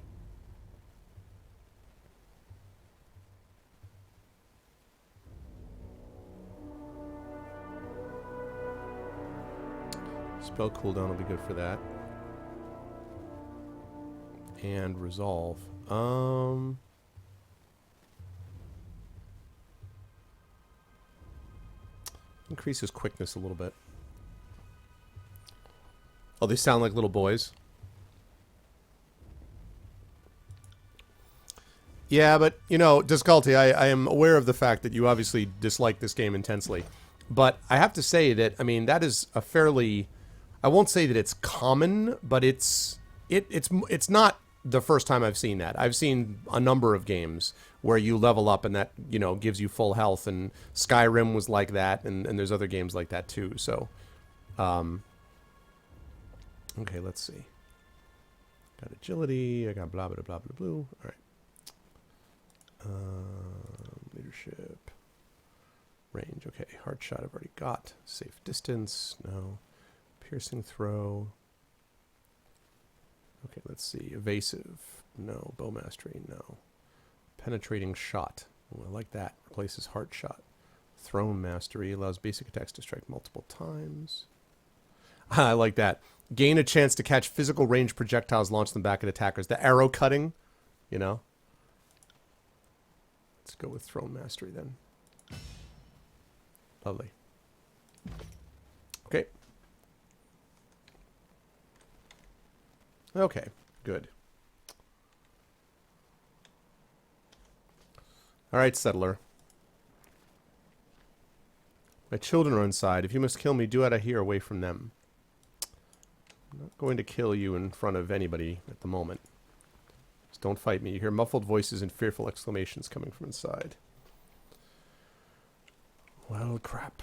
[SPEAKER 1] Spell cooldown will be good for that. And resolve. Increases quickness a little bit. Oh, they sound like little boys. Yeah, but, you know, Disculty, I am aware of the fact that you obviously dislike this game intensely. But I have to say that, I mean, that is a fairly... I won't say that it's common, but it's not the first time I've seen that. I've seen a number of games where you level up and that, you know, gives you full health. And Skyrim was like that, and there's other games like that too. So, okay, let's see. Got agility, I got blah, blah, blah, blah, blah. All right. Leadership. Range, okay. Hard shot I've already got. Safe distance, no. Piercing throw. Okay, let's see. Evasive, no. Bow mastery, no. Penetrating shot. Oh, I like that. Replaces heart shot. Thrown mastery allows basic attacks to strike multiple times. I like that. Gain a chance to catch physical range projectiles launched them back at attackers. The arrow cutting, you know. Let's go with thrown mastery then. Lovely. Okay. Okay, good. All right, settler. My children are inside. If you must kill me, do it out here, away from them. I'm not going to kill you in front of anybody at the moment. Just don't fight me. You hear muffled voices and fearful exclamations coming from inside. Well, crap.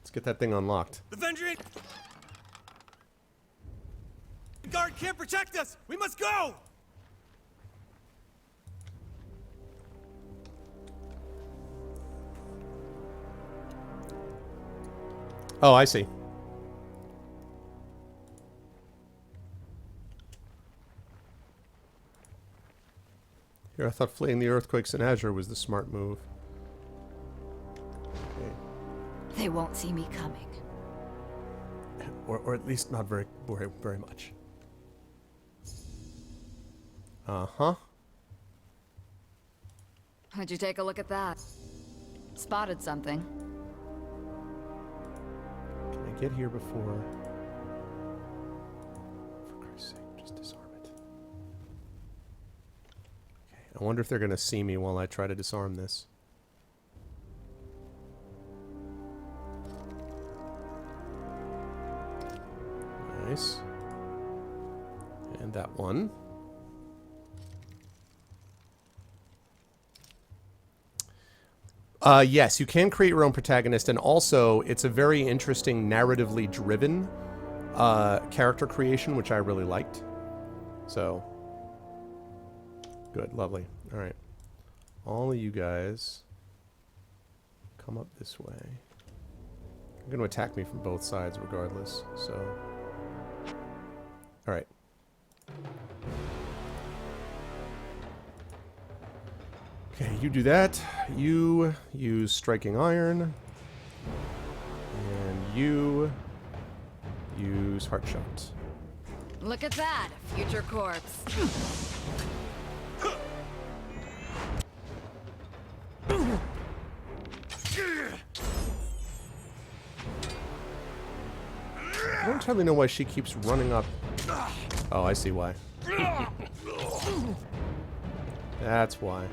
[SPEAKER 1] Let's get that thing unlocked.
[SPEAKER 6] The Avenger! The guard can't protect us! We must go!
[SPEAKER 1] Oh, I see. Here, I thought fleeing the earthquakes in Azure was the smart move. Okay.
[SPEAKER 3] They won't see me coming.
[SPEAKER 1] Or at least not very much. Uh-huh.
[SPEAKER 3] Would you take a look at that? Spotted something.
[SPEAKER 1] Can I get here before... For Christ's sake, just disarm it. Okay, I wonder if they're going to see me while I try to disarm this. Nice. And that one. Yes, you can create your own protagonist, and also it's a very interesting narratively driven character creation, which I really liked. So, good, lovely. All right. All of you guys come up this way. They're going to attack me from both sides regardless, so... All right. Okay, you do that. You use Striking Iron. And you use Heart Shot.
[SPEAKER 3] Look at that, future corpse.
[SPEAKER 1] I don't entirely know why she keeps running up. Oh, I see why. That's why.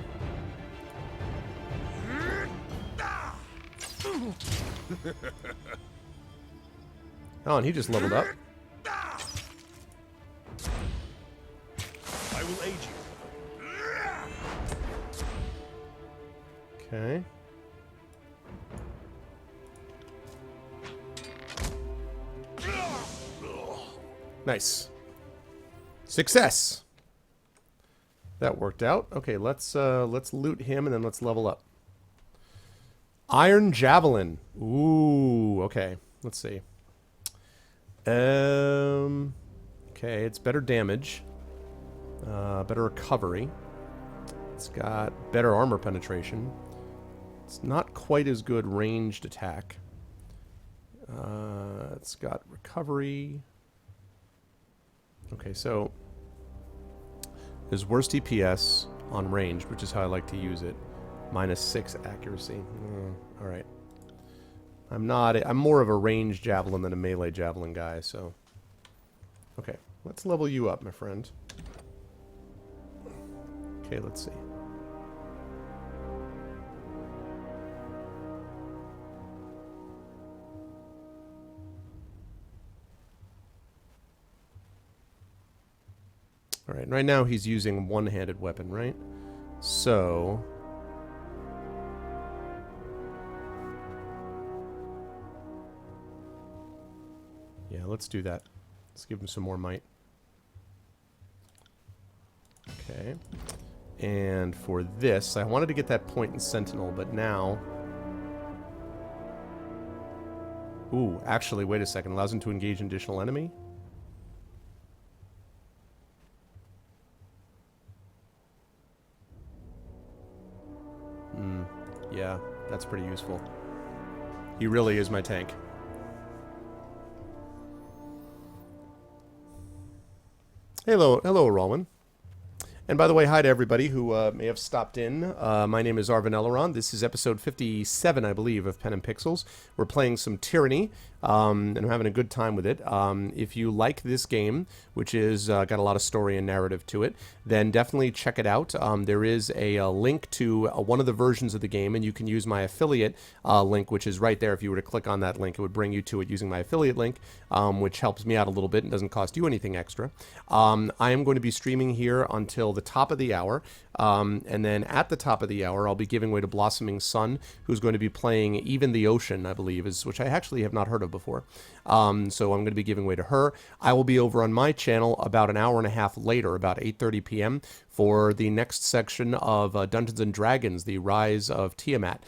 [SPEAKER 1] Oh, and he just leveled up.
[SPEAKER 2] I will aid you.
[SPEAKER 1] Okay. Nice. Success. That worked out. Okay, let's loot him and then let's level up. Iron Javelin. Ooh, okay. Let's see. Okay, it's better damage. Better recovery. It's got better armor penetration. It's not quite as good ranged attack. It's got recovery. Okay, so there's worst DPS on range, which is how I like to use it. -6 accuracy. All right. I'm more of a ranged javelin than a melee javelin guy, so. Okay, let's level you up, my friend. Okay, let's see. All right, right now he's using one-handed weapon, right? So yeah, let's do that. Let's give him some more might. Okay. And for this, I wanted to get that point in Sentinel, but now... Ooh, actually, wait a second. Allows him to engage an additional enemy? Yeah, that's pretty useful. He really is my tank. Hello, Rowan. And by the way, hi to everybody who may have stopped in. My name is Arvin Eleron. This is episode 57, I believe, of Pen and Pixels. We're playing some Tyranny, and I'm having a good time with it. If you like this game, which is got a lot of story and narrative to it, then definitely check it out. There is a link to one of the versions of the game, and you can use my affiliate link, which is right there. If you were to click on that link, it would bring you to it using my affiliate link, which helps me out a little bit and doesn't cost you anything extra. I am going to be streaming here until the top of the hour, and then at the top of the hour I'll be giving away to Blossoming Sun, who's going to be playing Even the Ocean, I believe, which I actually have not heard of before. So I'm going to be giving away to her. I will be over on my channel about an hour and a half later, about 8:30 p.m. for the next section of Dungeons & Dragons, The Rise of Tiamat,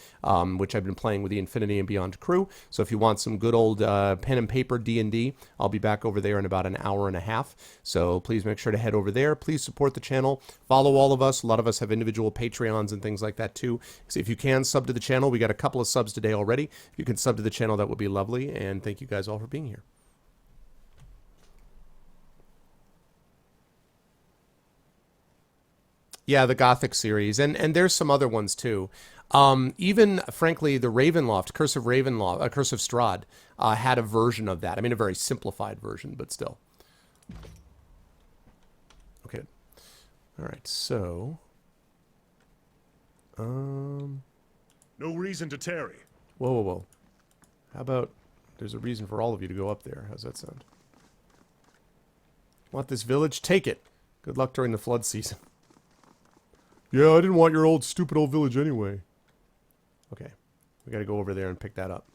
[SPEAKER 1] which I've been playing with the Infinity and Beyond crew. So if you want some good old pen and paper D&D, I'll be back over there in about an hour and a half. So please make sure to head over there. Please support the channel. Follow all of us. A lot of us have individual Patreons and things like that too. So if you can sub to the channel, we got a couple of subs today already. If you can sub to the channel, that would be lovely. And thank you guys all for being here. Yeah, the Gothic series, and there's some other ones too. Even, frankly, the Ravenloft, Curse of Ravenloft, Curse of Strahd, had a version of that. I mean, a very simplified version, but still. Okay. All right, so...
[SPEAKER 2] No reason to tarry.
[SPEAKER 1] Whoa, whoa, whoa. How about there's a reason for all of you to go up there? How's that sound? Want this village? Take it. Good luck during the flood season. Yeah, I didn't want your old, stupid old village anyway. Okay. We gotta go over there and pick that up.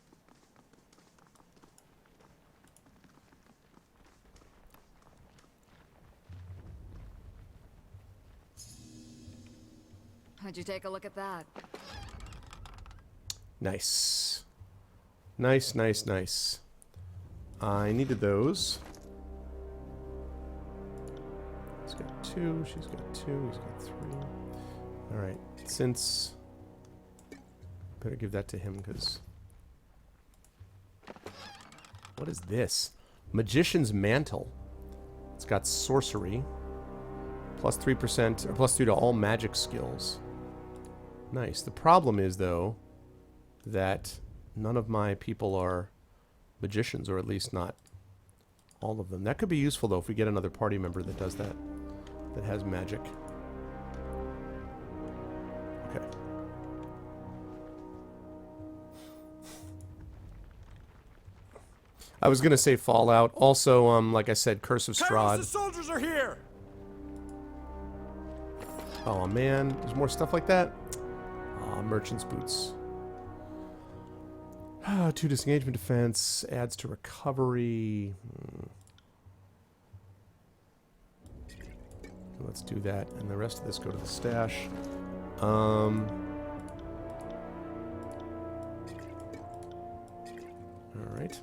[SPEAKER 3] How'd you take a look at that?
[SPEAKER 1] Nice. Nice, nice, nice. I needed those. He's got 2, she's got 2, he's got 3. Alright, since... Better give that to him, because... What is this? Magician's Mantle. It's got sorcery. Plus 3%, or plus 3 to all magic skills. Nice. The problem is, though, that none of my people are magicians, or at least not all of them. That could be useful, though, if we get another party member that does that, that has magic. Okay. I was gonna say Fallout. Also, like I said, Curse of Strahd.
[SPEAKER 6] The soldiers are here.
[SPEAKER 1] Oh man, there's more stuff like that. Merchant's Boots. 2 disengagement defense adds to recovery. Let's do that, and the rest of this go to the stash. All right.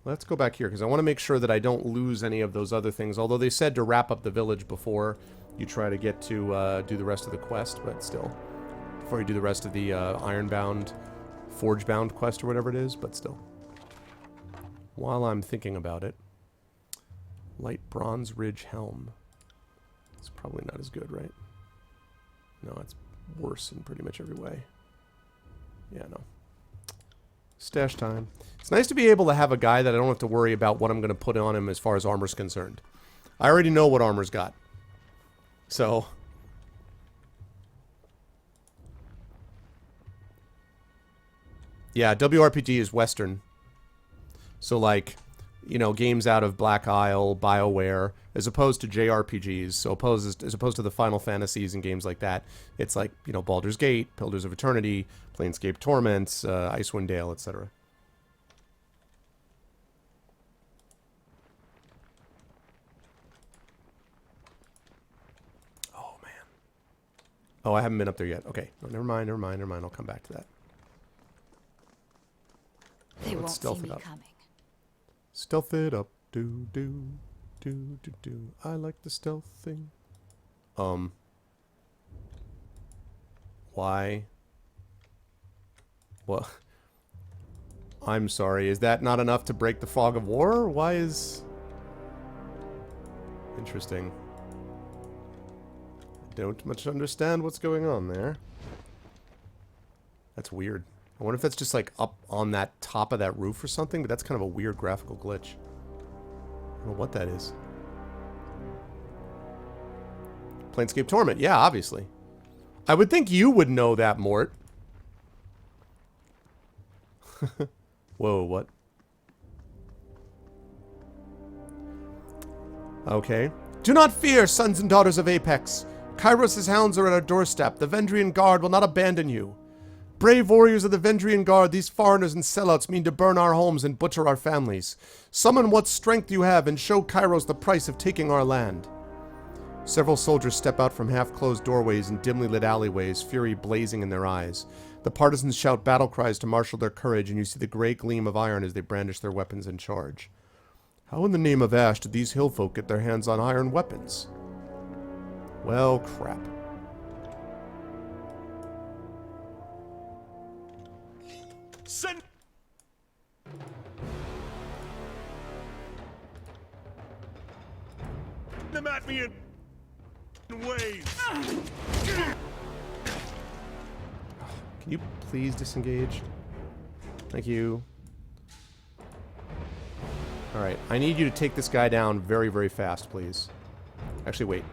[SPEAKER 1] Let's go back here, because I want to make sure that I don't lose any of those other things. Although they said to wrap up the village before you try to get to do the rest of the quest, but still. Before you do the rest of the Ironbound, Forgebound quest or whatever it is, but still. While I'm thinking about it, Light Bronze Ridge Helm. It's probably not as good, right? No, it's worse in pretty much every way. Yeah, no. Stash time. It's nice to be able to have a guy that I don't have to worry about what I'm going to put on him as far as armor's concerned. I already know what armor's got. So... yeah, WRPG is Western. So, like, you know, games out of Black Isle, BioWare, as opposed to JRPGs, so as opposed to the Final Fantasies and games like that, it's like, you know, Baldur's Gate, Pillars of Eternity, Planescape Torments, Icewind Dale, etc. Oh, man. Oh, I haven't been up there yet. Okay. No, never mind. I'll come back to that.
[SPEAKER 3] They
[SPEAKER 1] Let's
[SPEAKER 3] won't see
[SPEAKER 1] stealth it
[SPEAKER 3] me
[SPEAKER 1] up.
[SPEAKER 3] coming.
[SPEAKER 1] Stealth it up. Do. I like the stealth thing. Why? Well, I'm sorry. Is that not enough to break the fog of war? Why is... interesting. I don't much understand what's going on there. That's weird. I wonder if that's just like up on that top of that roof or something, but that's kind of a weird graphical glitch. I don't know what that is. Planescape Torment. Yeah, obviously. I would think you would know that, Mort. Whoa, what? Okay. Do not fear, sons and daughters of Apex. Kairos' hounds are at our doorstep. The Vendrian Guard will not abandon you. Brave warriors of the Vendrian Guard, these foreigners and sellouts mean to burn our homes and butcher our families. Summon what strength you have and show Kairos the price of taking our land. Several soldiers step out from half-closed doorways and dimly lit alleyways, fury blazing in their eyes. The partisans shout battle cries to marshal their courage, and you see the gray gleam of iron as they brandish their weapons and charge. How in the name of Ash did these hillfolk get their hands on iron weapons? Well, crap.
[SPEAKER 2] Send them at me in waves.
[SPEAKER 1] Can you please disengage? Thank you. Alright, I need you to take this guy down very, very fast, please. Actually, wait.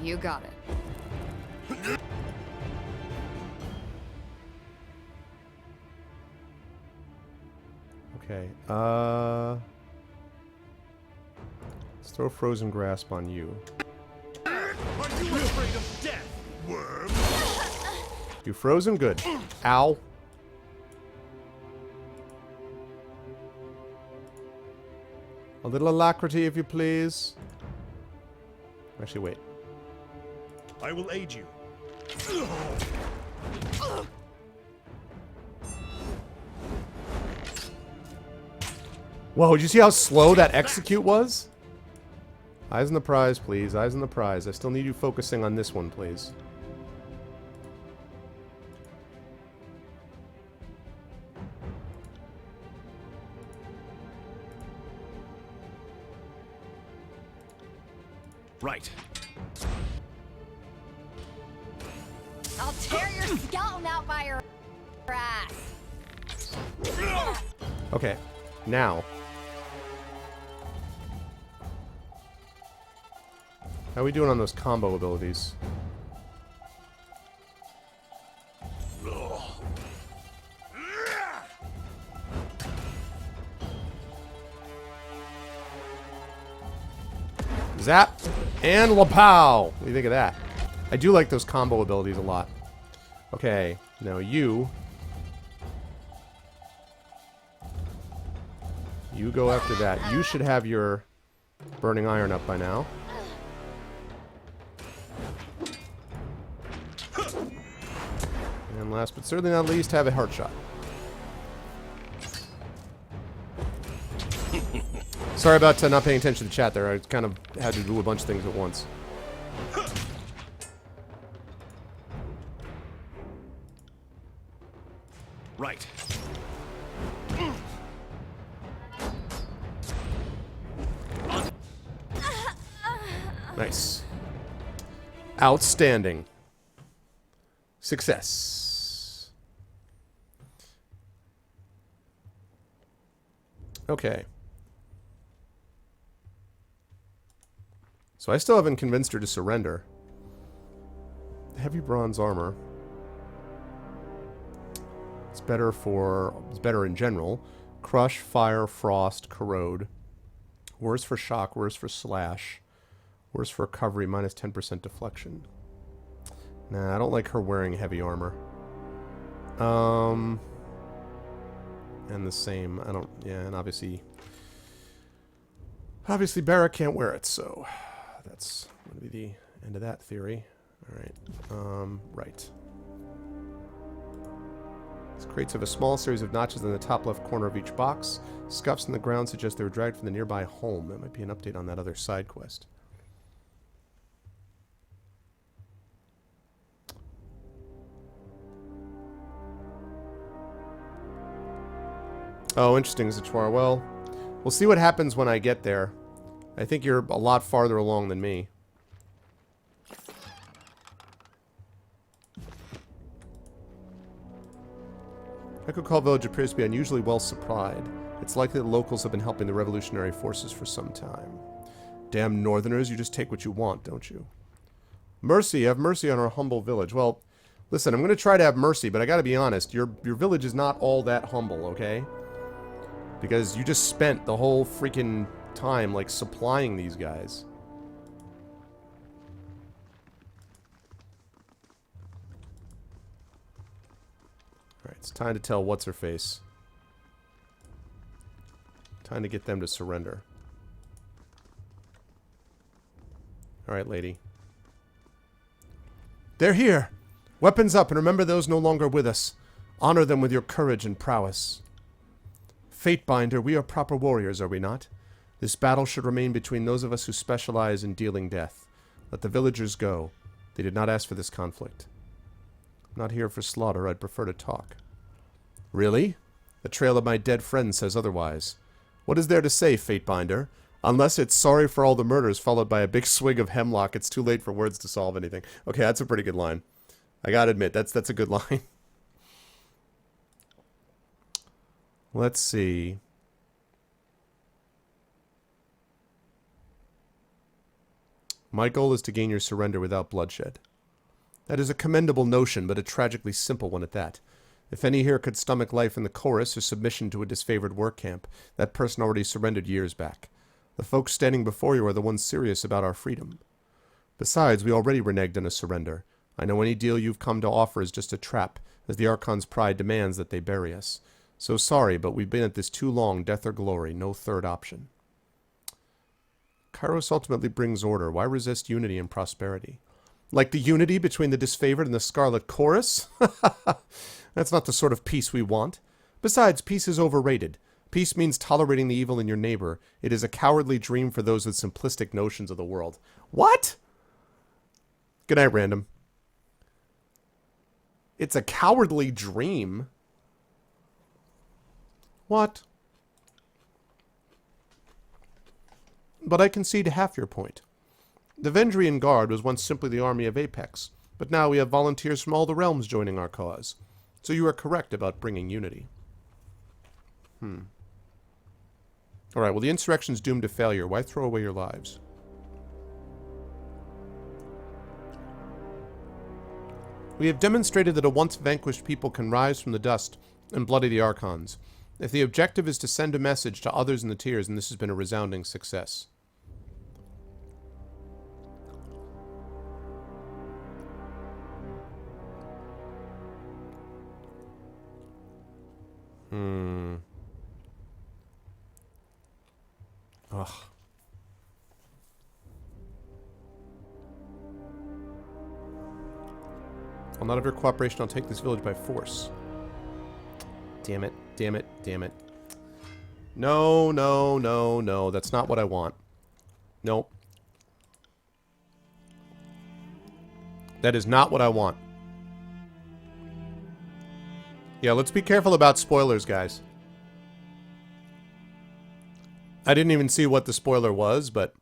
[SPEAKER 3] You got it.
[SPEAKER 1] Okay, let's throw Frozen Grasp on you.
[SPEAKER 2] Are you afraid of death, worm?
[SPEAKER 1] You frozen? Good. Ow. A little alacrity, if you please. Actually, wait.
[SPEAKER 2] I will aid you.
[SPEAKER 1] Whoa, did you see how slow that execute was? Eyes on the prize, please. Eyes on the prize. I still need you focusing on this one, please.
[SPEAKER 2] Right.
[SPEAKER 3] I'll tear your skeleton out by your ass.
[SPEAKER 1] Okay, now. How are we doing on those combo abilities? Zap and Lapow. What do you think of that? I do like those combo abilities a lot. Okay, now you go after that. You should have your burning iron up by now. And last but certainly not least, have a heart shot. Sorry about not paying attention to the chat there. I kind of had to do a bunch of things at once.
[SPEAKER 2] Right.
[SPEAKER 1] Nice. Outstanding. Success. Okay. So I still haven't convinced her to surrender. Heavy bronze armor. It's better in general. Crush, fire, frost, corrode. Worse for shock, worse for slash. Worse for recovery, minus 10% deflection. Nah, I don't like her wearing heavy armor. And the same. I don't. Yeah, and obviously Barra can't wear it, so that's going to be the end of that theory. All right. Right. These crates have a small series of notches in the top left corner of each box. Scuffs in the ground suggest they were dragged from the nearby home. That might be an update on that other side quest. Oh, interesting, Zachwar. Well, we'll see what happens when I get there. I think you're a lot farther along than me. Echo Call Village appears to be unusually well supplied. It's likely that locals have been helping the revolutionary forces for some time. Damn northerners, you just take what you want, don't you? Mercy, have mercy on our humble village. Well, listen, I'm going to try to have mercy, but I got to be honest. Your village is not all that humble, okay? Because you just spent the whole freaking time, like, supplying these guys. Alright, it's time to tell What's-Her-Face. Time to get them to surrender. Alright, lady. They're here! Weapons up, and remember those no longer with us. Honor them with your courage and prowess. Fatebinder, we are proper warriors, are we not? This battle should remain between those of us who specialize in dealing death. Let the villagers go. They did not ask for this conflict. I'm not here for slaughter, I'd prefer to talk. Really? The trail of my dead friend says otherwise. What is there to say, Fatebinder? Unless it's sorry for all the murders followed by a big swig of hemlock, it's too late for words to solve anything. Okay, that's a pretty good line. I gotta admit, that's a good line. Let's see. My goal is to gain your surrender without bloodshed. That is a commendable notion, but a tragically simple one at that. If any here could stomach life in the chorus or submission to a disfavored work camp, that person already surrendered years back. The folks standing before you are the ones serious about our freedom. Besides, we already reneged on a surrender. I know any deal you've come to offer is just a trap, as the Archon's pride demands that they bury us. So sorry, but we've been at this too long, death or glory, no third option. Kairos ultimately brings order. Why resist unity and prosperity? Like the unity between the disfavored and the Scarlet Chorus? That's not the sort of peace we want. Besides, peace is overrated. Peace means tolerating the evil in your neighbor. It is a cowardly dream for those with simplistic notions of the world. What? Good night, random. It's a cowardly dream? What? But I concede half your point. The Vendrian Guard was once simply the army of Apex, but now we have volunteers from all the realms joining our cause. So you are correct about bringing unity. Alright, well the insurrection's doomed to failure. Why throw away your lives? We have demonstrated that a once vanquished people can rise from the dust and bloody the Archons. If the objective is to send a message to others in the tiers, then this has been a resounding success. Ugh. Well, not of your cooperation, I'll take this village by force. Damn it, damn it, damn it. No, no, no, no. That's not what I want. Nope. That is not what I want. Yeah, let's be careful about spoilers, guys. I didn't even see what the spoiler was, but...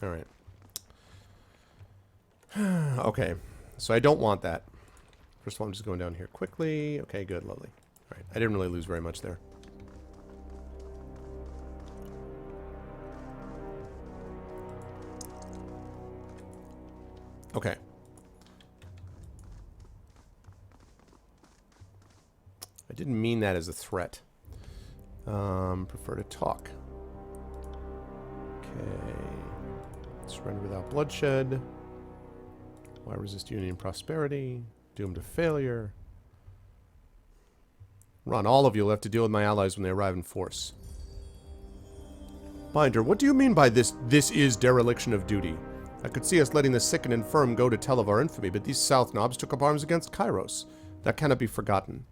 [SPEAKER 1] Alright. Okay. So I don't want that. First of all, I'm just going down here quickly. Okay, good, lovely. Alright, I didn't really lose very much there. Okay. I didn't mean that as a threat. Prefer to talk. Okay. Surrender without bloodshed. Why resist union and prosperity? Doomed to failure. Run, all of you will have to deal with my allies when they arrive in force. Binder, what do you mean by this? This is dereliction of duty. I could see us letting the sick and infirm go to tell of our infamy, but these South Knobs took up arms against Kairos. That cannot be forgotten.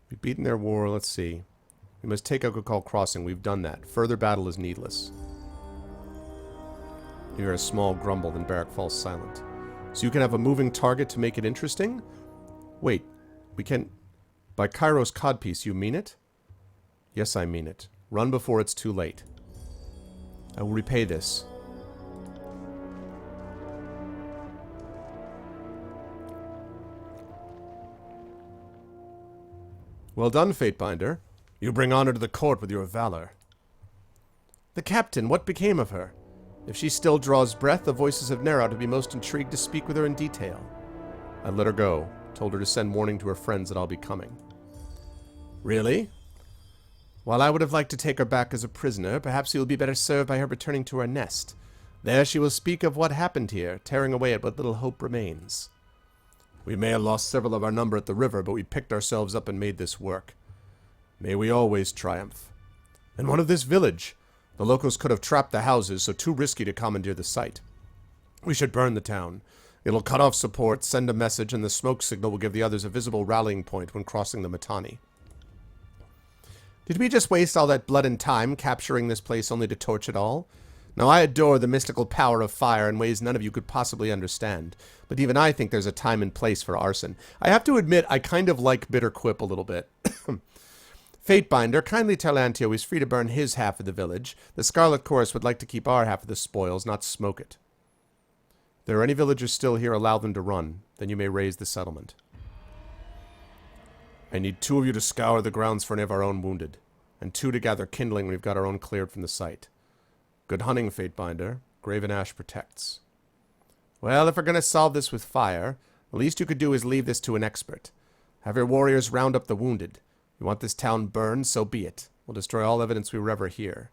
[SPEAKER 1] We've beaten their war, let's see. We must take Okakal Crossing, we've done that. Further battle is needless. You hear a small grumble, then Barrack falls silent. So you can have a moving target to make it interesting? Wait, we can... By Kairos Codpiece, you mean it? Yes, I mean it. Run before it's too late. I will repay this. Well done, Fatebinder. You bring honor to the court with your valor. The captain, what became of her? If she still draws breath, the voices of Nerod would be most intrigued to speak with her in detail. I let her go, told her to send warning to her friends that I'll be coming. Really? While I would have liked to take her back as a prisoner, perhaps you will be better served by her returning to her nest. There she will speak of what happened here, tearing away at what little hope remains. We may have lost several of our number at the river, but we picked ourselves up and made this work. May we always triumph. And what of this village? The locals could have trapped the houses, so too risky to commandeer the site. We should burn the town. It'll cut off support, send a message, and the smoke signal will give the others a visible rallying point when crossing the Mittani. Did we just waste all that blood and time capturing this place only to torch it all? Now, I adore the mystical power of fire in ways none of you could possibly understand, but even I think there's a time and place for arson. I have to admit, I kind of like Bitter Quip a little bit. Fatebinder, kindly tell Antio he's free to burn his half of the village. The Scarlet Chorus would like to keep our half of the spoils, not smoke it. If there are any villagers still here, allow them to run. Then you may raise the settlement. I need 2 of you to scour the grounds for any of our own wounded, and 2 to gather kindling when we've got our own cleared from the site. Good hunting, Fatebinder. Graven Ash protects. Well, if we're going to solve this with fire, the least you could do is leave this to an expert. Have your warriors round up the wounded. You want this town burned, so be it. We'll destroy all evidence we were ever here.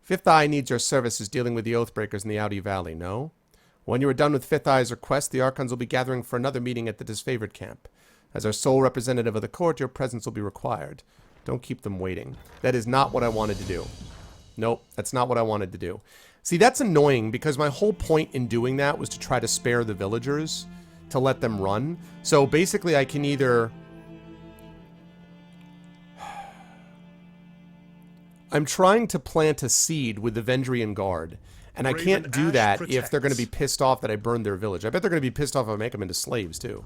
[SPEAKER 1] Fifth Eye needs your services dealing with the Oathbreakers in the Audi Valley, no? When you are done with Fifth Eye's request, the Archons will be gathering for another meeting at the Disfavored camp. As our sole representative of the court, your presence will be required. Don't keep them waiting. That is not what I wanted to do. Nope, that's not what I wanted to do. See, that's annoying because my whole point in doing that was to try to spare the villagers, to let them run. So basically I can either... I'm trying to plant a seed with the Vendrian Guard, and I can't do that if they're going to be pissed off that I burned their village. I bet they're going to be pissed off if I make them into slaves, too.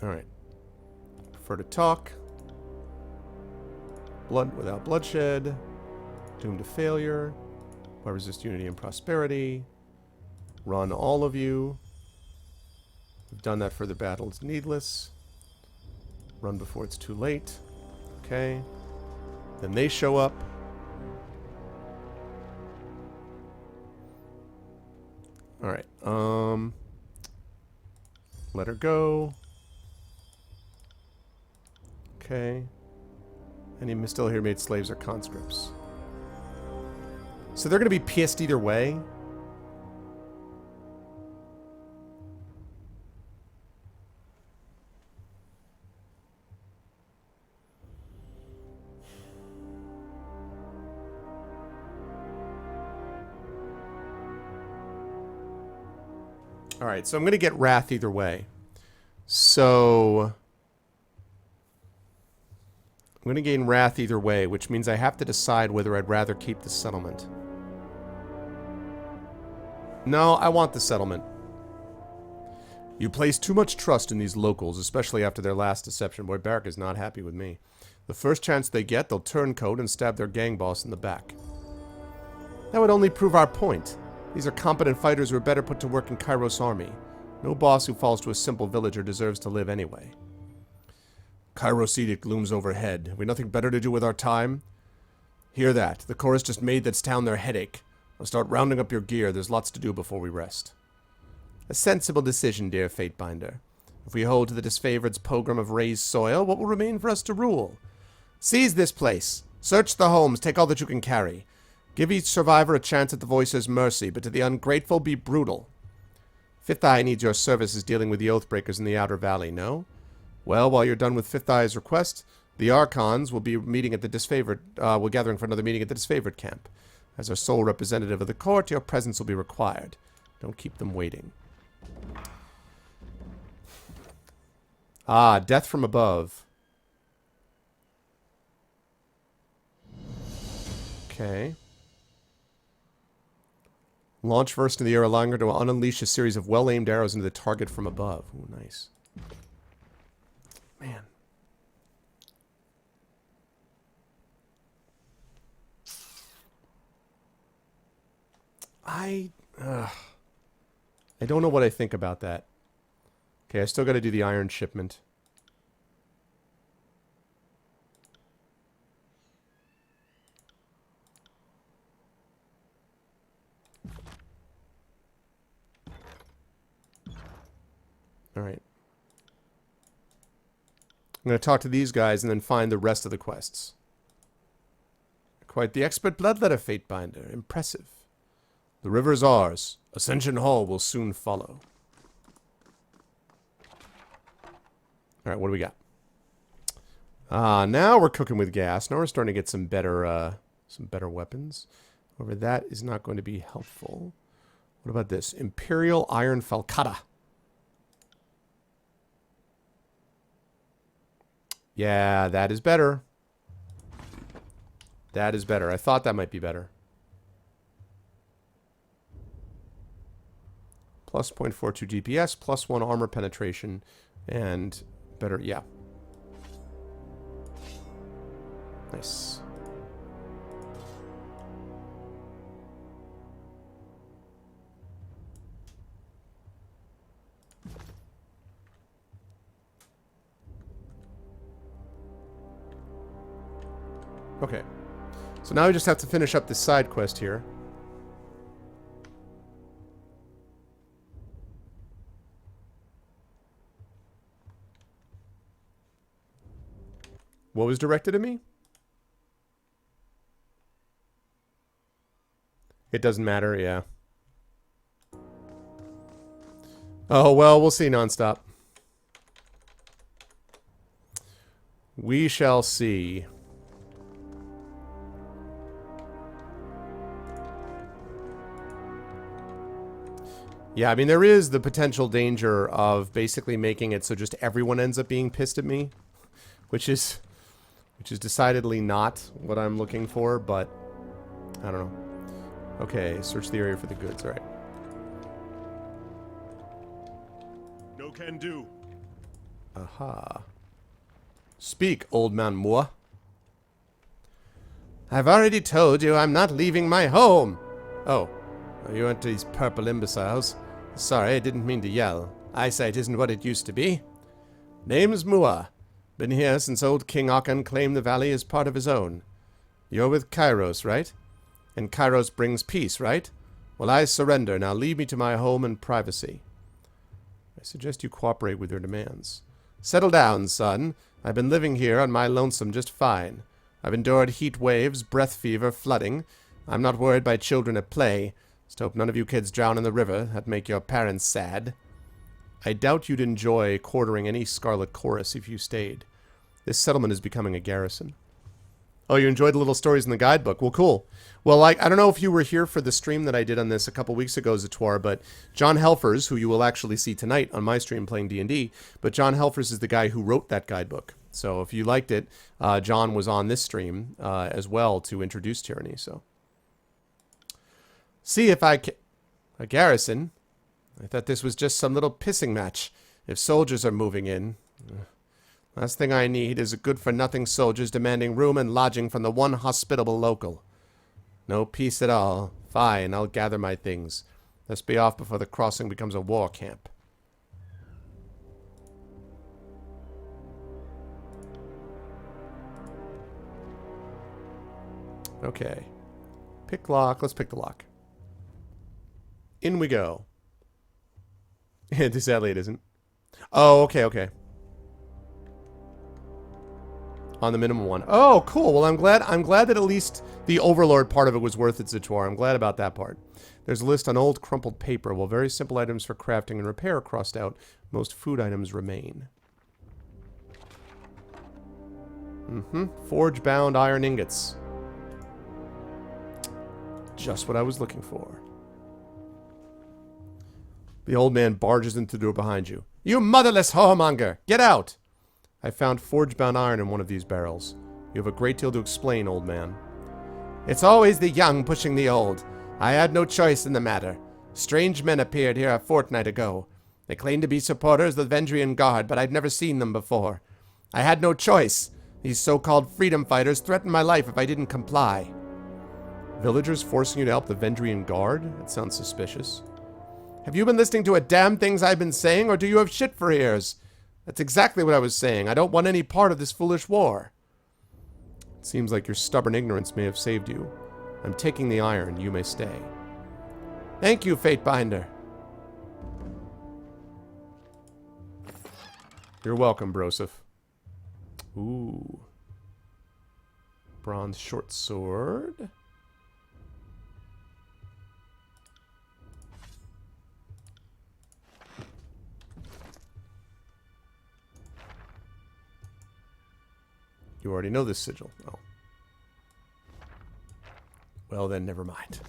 [SPEAKER 1] Alright. Prefer to talk. Blood without bloodshed. Doomed to failure. Why resist unity and prosperity. Run, all of you. We've done that for the battle. It's needless. Run before it's too late. Okay. Then they show up. Alright. Let her go. Okay. Any still here made slaves or conscripts. So they're going to be pissed either way. Alright, so I'm going to get Wrath either way. So... I'm going to gain Wrath either way, which means I have to decide whether I'd rather keep the settlement. No, I want the settlement. You place too much trust in these locals, especially after their last deception. Boy, Barrack is not happy with me. The first chance they get, they'll turncoat and stab their gang boss in the back. That would only prove our point. These are competent fighters who are better put to work in Kairos' army. No boss who falls to a simple villager deserves to live anyway. Kairos' edict looms overhead. Have we nothing better to do with our time? Hear that. The chorus just made that town their headache. I'll start rounding up your gear. There's lots to do before we rest. A sensible decision, dear Fatebinder. If we hold to the disfavored's pogrom of raised soil, what will remain for us to rule? Seize this place. Search the homes. Take all that you can carry. Give each survivor a chance at the Voicer's mercy, but to the ungrateful be brutal. Fifth Eye needs your services dealing with the Oathbreakers in the Outer Valley, no? Well, while you're done with Fifth Eye's request, the Archons will be meeting at the disfavored, will gathering for another meeting at the disfavored camp. As our sole representative of the court, your presence will be required. Don't keep them waiting. Ah, death from above. Okay. Launch first in the air, allowing her to unleash a series of well-aimed arrows into the target from above. Ooh, nice. Man. I don't know what I think about that. Okay, I still got to do the iron shipment. Alright. I'm going to talk to these guys and then find the rest of the quests. Quite the expert bloodletter, Fatebinder. Impressive. The river is ours. Ascension Hall will soon follow. Alright, what do we got? Now we're cooking with gas. Now we're starting to get some better weapons. However, that is not going to be helpful. What about this? Imperial Iron Falcata. Yeah, that is better. That is better. I thought that might be better. Plus 0.42 DPS, plus 1 armor penetration, and better, yeah. Nice. Okay. So now we just have to finish up this side quest here. What was directed at me? It doesn't matter, yeah. Oh, well, we'll see, Nonstop. We shall see. Yeah, I mean, there is the potential danger of basically making it so just everyone ends up being pissed at me, which is decidedly not what I'm looking for, but I don't know. Okay, search the area for the goods, all right.
[SPEAKER 2] No can do.
[SPEAKER 1] Aha. Speak, old man Moore. I've already told you I'm not leaving my home. Oh, you aren't these purple imbeciles. Sorry, I didn't mean to yell. Eyesight isn't what it used to be. Name's Mua. Been here since old King Akan claimed the valley as part of his own. You're with Kairos, right? And Kairos brings peace, right? Well, I surrender. Now leave me to my home and privacy. I suggest you cooperate with your demands. Settle down, son. I've been living here on my lonesome just fine. I've endured heat waves, breath fever, flooding. I'm not worried by children at play. Just hope none of you kids drown in the river. That'd make your parents sad. I doubt you'd enjoy quartering any Scarlet Chorus if you stayed. This settlement is becoming a garrison. Oh, you enjoyed the little stories in the guidebook. Well, cool. Well, I don't know if you were here for the stream that I did on this a couple weeks ago, Zator, but John Helfers, who you will actually see tonight on my stream playing D&D, but John Helfers is the guy who wrote that guidebook. So if you liked it, John was on this stream as well to introduce Tyranny. So see if a garrison. I thought this was just some little pissing match. If soldiers are moving in. Last thing I need is good-for-nothing soldiers demanding room and lodging from the one hospitable local. No peace at all. Fine, I'll gather my things. Let's be off before the crossing becomes a war camp. Okay. Pick lock. Let's pick the lock. In we go. Sadly, it isn't. Oh, okay, okay. On the minimum one. Oh, cool. Well, I'm glad that at least the Overlord part of it was worth it, Zator. I'm glad about that part. There's a list on old crumpled paper. While very simple items for crafting and repair are crossed out, most food items remain. Forge-bound iron ingots. Just what I was looking for. The old man barges into the door behind you. You motherless whoremonger! Get out! I found forge-bound iron in one of these barrels. You have a great deal to explain, old man. It's always the young pushing the old. I had no choice in the matter. Strange men appeared here a fortnight ago. They claimed to be supporters of the Vendrian Guard, but I'd never seen them before. I had no choice. These so-called freedom fighters threatened my life if I didn't comply. Villagers forcing you to help the Vendrian Guard? That sounds suspicious. Have you been listening to a damn things I've been saying, or do you have shit for ears? That's exactly what I was saying. I don't want any part of this foolish war. It seems like your stubborn ignorance may have saved you. I'm taking the iron. You may stay. Thank you, Fatebinder. You're welcome, Broseph. Ooh. Bronze short sword. You already know this sigil. Oh. Well, then, never mind.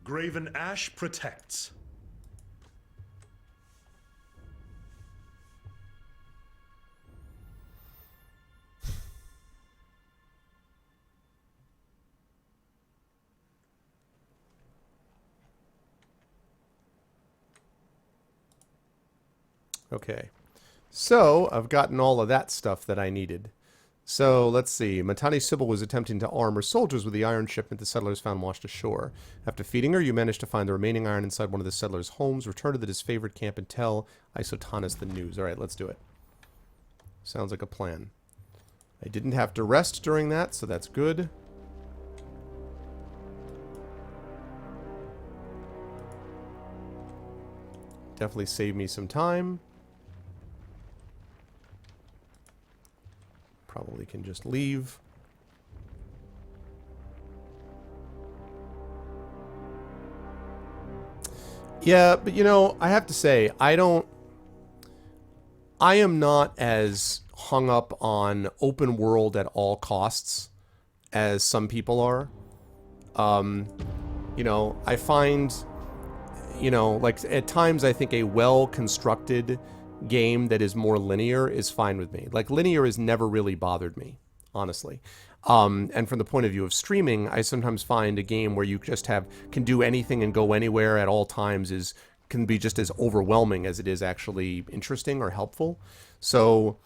[SPEAKER 2] Graven Ash protects.
[SPEAKER 1] Okay, so I've gotten all of that stuff that I needed. So let's see. Matani Sybil was attempting to arm her soldiers with the iron shipment the settlers found washed ashore. After feeding her, you managed to find the remaining iron inside one of the settlers' homes, return to the disfavored camp, and tell Isotanus the news. All right, let's do it. Sounds like a plan. I didn't have to rest during that, so that's good. Definitely saved me some time. Probably can just leave. Yeah, but you know, I have to say, I am not as hung up on open world at all costs as some people are. You know, I find, you know, like at times I think a well-constructed game that is more linear is fine with me. Like linear has never really bothered me, honestly. And from the point of view of streaming, I sometimes find a game where you just can do anything and go anywhere at all times can be just as overwhelming as it is actually interesting or helpful. So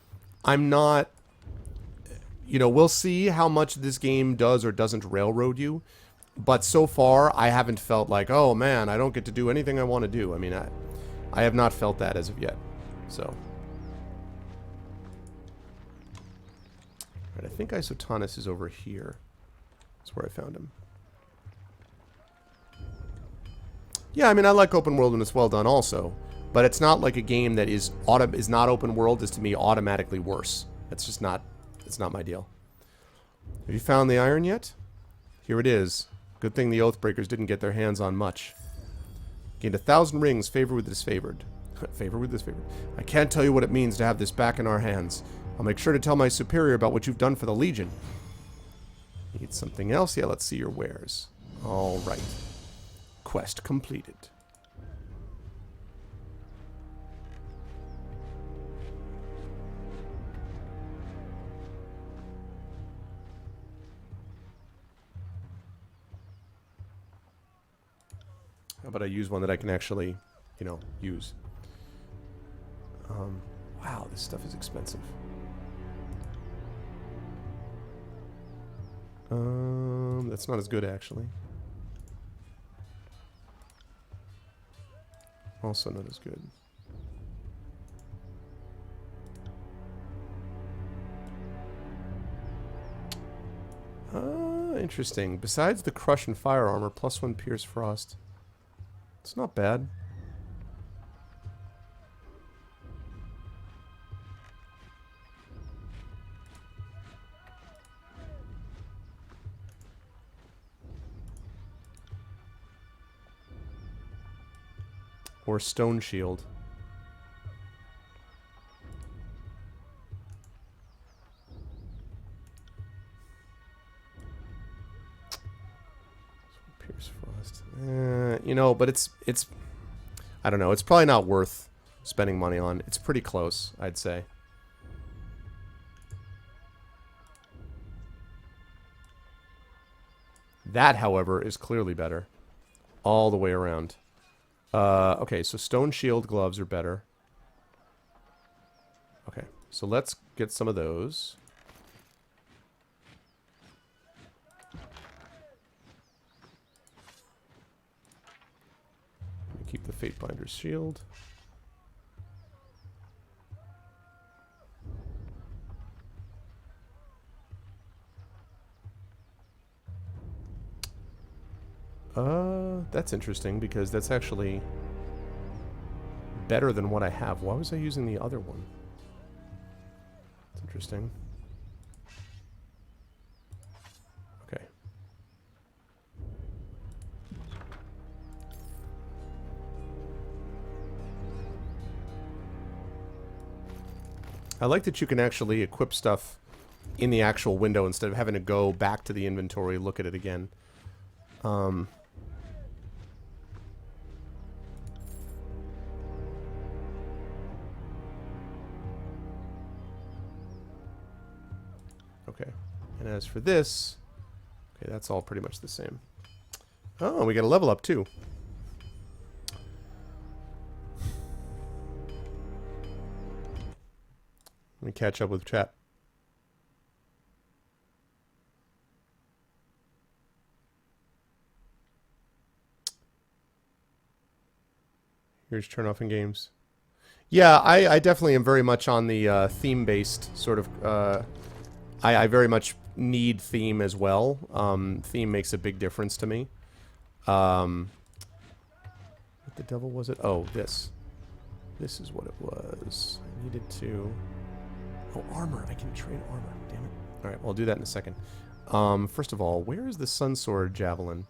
[SPEAKER 1] I'm not, you know, we'll see how much this game does or doesn't railroad you. But so far, I haven't felt like, oh man, I don't get to do anything I want to do. I mean, I have not felt that as of yet. So, right, I think Isotanus is over here. That's where I found him. Yeah, I mean, I like open world when it's well done also, but it's not like a game that is not open world is to me automatically worse. It's just not. It's not my deal. Have you found the iron yet? Here it is. Good thing the Oathbreakers didn't get their hands on much. Gained 1,000 rings. Favor with disfavored. Favor with disfavored. I can't tell you what it means to have this back in our hands. I'll make sure to tell my superior about what you've done for the Legion. Need something else? Yeah, let's see your wares. Alright. Quest completed. How about I use one that I can actually, you know, use? Wow, this stuff is expensive. That's not as good, actually. Also not as good. Interesting. Besides the crush and fire armor, +1 pierce frost. It's not bad. Or stone shield. Pierce frost. You know, but it's I don't know. It's probably not worth spending money on. It's pretty close, I'd say. That, however, is clearly better. All the way around. Okay, so stone shield gloves are better. Okay, so let's get some of those. Keep the Fatebinder's shield. That's interesting because that's actually better than what I have. Why was I using the other one? That's interesting. Okay. I like that you can actually equip stuff in the actual window instead of having to go back to the inventory, look at it again. Okay, and as for this, okay, that's all pretty much the same. Oh, we got a level up too. Let me catch up with chat. Here's turn off in games. Yeah, I definitely am very much on the theme-based sort of... I very much need theme as well. Theme makes a big difference to me. What the devil was it? Oh, this. This is what it was. I needed to... Oh, armor. I can trade armor. Damn it. Alright, well, I'll do that in a second. First of all, where is the Sun Sword Javelin?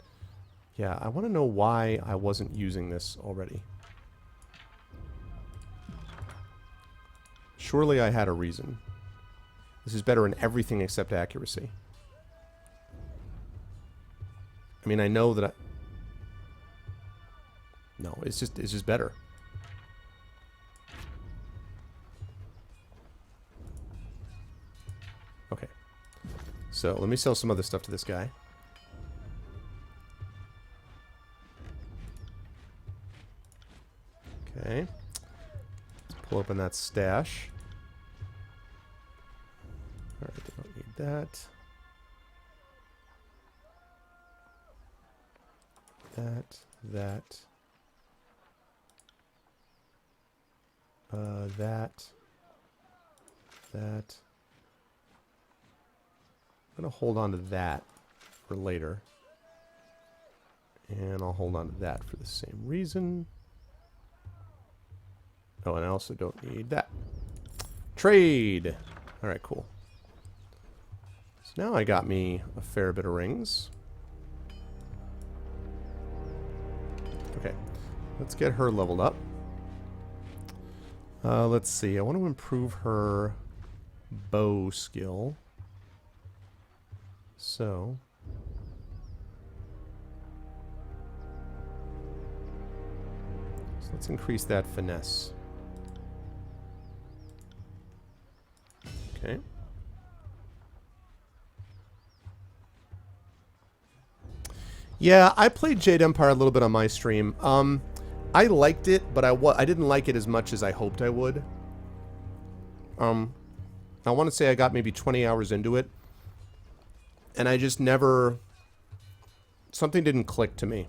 [SPEAKER 1] Yeah, I want to know why I wasn't using this already. Surely I had a reason. This is better in everything except accuracy. I mean, I know that I... No, it's just better. Okay. So, let me sell some other stuff to this guy. Okay. Let's pull open that stash. Alright, I don't need that. That. That. I'm going to hold on to that for later. And I'll hold on to that for the same reason. Oh, and I also don't need that. Trade! Alright, cool. So now I got me a fair bit of rings. Okay. let's get her leveled up. Let's see. I want to improve her bow skill. So let's increase that finesse. Okay. Yeah, I played Jade Empire a little bit on my stream. I liked it, but I didn't like it as much as I hoped I would. I want to say I got maybe 20 hours into it, and I just never... Something didn't click to me.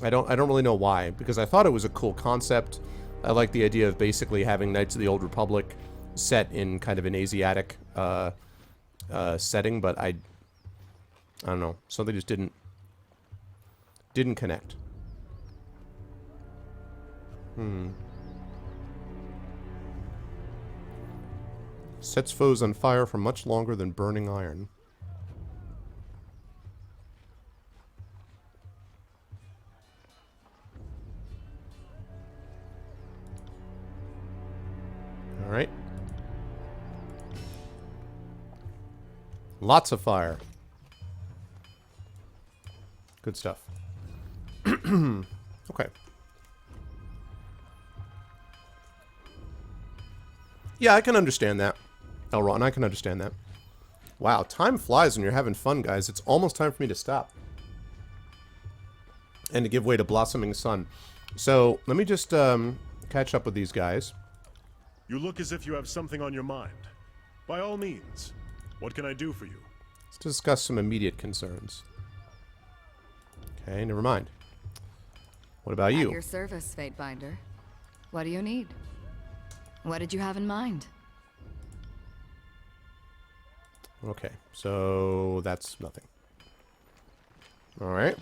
[SPEAKER 1] I don't really know why, because I thought it was a cool concept. I like the idea of basically having Knights of the Old Republic set in kind of an Asiatic setting, but I don't know. Something just didn't connect. Sets foes on fire for much longer than burning iron. All right. Lots of fire. Good stuff. Okay. Yeah, I can understand that. Elron, I can understand that. Wow, time flies when you're having fun, guys. It's almost time for me to stop. And to give way to Blossoming Sun. So, let me just catch up with these guys.
[SPEAKER 2] You look as if you have something on your mind. By all means, what can I do for you?
[SPEAKER 1] Let's discuss some immediate concerns. Okay, never mind. What about you?
[SPEAKER 3] At your service, Fatebinder. What do you need? What did you have in mind?
[SPEAKER 1] Okay, so that's nothing. Alright.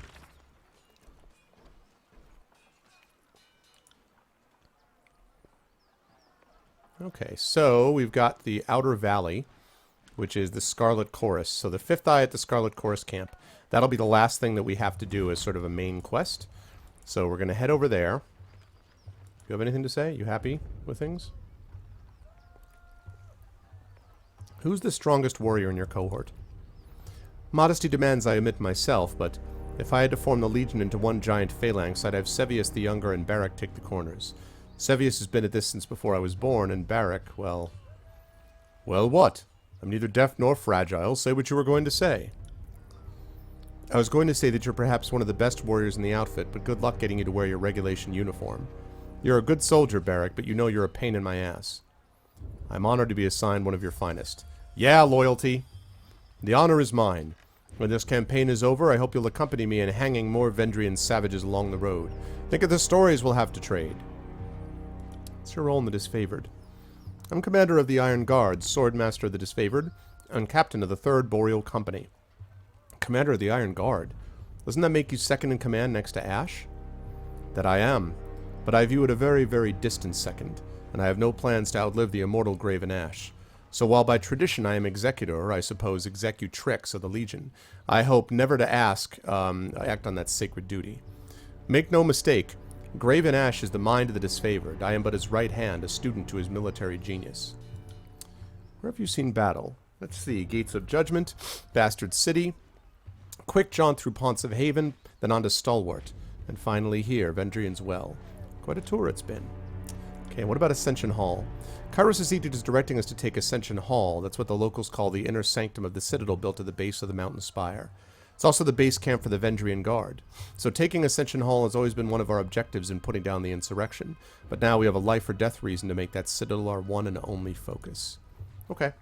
[SPEAKER 1] Okay, so we've got the Outer Valley, which is the Scarlet Chorus. So the fifth eye at the Scarlet Chorus camp. That'll be the last thing that we have to do as sort of a main quest. So we're going to head over there. You have anything to say? You happy with things? Who's the strongest warrior in your cohort? Modesty demands I omit myself, but if I had to form the Legion into one giant phalanx, I'd have Sevius the Younger and Barak take the corners. Sevius has been at this since before I was born, and Barak, well... Well, what? I'm neither deaf nor fragile. Say what you were going to say. I was going to say that you're perhaps one of the best warriors in the outfit, but good luck getting you to wear your regulation uniform. You're a good soldier, Barak, but you know you're a pain in my ass. I'm honored to be assigned one of your finest. Yeah, loyalty. The honor is mine. When this campaign is over, I hope you'll accompany me in hanging more Vendrian savages along the road. Think of the stories we'll have to trade. What's your role in the Disfavored? I'm commander of the Iron Guards, swordmaster of the Disfavored, and captain of the 3rd Boreal Company. Commander of the Iron Guard? Doesn't that make you second in command next to Ash? That I am, but I view it a very, very distant second, and I have no plans to outlive the immortal Graven Ash. So while by tradition I am executor, or I suppose executrix of the Legion, I hope never to act on that sacred duty. Make no mistake, Graven Ash is the mind of the Disfavored. I am but his right hand, a student to his military genius. Where have you seen battle? Let's see. Gates of Judgment, Bastard City, quick jaunt through Ponts of Haven, then on to Stalwart, and finally here, Vendrian's Well. Quite a tour it's been. Okay, what about Ascension Hall? Kairos' edict is directing us to take Ascension Hall. That's what the locals call the inner sanctum of the citadel built at the base of the mountain spire. It's also the base camp for the Vendrian Guard. So taking Ascension Hall has always been one of our objectives in putting down the insurrection. But now we have a life or death reason to make that citadel our one and only focus. Okay.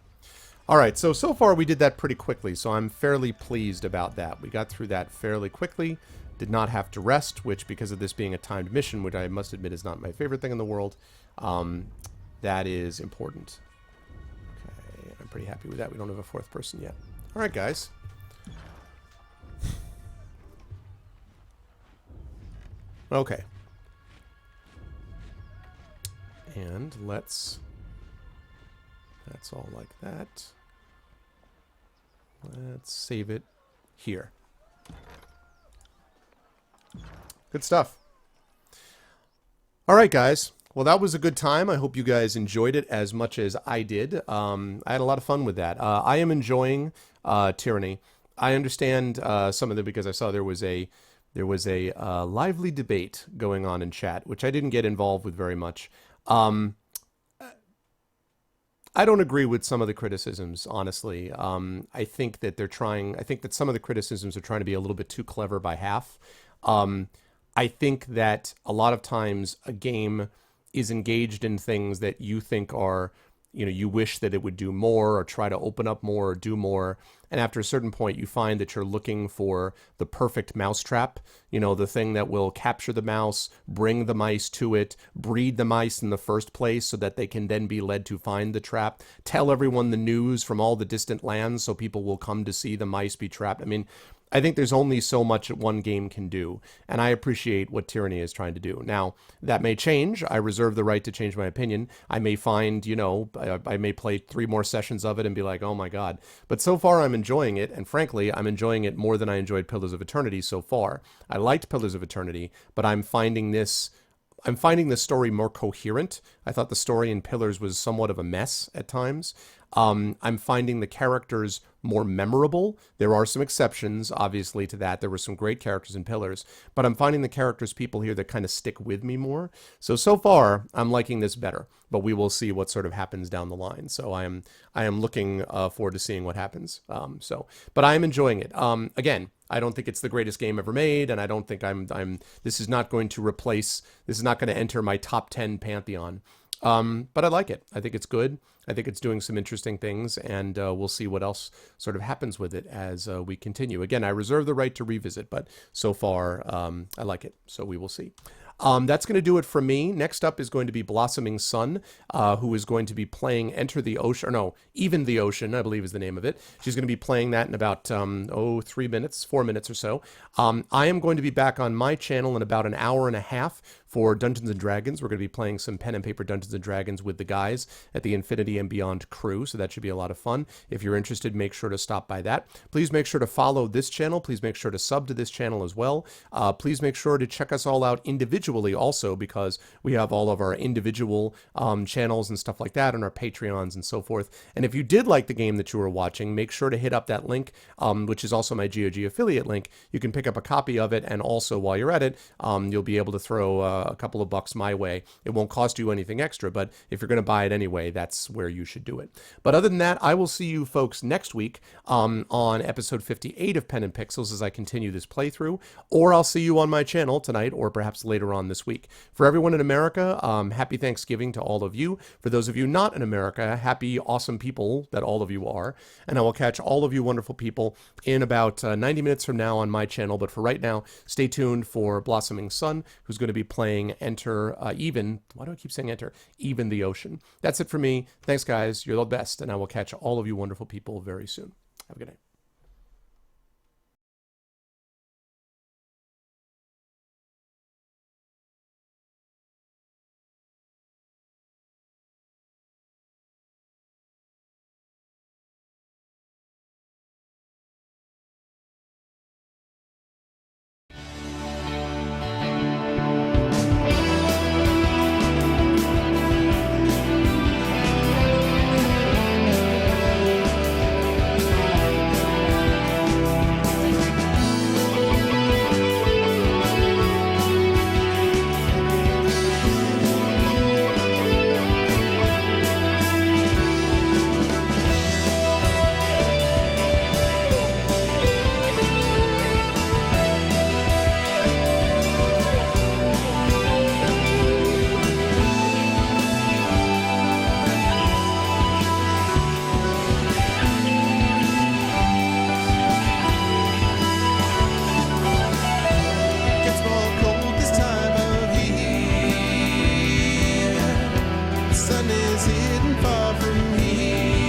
[SPEAKER 1] Alright, so far we did that pretty quickly, so I'm fairly pleased about that. We got through that fairly quickly. Did not have to rest, which because of this being a timed mission, which I must admit is not my favorite thing in the world, that is important. Okay, I'm pretty happy with that. We don't have a 4th person yet. Alright, guys. Okay. And that's all like that. Let's save it here. Good stuff. All right, guys. Well, that was a good time. I hope you guys enjoyed it as much as I did. I had a lot of fun with that. I am enjoying Tyranny. I understand some of it because I saw there was a lively debate going on in chat, which I didn't get involved with very much. I don't agree with some of the criticisms, honestly. I think that I think that some of the criticisms are trying to be a little bit too clever by half. I think that a lot of times a game is engaged in things that you think are, you wish that it would do more or try to open up more or do more. And after a certain point, you find that you're looking for the perfect mousetrap, the thing that will capture the mouse, bring the mice to it, breed the mice in the first place so that they can then be led to find the trap, tell everyone the news from all the distant lands so people will come to see the mice be trapped. I mean, I think there's only so much that one game can do, and I appreciate what Tyranny is trying to do. Now, that may change. I reserve the right to change my opinion. I may find, I may play 3 more sessions of it and be like, oh my God. But so far, I'm enjoying it, and frankly, I'm enjoying it more than I enjoyed Pillars of Eternity so far. I liked Pillars of Eternity, but I'm finding the story more coherent. I thought the story in Pillars was somewhat of a mess at times. I'm finding the characters more memorable. There are some exceptions, obviously, to that. There were some great characters in Pillars, but I'm finding the characters people here that kind of stick with me more. So far, I'm liking this better, but we will see what sort of happens down the line. So I am looking forward to seeing what happens. But I am enjoying it. Again, I don't think it's the greatest game ever made, and I don't think this is not going to enter my top 10 pantheon. But I like it. I think it's good. I think it's doing some interesting things, and we'll see what else sort of happens with it as we continue. Again, I reserve the right to revisit, but so far, I like it. So we will see. That's going to do it for me. Next up is going to be Blossoming Sun, who is going to be playing Enter the Ocean, or no, Even the Ocean, I believe is the name of it. She's going to be playing that in about, 4 minutes or so. I am going to be back on my channel in about an hour and a half for Dungeons & Dragons. We're going to be playing some pen and paper Dungeons & Dragons with the guys at the Infinity and Beyond crew, so that should be a lot of fun. If you're interested, make sure to stop by that. Please make sure to follow this channel. Please make sure to sub to this channel as well. Please make sure to check us all out individually also, because we have all of our individual channels and stuff like that, and our Patreons and so forth. And if you did like the game that you were watching, make sure to hit up that link, which is also my GOG affiliate link. You can pick up a copy of it, and also while you're at it, you'll be able to throw a couple of bucks my way. It won't cost you anything extra, but if you're going to buy it anyway, that's where you should do it. But other than that, I will see you folks next week on episode 58 of Pen and Pixels as I continue this playthrough, or I'll see you on my channel tonight, or perhaps later on this week. For everyone in America, happy Thanksgiving to all of you. For those of you not in America, happy awesome people that all of you are. And I will catch all of you wonderful people in about 90 minutes from now on my channel. But for right now, stay tuned for Blossoming Sun, who's going to be playing Even the Ocean. That's it for me. Thanks, guys. You're the best. And I will catch all of you wonderful people very soon. Have a good night.
[SPEAKER 7] Sun is hidden far from here.